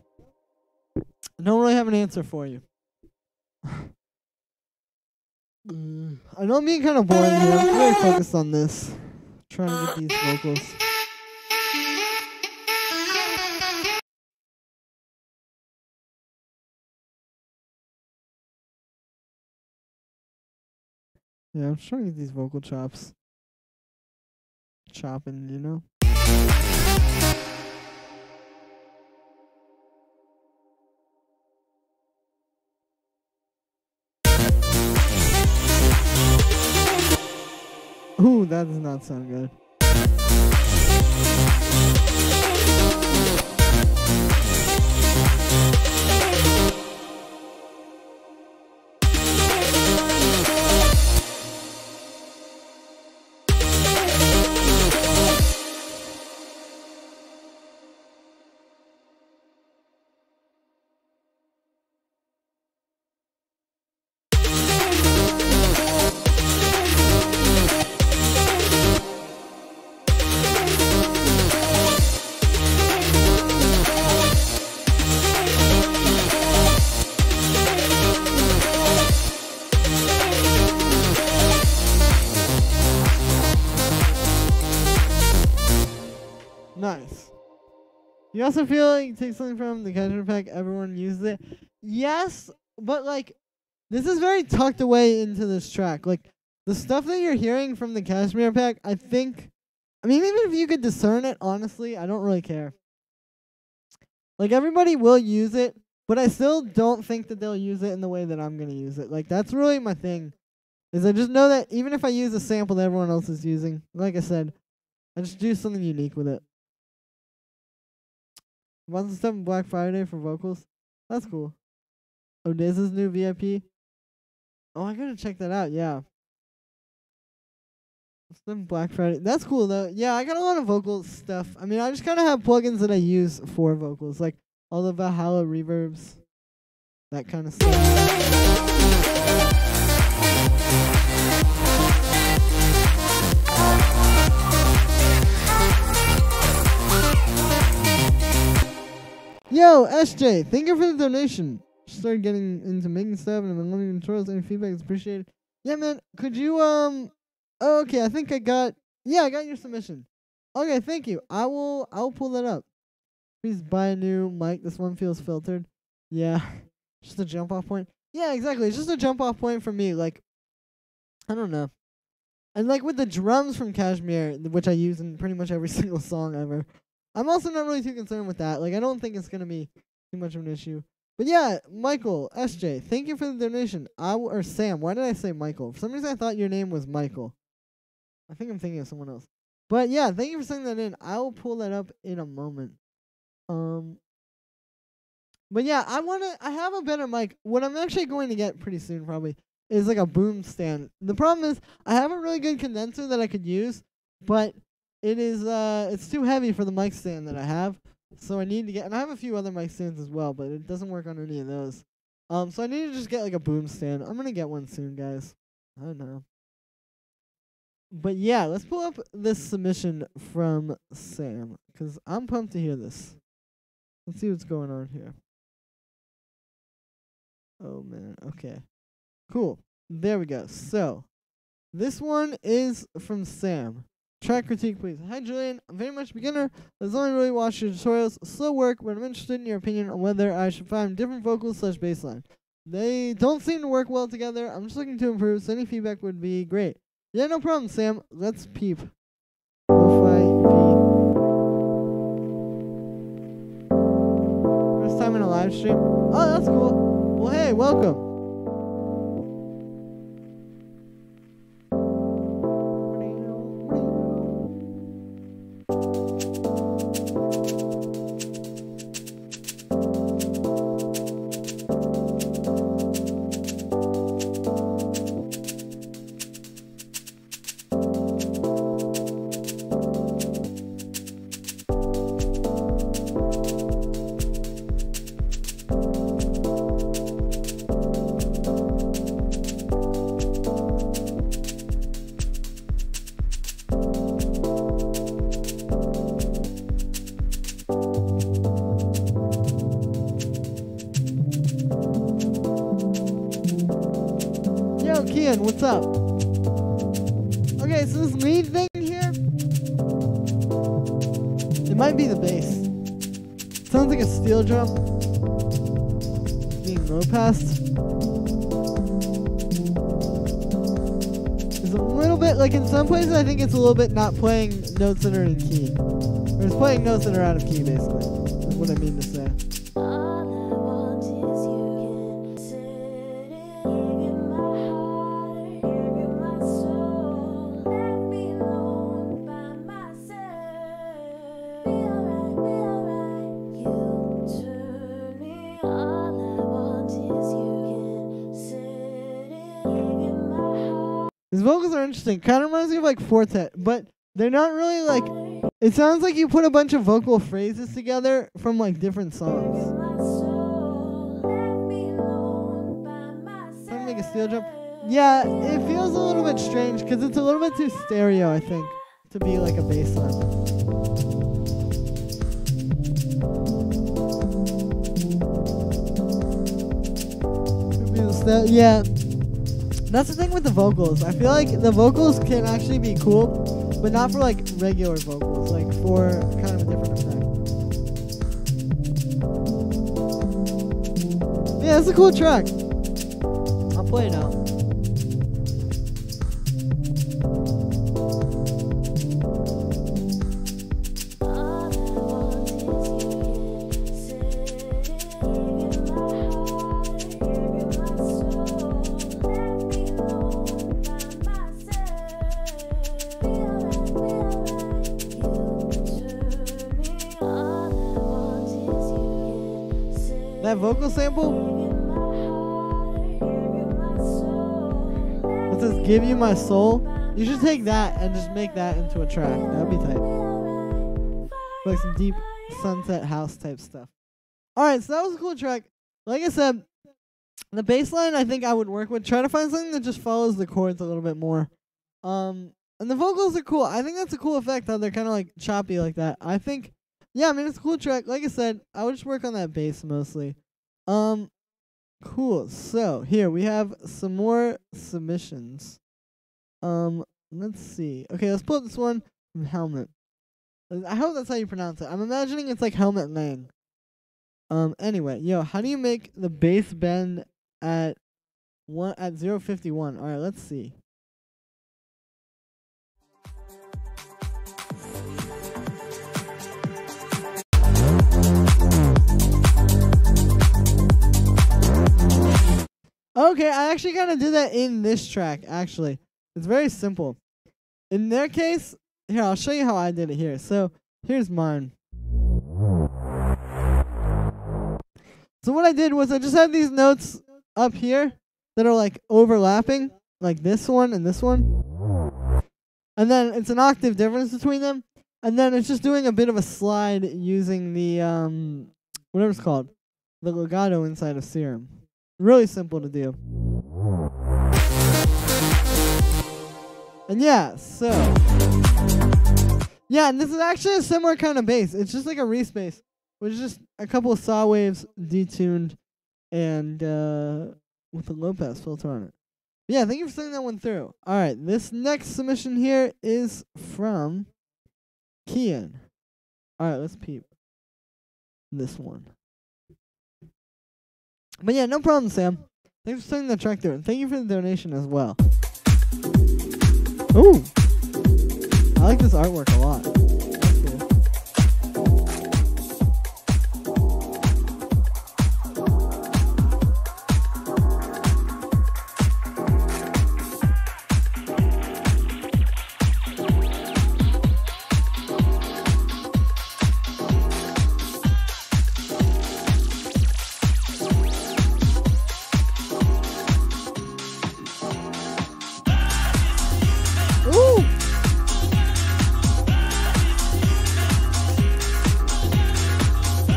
I don't really have an answer for you. I know I'm being kind of boring here. I'm very focused on this. Trying to get these vocals. Yeah, I'm trying to get these vocal chops chopping, you know? Ooh, that does not sound good. You also feel like you take something from the Cashmere Pack, everyone uses it. Yes, but like, this is very tucked away into this track. Like, the stuff that you're hearing from the Cashmere Pack, I mean, even if you could discern it, honestly, I don't really care. Like, everybody will use it, but I still don't think that they'll use it in the way that I'm going to use it. Like, that's really my thing, is I just know that even if I use a sample that everyone else is using, like I said, I just do something unique with it. Wants to step in Black Friday for vocals. That's cool. Odeza's new VIP. Oh, I gotta check that out, yeah. Some Black Friday. That's cool though. Yeah, I got a lot of vocal stuff. I mean, I just kind of have plugins that I use for vocals, like all the Valhalla reverbs, that kind of stuff. Yo, SJ, thank you for the donation. Just started getting into making stuff and I've been loving the tutorials. Any feedback is appreciated. Yeah, man. Could you Oh, okay, I think I got your submission. Okay, thank you. I'll pull that up. Please buy a new mic. This one feels filtered. Yeah. Just a jump off point. Yeah, exactly. It's just a jump off point for me. Like, I don't know. And like with the drums from Kashmir, which I use in pretty much every single song ever, I'm also not really too concerned with that. Like, I don't think it's gonna be too much of an issue. But yeah, Michael, SJ, thank you for the donation. Or Sam, why did I say Michael? For some reason I thought your name was Michael. I think I'm thinking of someone else. But yeah, thank you for sending that in. I will pull that up in a moment. But yeah, I have a better mic. What I'm actually going to get pretty soon probably is like a boom stand. The problem is I have a really good condenser that I could use, but it's too heavy for the mic stand that I have. So I need to get, and I have a few other mic stands as well, but it doesn't work on any of those. So I need to just get like a boom stand. I'm gonna get one soon, guys. I don't know. But yeah, let's pull up this submission from Sam, because I'm pumped to hear this. Let's see what's going on here. Oh man, okay. Cool. There we go. So, this one is from Sam. Track critique, please. Hi, Julian. I'm very much a beginner. I've only really watched your tutorials. Slow work, but I'm interested in your opinion on whether I should find different vocals / bass line. They don't seem to work well together. I'm just looking to improve, so any feedback would be great. Yeah, no problem, Sam. Let's peep. First time in a live stream. Oh, that's cool. Well, hey, welcome. What's up? Okay, so this lead thing here, it might be the bass. It sounds like a steel drum being low passed. It's a little bit, like in some places I think it's a little bit not playing notes that are in key. Or it's playing notes that are out of key, basically, is what I mean to say. His vocals are interesting. Kind of reminds me of like Fortet, but they're not really like. It sounds like you put a bunch of vocal phrases together from like different songs. Trying to make a steel drum. Yeah, it feels a little bit strange because it's a little bit too stereo, I think, to be like a bass line. Yeah. That's the thing with the vocals. I feel like the vocals can actually be cool, but not for like regular vocals, like for kind of a different effect. Yeah, it's a cool track. I'll play it now. That vocal sample? It says, "Give you my soul." You should take that and just make that into a track. That'd be tight. Like some deep sunset house type stuff. Alright, so that was a cool track. Like I said, the bass line I think I would work with. Try to find something that just follows the chords a little bit more. And the vocals are cool. I think that's a cool effect how they're kind of like choppy like that. I think, yeah, I mean, it's a cool track. Like I said, I would just work on that bass mostly. Cool. So here we have some more submissions. Let's see. Okay, let's pull up this one from Helmet. I hope that's how you pronounce it. I'm imagining it's like Helmet Lang. Anyway, yo, how do you make the bass bend at 0.51? All right, let's see. Okay, I actually kind of did that in this track, actually. It's very simple. In their case, here, I'll show you how I did it here. So, here's mine. So what I did was I just had these notes up here that are like overlapping, like this one and this one. And then it's an octave difference between them. And then it's just doing a bit of a slide using the, whatever it's called, the legato inside of Serum. Really simple to do. And yeah, so. Yeah, and this is actually a similar kind of bass. It's just like a Reese bass, which is just a couple of saw waves detuned and with a low pass filter on it. Yeah, thank you for sending that one through. Alright, this next submission here is from Kian. Alright, let's peep this one. But yeah, no problem, Sam. Thanks for sending that track through, and thank you for the donation as well. Ooh! I like this artwork a lot. That's cool.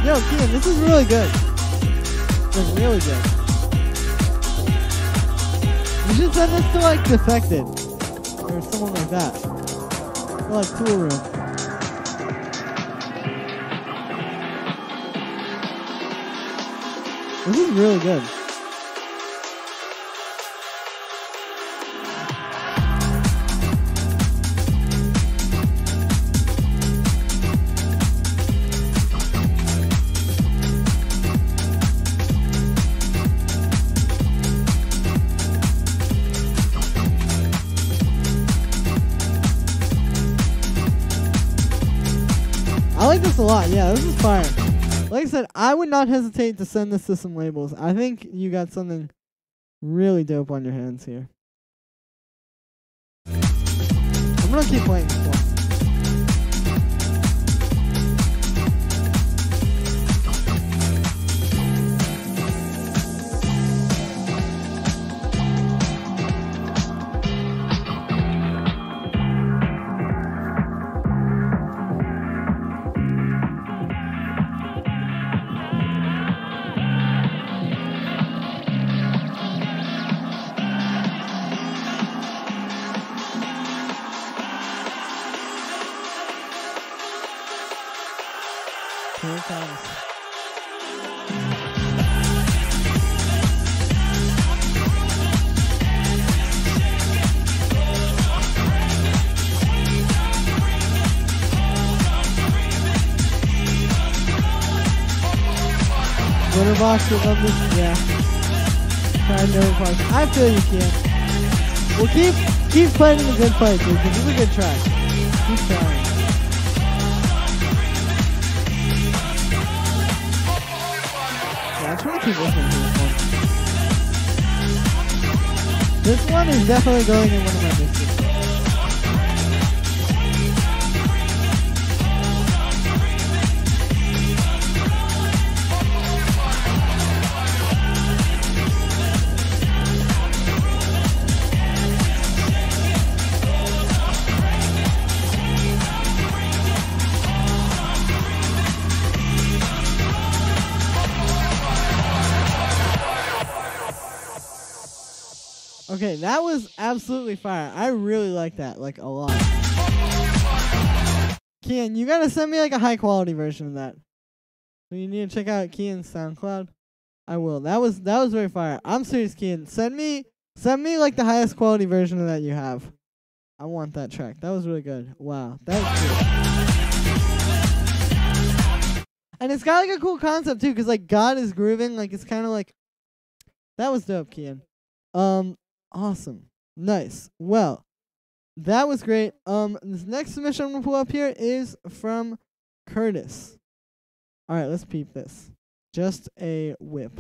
Yo, Kian, this is really good. Like, really good. You should send this to, like, Defected. Or someone like that. Or, like, Tool Room. This is really good. I like this a lot. Yeah, this is fire. Like I said, I would not hesitate to send this to some labels. I think you got something really dope on your hands here. I'm gonna keep playing this one. box would love this. Yeah. Try no parts. I feel you, Kian. Well, keep playing the good fight, dude. This is a good track. Keep trying. Yeah, I'm trying to keep listening to this one. This one is definitely going in one of my mixes. Okay, that was absolutely fire. I really like that, like, a lot. Kian, you gotta send me, like, a high-quality version of that. So you need to check out Kian's SoundCloud. I will. That was very fire. I'm serious, Kian. Send me, like, the highest quality version of that you have. I want that track. That was really good. Wow. That was cool. And it's got, like, a cool concept, too, because, like, God is grooving. Like, it's kind of like... That was dope, Kian. Awesome. Nice. Well, that was great. This next submission I'm gonna pull up here is from Curtis. Alright, let's peep this. Just a whip.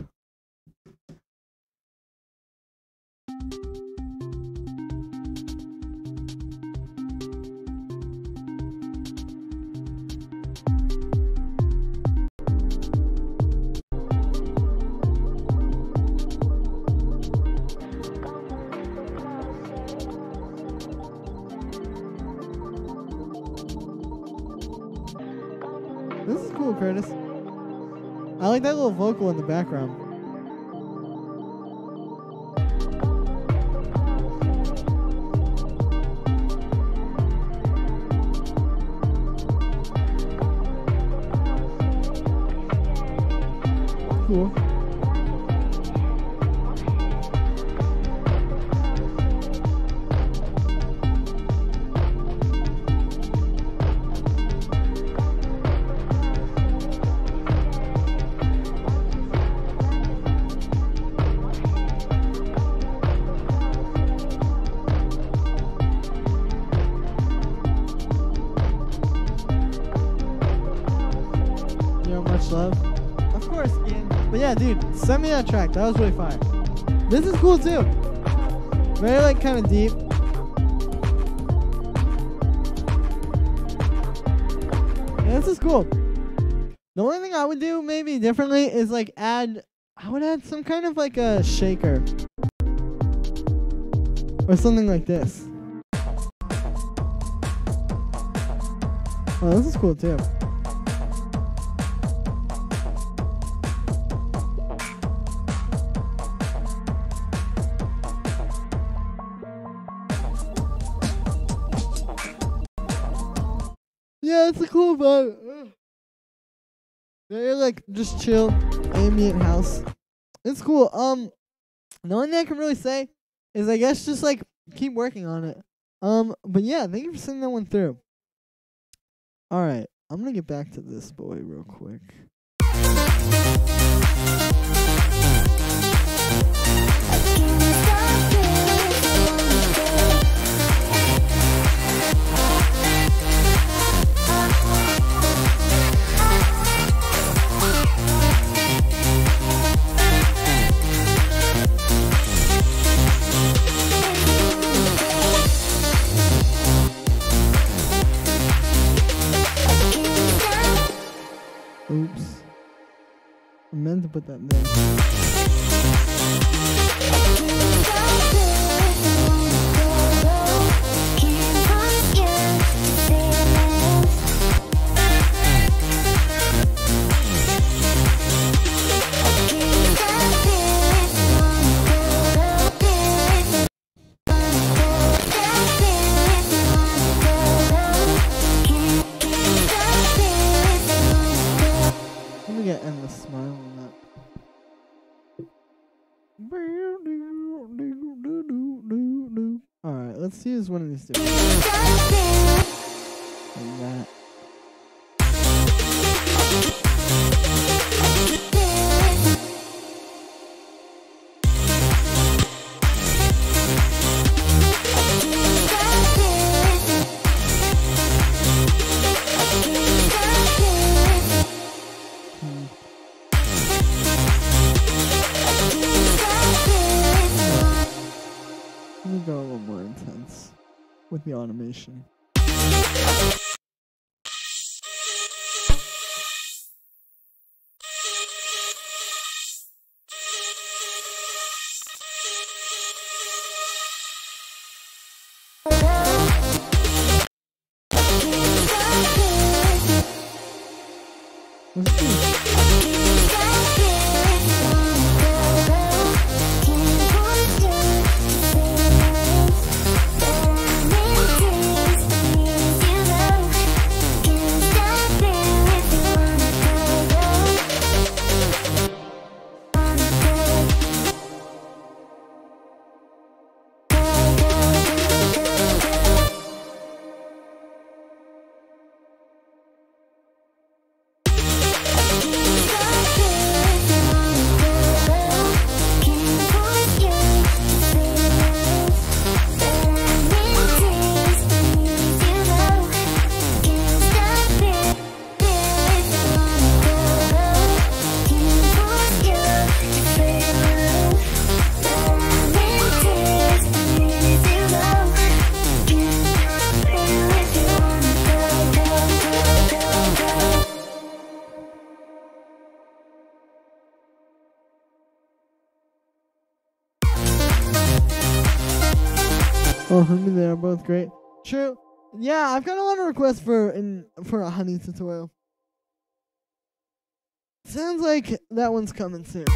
This is cool, Curtis. I like that little vocal in the background. Cool. Love. Of course, Ian. But yeah, dude, send me that track. That was really fire. This is cool too. Very like kind of deep. Yeah, this is cool. The only thing I would do maybe differently is like I would add some kind of like a shaker. Or something like this. Oh, this is cool too. Yeah, it's a cool vibe. Very like just chill, ambient house. It's cool. The only thing I can really say is I guess just like keep working on it. But yeah, thank you for sending that one through. All right, I'm gonna get back to this boy real quick. Oops. I meant to put that there. Get endless smile on that. Alright, let's use one of these two. Like that. with the automation. What's this? Oh, honey, they are both great. True. Yeah, I've got a lot of requests for a honey tutorial. Sounds like that one's coming soon.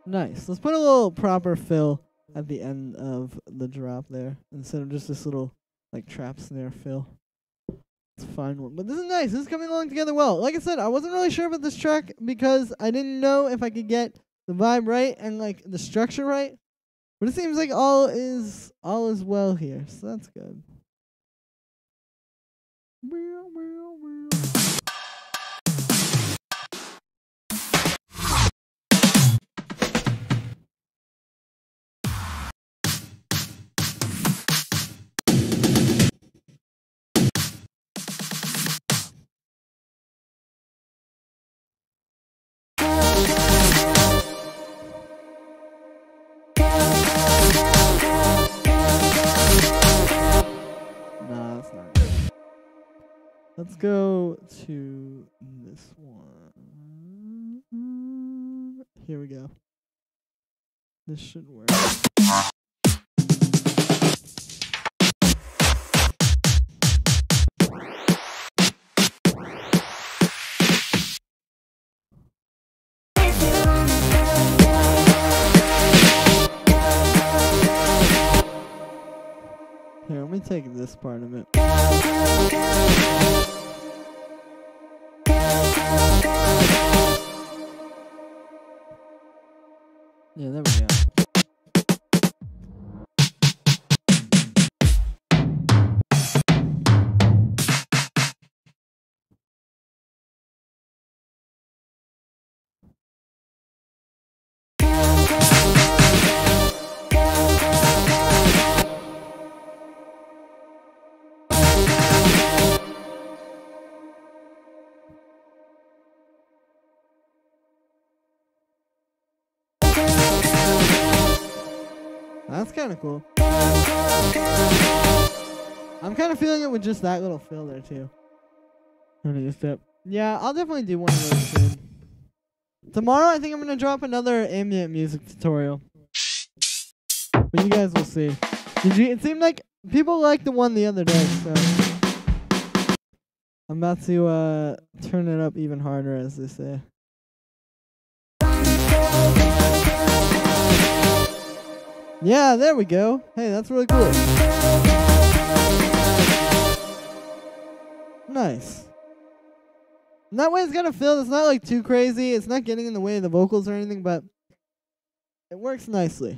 Nice. Let's put a little proper fill at the end of the drop there instead of just this little like trap snare fill. It's a fine one. But this is nice. This is coming along together well. Like I said, I wasn't really sure about this track because I didn't know if I could get the vibe right and like the structure right. But it seems like all is well here. So that's good. Let's go to this one. Here we go. This should work. Here, let me take this part of it. Yeah, there we go. That's kind of cool. I'm kind of feeling it with just that little fill there too. Yeah, I'll definitely do one of those soon. Tomorrow, I think I'm gonna drop another ambient music tutorial. But you guys will see. It seemed like people liked the one the other day, so I'm about to turn it up even harder, as they say. Yeah, there we go. Hey, that's really cool. Nice. And that way it's gonna feel, it's not like too crazy. It's not getting in the way of the vocals or anything, but it works nicely.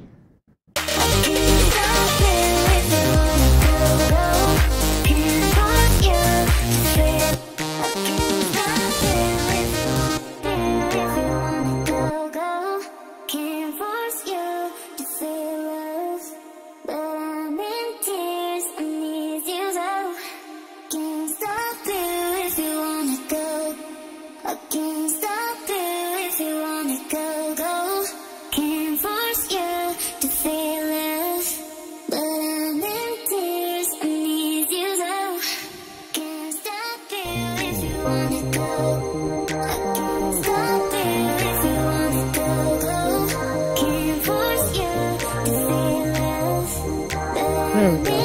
There we go.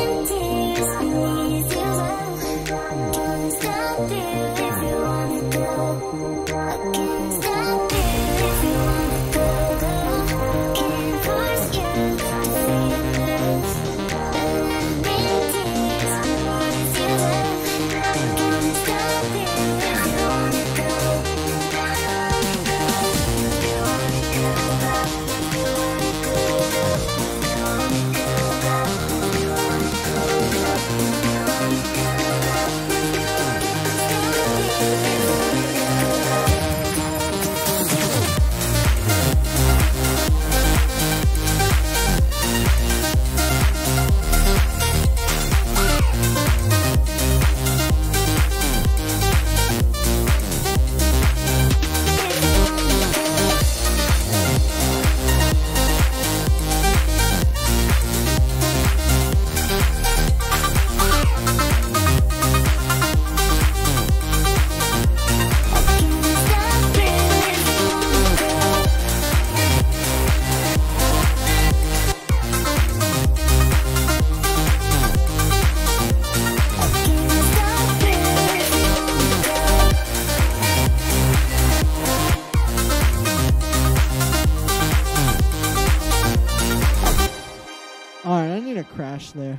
Alright, I need a crash there.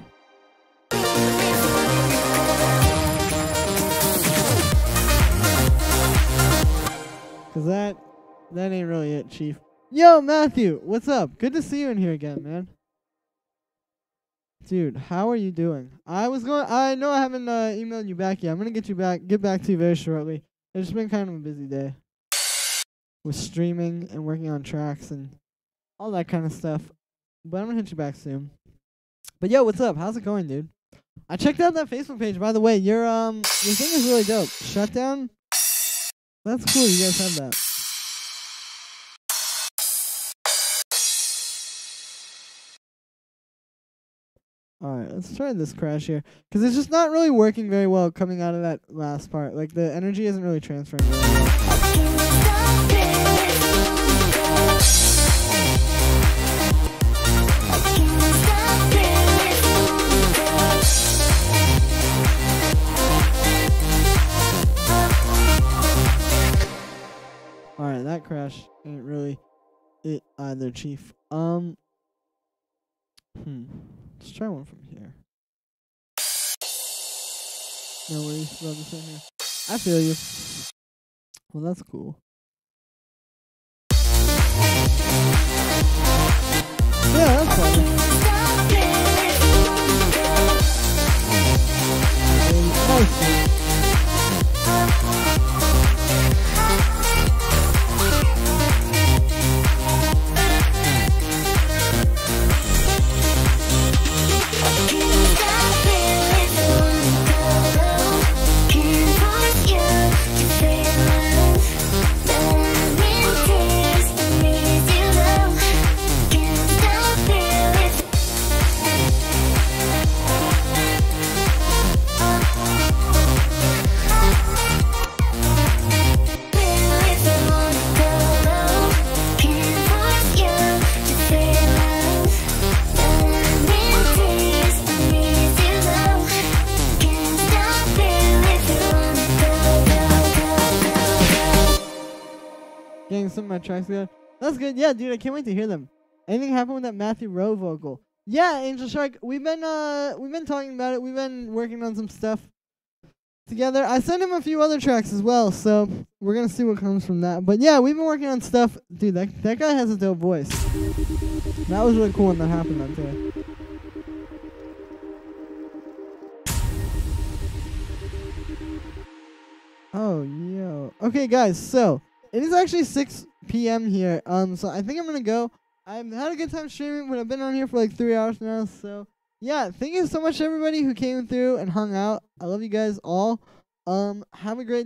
Cause that ain't really it, Chief. Yo, Matthew, what's up? Good to see you in here again, man. Dude, how are you doing? I know I haven't emailed you back yet. I'm gonna get back to you very shortly. It's been kind of a busy day with streaming and working on tracks and all that kind of stuff. But I'm gonna hit you back soon. But yo, what's up? How's it going, dude? I checked out that Facebook page, by the way. Your thing is really dope. Shutdown? That's cool, you guys have that. Alright, let's try this crash here. Because it's just not really working very well coming out of that last part. Like, the energy isn't really transferring very well. Alright, that crash ain't really it either, Chief. Let's try one from here. No worries about this in here. I feel you. Well, that's cool. Yeah, that's fine. Nice. Getting some of my tracks together. That's good. Yeah, dude, I can't wait to hear them. Anything happen with that Matthew Rowe vocal? Yeah, Angel Shark. We've been talking about it. We've been working on some stuff together. I sent him a few other tracks as well, so we're gonna see what comes from that. But yeah, we've been working on stuff. Dude, that guy has a dope voice. That was really cool when that happened that day. Oh, yo. Okay, guys, so it is actually 6 p.m. here. So I think I'm gonna go. I've had a good time streaming, but I've been on here for like 3 hours now. So yeah, thank you so much, everybody who came through and hung out. I love you guys all. Have a great